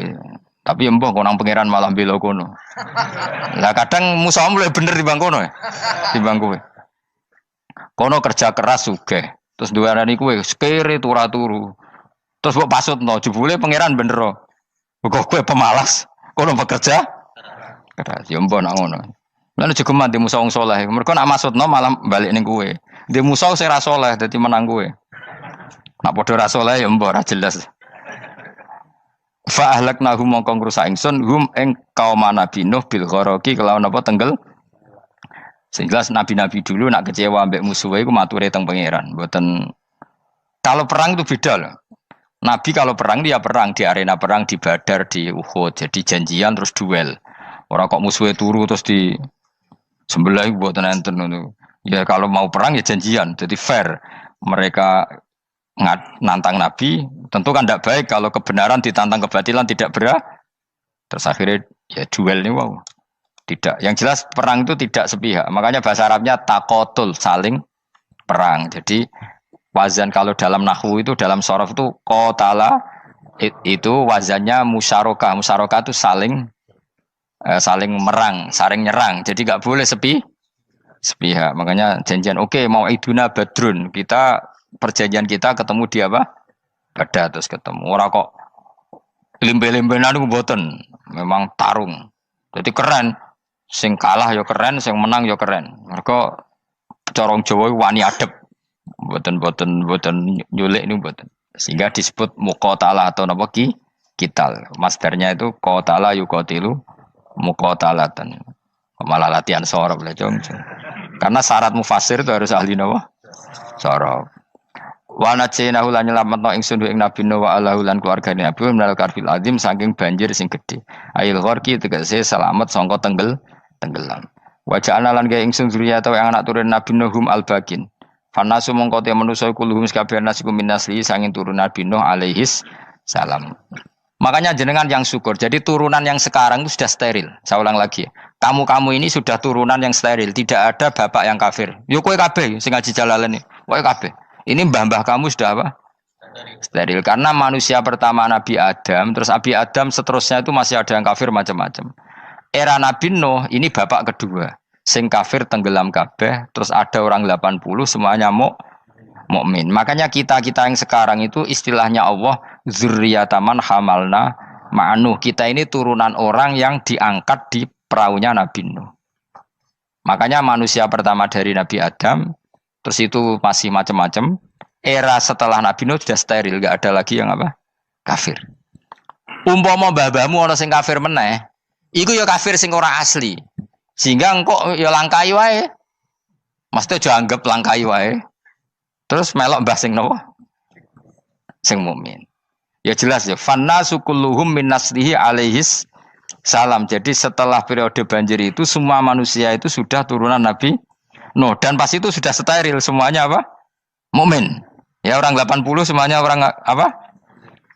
Tapi ya mbah konang pangeran malah bela kono. Lah kadang musuhmu luwih bener timbang kono ya. Timbang kowe. Kono kerja keras sugih. Terus duweni kowe sekere turu. Terus mbok pasutno jebule pangeran bener. Kok kowe pemalas. Kono bekerja keras. Ya mbah nak ngono. Lan juga mati musuh wong saleh. Mergo nak maksudno malah balik ning kowe. Di musuh sing ra saleh dadi menang kowe. Nak padha ra saleh ya mbok ra jelas. Fa ahlaknahum mongko ngrusak ingsun hum ing kaum Nabi Nuh bil ghoroqi kelawan apa tenggel. Sing jelas nabi-nabi dulu nak kecewa mbek musuhe iku mature teng pangeran. Mboten kalau perang itu beda loh. Nabi kalau perang dia perang di arena perang di Badar di Uhud. Jadi janjian terus duel. Ora kok musuhe turu terus di sembelah mboten enten ngono. Ya kalau mau perang ya janjian, jadi fair. Mereka nantang Nabi, tentu kan tidak baik kalau kebenaran ditantang kebatilan tidak berat. Terus akhirnya ya duel nih wow. Tidak, yang jelas perang itu tidak sepihak. Makanya bahasa Arabnya takotul, saling perang. Jadi wazan kalau dalam nahwu itu dalam sorof itu qatala itu wazannya musyarakah. Musyarakah itu saling merang, saling nyerang. Jadi nggak boleh sepihak. Makanya janjian oke, mau iduna badrun. Kita perjanjian kita ketemu di apa? Badar terus ketemu. Ora kok limbe-limbenan itu mboten. Memang tarung. Jadi keren. Sing kalah ya keren, sing menang ya keren. Mergo corong Jawa wani adep. Mboten nyulik ini mboten. Sehingga disebut muqatalah atau napa kital. Masdarnya itu qatala yuqatilu muqatalatan. Malah latihan sorab lah jong. Karena syarat mufassir itu harus ahli nawa sorab. Wa najinahu lan nyelametno ingsun ing Nabi Nuh wa alahu lan keluargane Nabi menal karfil azim saking banjir sing gedhe. Ail gharqi tegese selamat sangka tenggelam. Wa ja'alna lan gawe ingsun zuriyata yang anak turun Nabi Nuh hum al-bakin. Fanasu mongko te manusa kuluhum sakabeh nasikum minasli sanging turun Nabi Nuh alaihis salam. Makanya jenengan yang syukur. Jadi turunan yang sekarang itu sudah steril. Saya ulang lagi. Kamu ini sudah turunan yang steril. Tidak ada bapak yang kafir. Yo kowe kabeh sing ngaji Jalalain. Kowe kabeh. Ini mbah-mbah kamu sudah apa? Steril. Karena manusia pertama Nabi Adam, terus Nabi Adam seterusnya itu masih ada yang kafir macam-macam. Era Nabi Nuh ini bapak kedua. Sing kafir tenggelam kabeh, terus ada orang 80 semuanya mukmin. Makanya kita-kita yang sekarang itu istilahnya Allah zurriyataman hamalna ma'nuh. Kita ini turunan orang yang diangkat di perahunya Nabi Nuh. Makanya manusia pertama dari Nabi Adam, terus itu masih macam-macam. Era setelah Nabi Nuh sudah steril, enggak ada lagi yang apa? Kafir. Umpama babamu ana sing kafir meneh, iku ya kafir sing ora asli. Sehingga engkau ya langkai wae. Mesti aja anggap langkai wae. Terus melok mbah sing napa? Sing mukmin. Ya jelas ya, fannasu kulluhum min naslihi alaihis salam. Jadi setelah periode banjir itu semua manusia itu sudah turunan Nabi Nuh dan pas itu sudah steril semuanya apa? Mukmin. Ya orang 80 semuanya orang apa?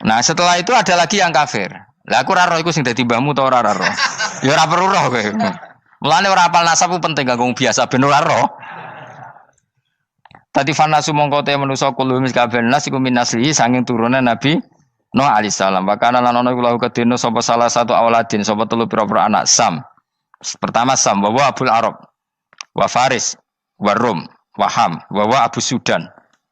Nah, setelah itu ada lagi yang kafir. Lah aku ora roh iku sing dadi mbahmu ta ora roh. Ya ora perlu roh kowe. Mulane ora hafal nasab ku penting kanggo biasa ben ora roh. Tadi fanasu mongko te manusa kulo miskaben nas iku minaslihi saking turunan Nabi Nuh alaihissalam. Bakana lan ana iku lahu kedene sapa salah satu auladin sapa telu pira-pira anak Sam. Pertama Sam wa Abul Arab wa Faris wa Rum wa Ham wa Abu Sudan.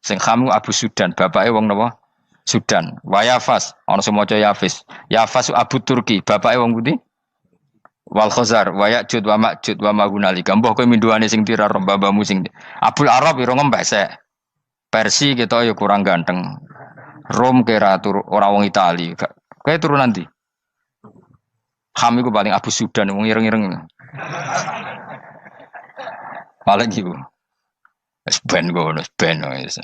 Sing Ham Abu Sudan, bapake wong napa? Sudan. Wa Yafas, ana sing maca Yafis. Yafas Abu Turki, bapake wong pundi? Wal Khazar, wa Ya'jud wa Ma'jud wa Magunali. Mbah kowe minduane sing tira babamu sing. Abul Arab ira ngembek sek. Persi kita ya kurang ganteng. Rom kira ora wong Itali. Kowe turunan ndi? Ham iku paling Abu Sudan wong ireng-ireng. Paling iku. Wis ben ngono, ben wis.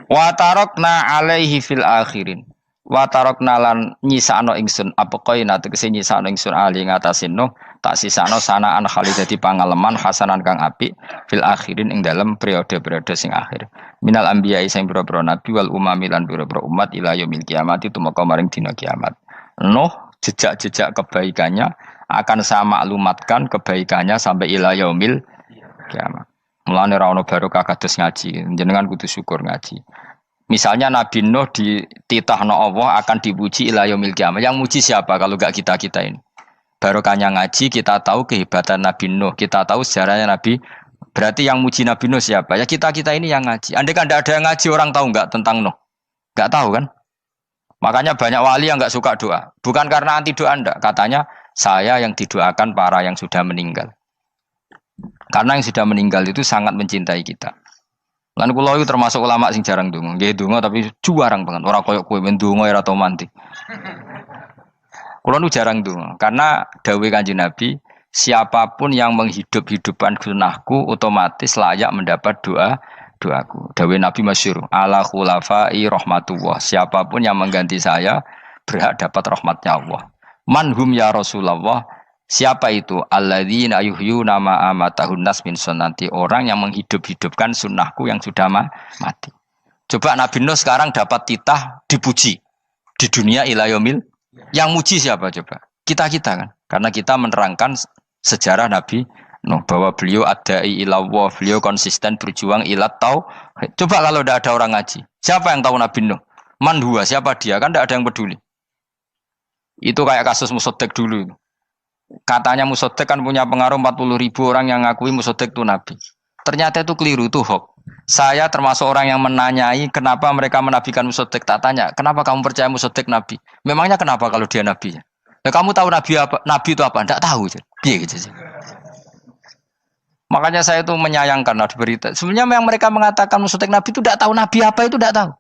Wa tarakna alaihi fil akhirin. Wa tarakna lan nyisano ingsun apa koina tegese nyisano ingsun ali ngatasin no tak sisano sanaan khalid dadi pangaleman hasanan kang apik fil akhirin ing dalem periode-periode sing akhir. Minal anbiya sing pira-pira nabi wal umami lan pira-pira umat ila yaumil kiamat itu maka maring dina kiamat. Nuh jejak-jejak kebaikannya akan saya maklumatkan kebaikannya sampai ila yaumil kiamat. Mulane ra ono barokah kados ngaji, jenengan kudu syukur ngaji. Misalnya Nabi Nuh dititahno Allah akan dipuji ila yaumil kiamat. Yang muji siapa kalau enggak kita-kita ini? Barokahnya ngaji kita tahu kehebatan Nabi Nuh, kita tahu sejarahnya Nabi. Berarti yang muji Nabi Nuh siapa? Ya kita-kita ini yang ngaji. Andai kan enggak ada yang ngaji orang tahu enggak tentang Nuh? Enggak tahu kan? Makanya banyak wali yang enggak suka doa. Bukan karena anti doa enggak, katanya saya yang didoakan para yang sudah meninggal. Karena yang sudah meninggal itu sangat mencintai kita. Lan kula itu termasuk ulama sing jarang ndonga. Nggih ndonga tapi juarang banget. Ora koyo kowe men ndonga ora tau mandi. Kula nu jarang ndonga karena dawuh Kanjeng Nabi, siapapun yang menghidup-hidupkan sunahku otomatis layak mendapat doaku. Dawuh Nabi masyhur, ala khulafai rahmatullah. Siapapun yang mengganti saya berhak dapat rahmatnya Allah. Manhum ya Rasulullah. Siapa itu? Alladzina yuhyuna ma amatahun nas min sunnati. Orang yang menghidup-hidupkan sunnahku yang sudah mati. Coba Nabi Nuh sekarang dapat titah dipuji di dunia ila yaumil. Yang muji siapa coba? Kita-kita kan. Karena kita menerangkan sejarah Nabi Nuh bahwa beliau adai ila Allah, beliau konsisten berjuang ila tauhid. Coba kalau tidak ada orang ngaji. Siapa yang tahu Nabi Nuh? Man huwa, siapa dia? Kan tidak ada yang peduli. Itu kayak kasus Musaddiq dulu. Katanya Musaddiq kan punya pengaruh 40.000 orang yang ngakui Musaddiq itu Nabi. Ternyata itu keliru, itu hoax. Saya termasuk orang yang menanyai kenapa mereka menabikan Musaddiq. Tak tanya, kenapa kamu percaya Musaddiq Nabi? Memangnya kenapa kalau dia Nabi? Ya, kamu tahu Nabi apa? Nabi itu apa? Tidak tahu. Biar gitu sih. Makanya saya itu menyayangkan di berita. Sebenarnya yang mereka mengatakan Musaddiq Nabi itu tidak tahu Nabi apa itu tidak tahu.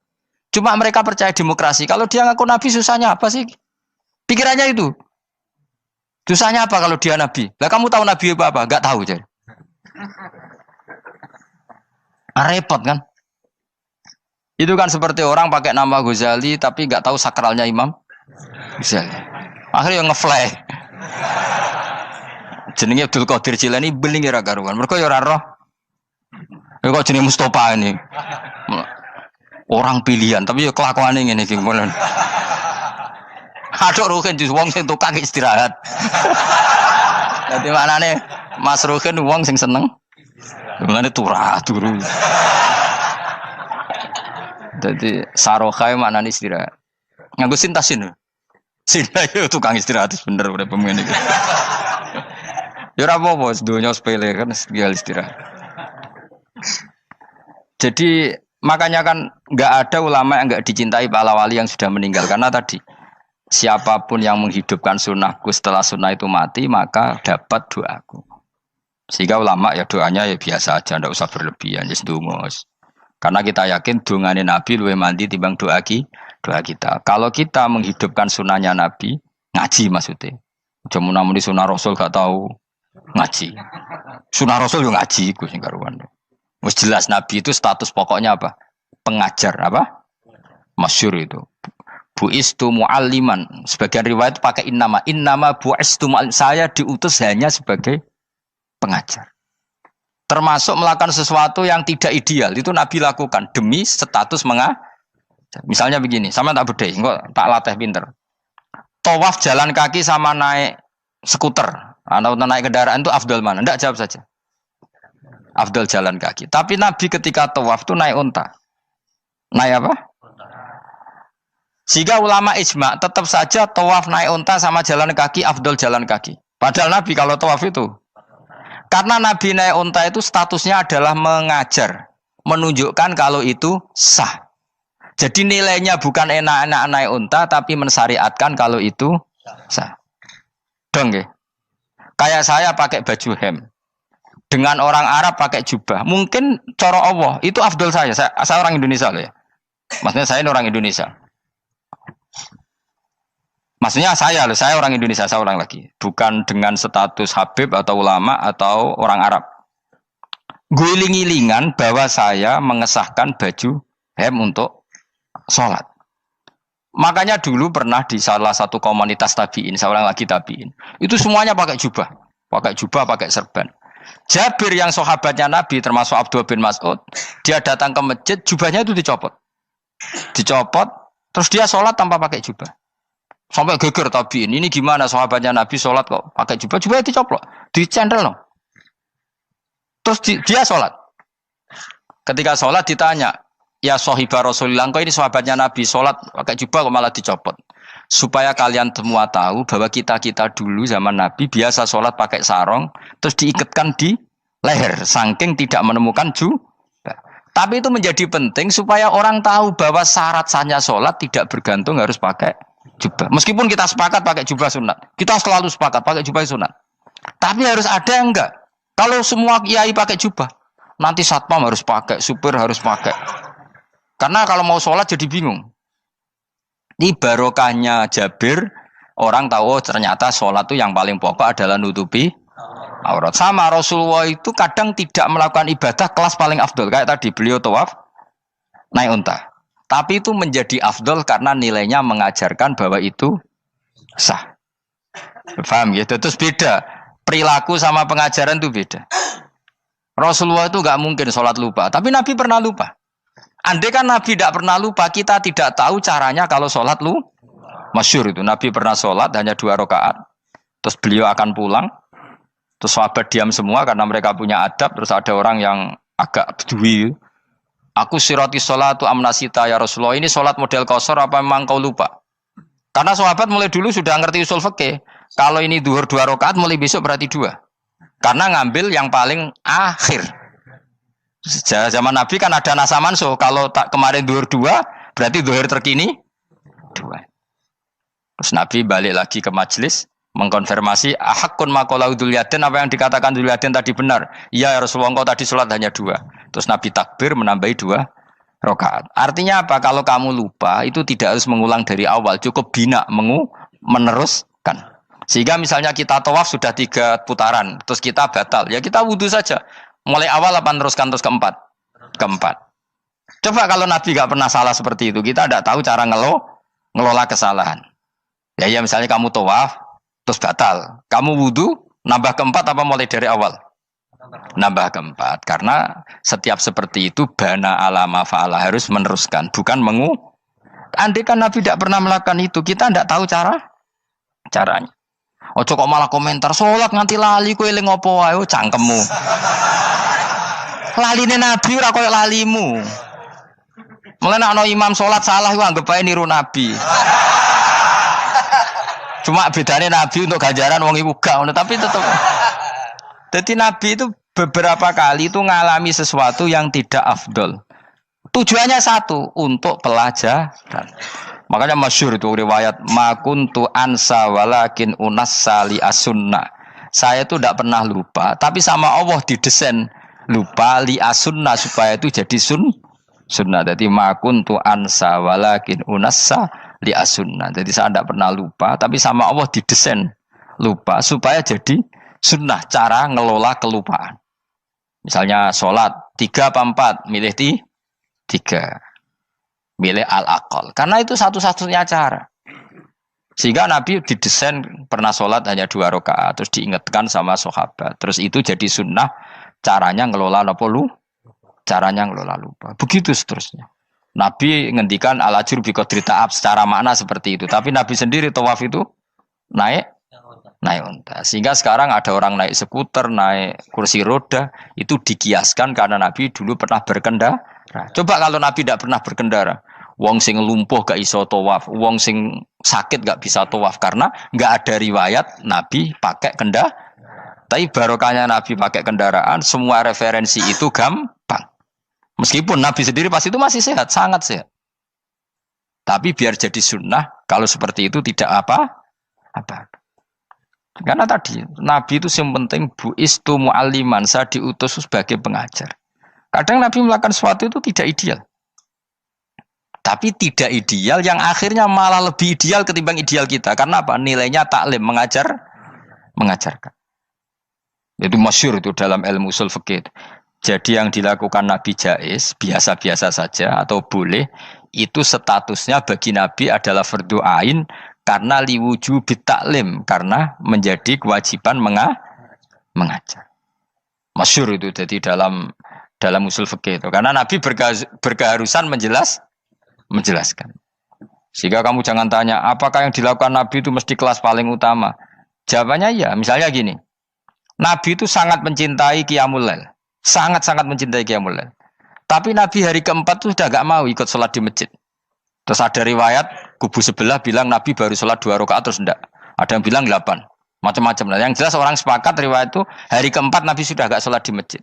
Cuma mereka percaya demokrasi. Kalau dia ngaku Nabi susahnya apa sih? Pikirannya itu. Susahnya apa kalau dia Nabi? Lah kamu tahu Nabi apa? Enggak tahu jadi. Repot kan? Itu kan seperti orang pakai nama Ghazali tapi enggak tahu sakralnya Imam Ghazali. Akhirnya ngefly. Jenenge Abdul Qadir Jilani beling ora karuan. Mergo ya ora roh. Ya kok jenenge Mustofa ini. Orang pilihan tapi ya kelakuane ngene iki ngono. Aduk Ruhin jus wong sing tukang istirahat. Dadi maknane Mas Ruhin wong sing seneng. Maknane turu. Jadi saroha maknane istirahat. Nganggo sintasin. Sinta itu tukang istirahat bener udah pemain iki. Ya ora apa-apa, donya sepele kan dia istirahat. Jadi makanya kan nggak ada ulama yang nggak dicintai para wali yang sudah meninggal karena tadi siapapun yang menghidupkan sunnahku setelah sunnah itu mati maka dapat doaku. Sehingga ulama ya doanya ya biasa aja, ndak usah berlebihan, ya sedungos. Karena kita yakin dongane Nabi luwih mandi timbang doa kita. Kalau kita menghidupkan sunnahnya Nabi, ngaji maksudnya. Cuma namun di sunnah Rasul gak tahu ngaji. Sunnah Rasul yo ngaji iku sing karuan. Wis jelas Nabi itu status pokoknya apa? Pengajar apa? Masyhur itu. Buistu mualliman. Sebagian riwayat pakai innama buistu muallim. Saya diutus hanya sebagai pengajar. Termasuk melakukan sesuatu yang tidak ideal itu Nabi lakukan demi status mengajar. Misalnya begini, sama tak bedai, kok tak latih pinter. Tawaf jalan kaki sama naik skuter atau naik kendaraan itu afdal mana? Enggak, jawab saja. Afdal jalan kaki. Tapi Nabi ketika tawaf itu naik unta. Naik apa? Sehingga ulama ijma tetap saja tawaf naik unta sama jalan kaki afdal jalan kaki. Padahal Nabi kalau tawaf itu karena Nabi naik unta itu statusnya adalah mengajar, menunjukkan kalau itu sah. Jadi nilainya bukan enak-enak naik unta tapi mensyariatkan kalau itu sah. Dong ya. Kayak saya pakai baju hem. Dengan orang Arab pakai jubah. Mungkin cara Allah itu afdol saya. Saya orang Indonesia loh ya. Maksudnya saya ini orang Indonesia. Maksudnya saya orang Indonesia, saya orang lagi. Bukan dengan status Habib atau ulama atau orang Arab. Guling-gilingan bahwa saya mengesahkan baju hem untuk sholat. Makanya dulu pernah di salah satu komunitas tabiin, saya orang lagi tabiin. Itu semuanya pakai jubah, pakai serban. Jabir yang sahabatnya Nabi termasuk Abdullah bin Mas'ud, dia datang ke masjid, jubahnya itu dicopot, terus dia sholat tanpa pakai jubah. Sampai geger tabiin, ini gimana sahabatnya Nabi sholat kok pakai jubah, jubahnya dicoplok, dicendel loh. Terus dia sholat. Ketika sholat ditanya, ya sahibah Rasulullah, kok ini sahabatnya Nabi sholat pakai jubah kok malah dicopot. Supaya kalian semua tahu bahwa kita dulu zaman Nabi biasa sholat pakai sarong, terus diikatkan di leher, saking tidak menemukan jubah. Tapi itu menjadi penting supaya orang tahu bahwa syarat sahnya sholat tidak bergantung harus pakai jubah. Meskipun kita sepakat pakai jubah sunat, kita selalu sepakat pakai jubah sunat. Tapi harus ada yang enggak. Kalau semua kiai pakai jubah, nanti satpam harus pakai, supir harus pakai. Karena kalau mau sholat jadi bingung. Ini barokahnya Jabir, orang tahu ternyata sholat itu yang paling pokok adalah nutupi aurat. Sama Rasulullah itu kadang tidak melakukan ibadah kelas paling afdol. Kayak tadi beliau tawaf naik unta. Tapi itu menjadi afdol karena nilainya mengajarkan bahwa itu sah. Paham gitu? Terus beda. Perilaku sama pengajaran itu beda. Rasulullah itu gak mungkin sholat lupa. Tapi Nabi pernah lupa. Andai kan Nabi tidak pernah lupa, kita tidak tahu caranya kalau sholat masyhur itu. Nabi pernah sholat hanya 2 rakaat. Terus beliau akan pulang. Terus sahabat diam semua karena mereka punya adab. Terus ada orang yang agak bedui. Aku sirati sholatu amnasita ya Rasulullah. Ini sholat model qashar apa memang kau lupa? Karena sahabat mulai dulu sudah ngerti usul fikih. Kalau ini duhur 2 rakaat mulai besok berarti 2. Karena ngambil yang paling akhir. Zaman Nabi kan ada nasa mansuh. Kalau tak kemarin duhur 2, berarti duhur terkini 2. Terus Nabi balik lagi ke majelis, mengkonfirmasi ahakun maqala Dzulyaden, apa yang dikatakan Dzulyaden tadi benar. Iya ya Rasulullah, engkau tadi sholat hanya 2. Terus Nabi takbir menambahi 2 rakaat. Artinya apa? Kalau kamu lupa itu tidak harus mengulang dari awal, cukup bina meneruskan. Sehingga misalnya kita tawaf sudah 3 putaran, terus kita batal, ya kita wudu saja. Mulai awal apa teruskan terus keempat? Coba kalau Nabi gak pernah salah seperti itu, kita tidak tahu cara ngelola kesalahan. Ya misalnya kamu tawaf, terus batal. Kamu wudu, nambah keempat apa mulai dari awal? Nambah keempat. Karena setiap seperti itu, bana alama fa'ala harus meneruskan. Bukan andai kan Nabi tidak pernah melakukan itu, kita tidak tahu caranya. Ojo kok malah komentar, sholat nganti lali kowe eling opo wae, cangkemmu. Laline Nabi ora koyo lalimu. Mulane ana imam salat salah iku anggap ae niru Nabi. Cuma bedanya Nabi untuk ganjaran wong iku gak ngono, tapi tetep. Jadi Nabi itu beberapa kali itu ngalami sesuatu yang tidak afdol. Tujuannya satu, untuk pelajaran. Makanya masyhur itu riwayat makuntu ansa walakin unassa li as-sunnah. Saya itu tidak pernah lupa, tapi sama Allah didesain lupa li as-sunnah supaya itu jadi sunnah. Jadi makuntu ansa walakin unassa li as-sunnah. Jadi saya tidak pernah lupa, tapi sama Allah didesain lupa supaya jadi sunnah cara ngelola kelupaan. Misalnya sholat 3 apa 4, milih 3. Milih al-aqal. Karena itu satu-satunya cara. Sehingga Nabi didesain pernah sholat hanya 2 rakaat, terus diingatkan sama sahabat. Terus itu jadi sunnah caranya ngelola caranya ngelola lupa. Begitu seterusnya. Nabi ngendikan al-ajur bi qadri ta'ab secara makna seperti itu. Tapi Nabi sendiri tawaf itu naik unta. Sehingga sekarang ada orang naik skuter, naik kursi roda, itu dikiaskan karena Nabi dulu pernah berkendara. Coba kalau Nabi tidak pernah berkendara, wong sing lumpuh gak iso tawaf, wong sing sakit gak bisa tawaf karena gak ada riwayat Nabi pakai kendaraan. Tapi barokahnya Nabi pakai kendaraan, semua referensi itu gampang. Meskipun Nabi sendiri pas itu masih sehat, sangat sehat. Tapi biar jadi sunnah, kalau seperti itu tidak apa. Karena tadi Nabi itu yang penting buistu mu'alliman, saya diutus sebagai pengajar. Kadang Nabi melakukan sesuatu itu tidak ideal. Tapi tidak ideal yang akhirnya malah lebih ideal ketimbang ideal kita. Karena apa? Nilainya taklim, mengajarkan. Itu masyhur itu dalam ilmu ushul fikih. Jadi yang dilakukan Nabi jaiz, biasa-biasa saja atau boleh, itu statusnya bagi Nabi adalah fardhu ain karena liwujubit taklim, karena menjadi kewajiban mengajar. Masyhur itu jadi dalam usul fikih itu. Karena Nabi berkeharusan menjelaskan. Sehingga kamu jangan tanya, apakah yang dilakukan Nabi itu mesti kelas paling utama? Jawabannya ya, misalnya gini. Nabi itu sangat mencintai Qiyamul Lail. Sangat-sangat mencintai Qiyamul Lail. Tapi Nabi hari keempat itu sudah gak mau ikut sholat di masjid. Terus ada riwayat, kubu sebelah bilang Nabi baru sholat 2 rakaat terus enggak. Ada yang bilang 8. Macam-macam. Nah, yang jelas orang sepakat riwayat itu, hari keempat Nabi sudah gak sholat di masjid.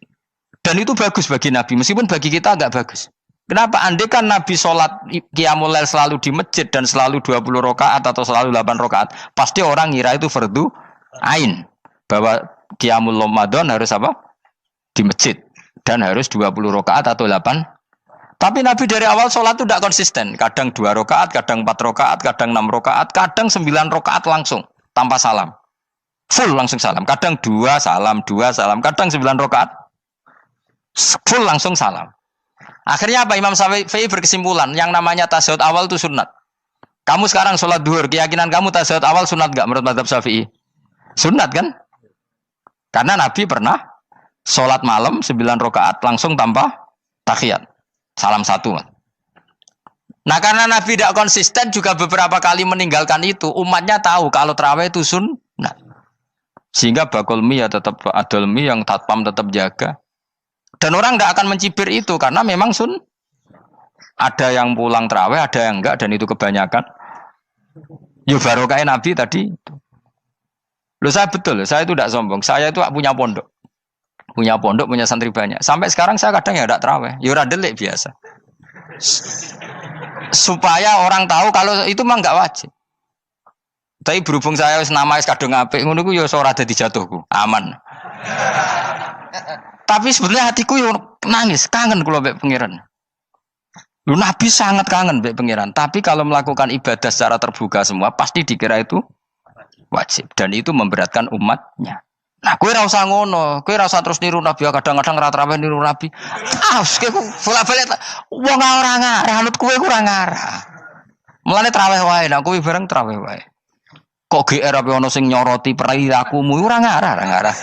Dan itu bagus bagi Nabi, meskipun bagi kita agak bagus. Kenapa? Andai kan Nabi sholat Qiyamul Lail selalu di masjid dan selalu 20 rakaat atau selalu 8 rakaat, pasti orang ngira itu fardhu ain. Bahwa Qiyamul Ramadan harus apa? Di masjid. Dan harus 20 rakaat atau 8. Tapi Nabi dari awal sholat itu tidak konsisten. Kadang 2 rakaat, kadang 4 rakaat, kadang 6 rakaat, kadang 9 rakaat langsung tanpa salam. Full langsung salam. Kadang 2 salam, kadang 9 rakaat full langsung salam. Akhirnya apa? Imam Syafi'i berkesimpulan yang namanya tasyahud awal itu sunat. Kamu sekarang sholat duhur, keyakinan kamu tasyahud awal sunat enggak menurut mazhab Syafi'i? Sunat kan? Karena Nabi pernah sholat malam 9 rakaat langsung tanpa tahiyat. Salam 1. Nah karena Nabi tidak konsisten juga beberapa kali meninggalkan itu, umatnya tahu kalau tarawih itu sunnah. Sehingga bakul mie ya tetap adol mie, yang tatpam tetap jaga. Dan orang tidak akan mencibir itu karena memang ada yang pulang tarawih, ada yang enggak, dan itu kebanyakan. Ya barokah Nabi tadi. Loh saya betul, saya itu tidak sombong. Saya itu punya pondok. Punya santri banyak. Sampai sekarang saya kadang ya tidak tarawih. Ya ora delik biasa. Supaya orang tahu kalau itu mah enggak wajib. Tapi berhubung saya wis nama wis kadung apik, ngono ku ya ora dadi jatuhku. Aman. Tapi sebenarnya hatiku yo nangis, kangen kula mbek pangeran. Lu Nabi sangat kangen mbek pangeran, tapi kalau melakukan ibadah secara terbuka semua pasti dikira itu wajib dan itu memberatkan umatnya. Nah, kowe ora usah ngono, kowe ora usah terus niru Nabi, kadang-kadang ra traweh niru Nabi. Kowe bolak-balik wong ora ngarah, anut kowe ora ngarah. Mulane traweh wae, nah kowe bareng traweh wae. Kok GR apa ono sing nyoroti perilakumu ora ngarah.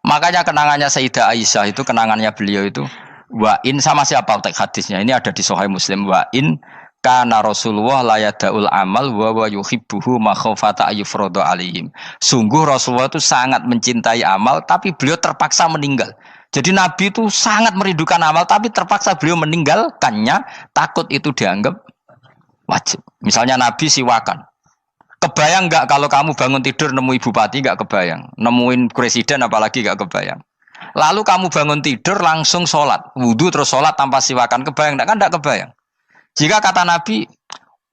Makanya kenangannya Sayyidah Aisyah itu, kenangannya beliau itu wa in, sama siapa teks hadisnya? Ini ada di Sahih Muslim, wa in kana Rasulullah la yadaul amal wa yuhibbuhu makhafata ayyufrada alaihim. Sungguh Rasulullah itu sangat mencintai amal tapi beliau terpaksa meninggal. Jadi Nabi itu sangat merindukan amal, tapi terpaksa beliau meninggalkannya, takut itu dianggap wajib. Misalnya Nabi siwakan. Kebayang nggak kalau kamu bangun tidur nemu bupati nggak kebayang, nemuin presiden apalagi nggak kebayang. Lalu kamu bangun tidur langsung sholat, wudhu terus sholat tanpa siwakan, kebayang nggak? Kan nggak kebayang. Jika kata Nabi,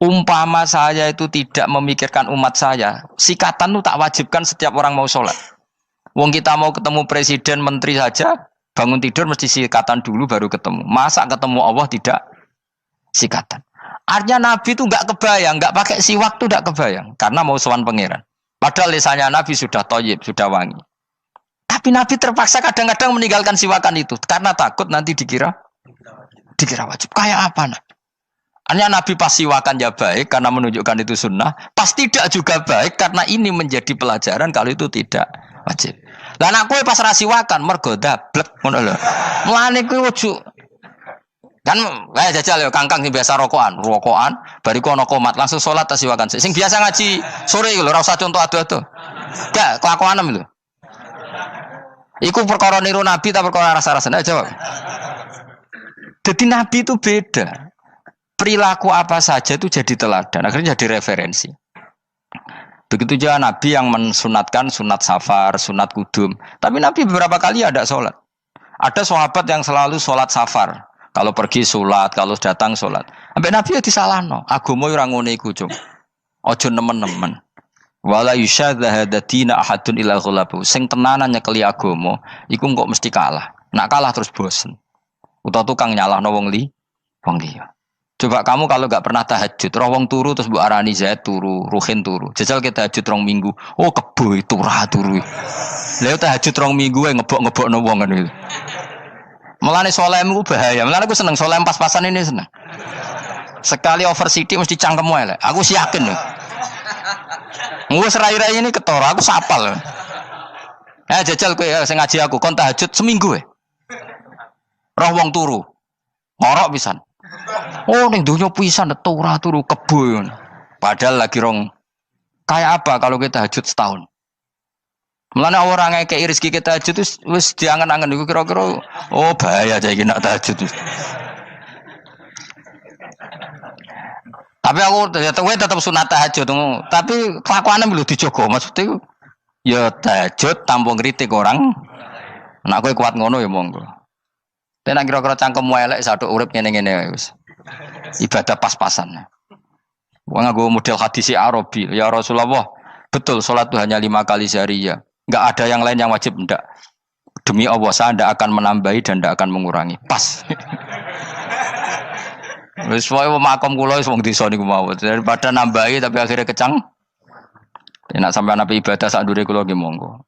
umpama saya itu tidak memikirkan umat saya, sikatan itu tak wajibkan setiap orang mau sholat. Wong kita mau ketemu presiden, menteri saja, bangun tidur mesti sikatan dulu baru ketemu. Masa ketemu Allah tidak sikatan? Artinya Nabi itu nggak kebayang, nggak pakai siwak itu nggak kebayang, karena mau sowan pangeran. Padahal lisannya Nabi sudah thayyib, sudah wangi. Tapi Nabi terpaksa kadang-kadang meninggalkan siwakan itu, karena takut nanti dikira wajib. Kayak apa Nabi? Artinya Nabi pas siwakan ya baik, karena menunjukkan itu sunnah. Pas tidak juga baik, karena ini menjadi pelajaran kalau itu tidak wajib. Lah nek kowe pas ra siwakan mergo dablek ngono lho. Mulane kowe ojo kan kayak jajal ya kangkang sing biasa rokokan, bariku ana komat langsung salat tas siwakan. Sing biasa ngaji sore lho ora usah contoh adu-adu. Gak kelakuanem lho. Iku perkara niru Nabi ta perkara rasa-rasane jawab. Jadi Nabi itu beda. Perilaku apa saja itu jadi teladan, akhirnya jadi referensi. Begitu juga Nabi yang mensunatkan sunat safar, sunat kudum. Tapi Nabi beberapa kali ada sholat. Ada sahabat yang selalu sholat safar. Kalau pergi sholat, kalau datang sholat. Sampai Nabi ya disalahno. Agama orang ngene iku, Cung. Ojo nemen-nemen. Wala yusyadza hadatina ahadun ila ghulabu. Sing tenanan nyekeli agama, iku kok mesti kalah. Nak kalah terus bosen. Utawa tukang nyalahno wong liya. Coba kamu kalau gak pernah tahajud, wong turu terus mbok arani Zaid turu, Ruhin turu. Jajal kita tahajud 2 minggu. Oh kebo itu ra turu. Lha tahajud 2 minggu ngebok-ngebokno wong ngono itu. Mulane salehmu bahaya. Mulane aku seneng saleh pas-pasan ini seneng. Sekali over sidik mesti cangkemmu elek. Aku sih yakin lho. Wis rai-rai ini ketara, aku sapal. Jajal kowe sing ngaji aku kon tahajud seminggu roh wong turu. Ngorok pisan. Oh ning donya pisan ora turu kebo. Padahal lagi rong. Kayak apa kalau kita tahajud setahun? Mulane orang ngekeki rezeki kita tahajud wis diangen-angen iku kira-kira oh bahaya aja iki nak tahajud. Tapi aku tetap sunat tahajud. Tapi kelakuannya belum dijogo. Maksudnya ya tahajud tanpa ngritik orang. Nek kowe kuat ngono ya monggo. Tenan kira-kira cangkemmu elek satu urip ngene-ngene wis. Ibadah pas-pasan. Wong nggo model hadis Arabi, ya Rasulullah, betul salat itu hanya 5 kali sehari ya. Enggak ada yang lain yang wajib ndak. Demi Allah saya ndak akan menambahi dan ndak akan mengurangi. Pas. Wis wae makom kula wis wong desa niku mawon. Daripada nambahi tapi akhirnya kecang. Nek sampean ape ibadah sak ndure kula nggih monggo.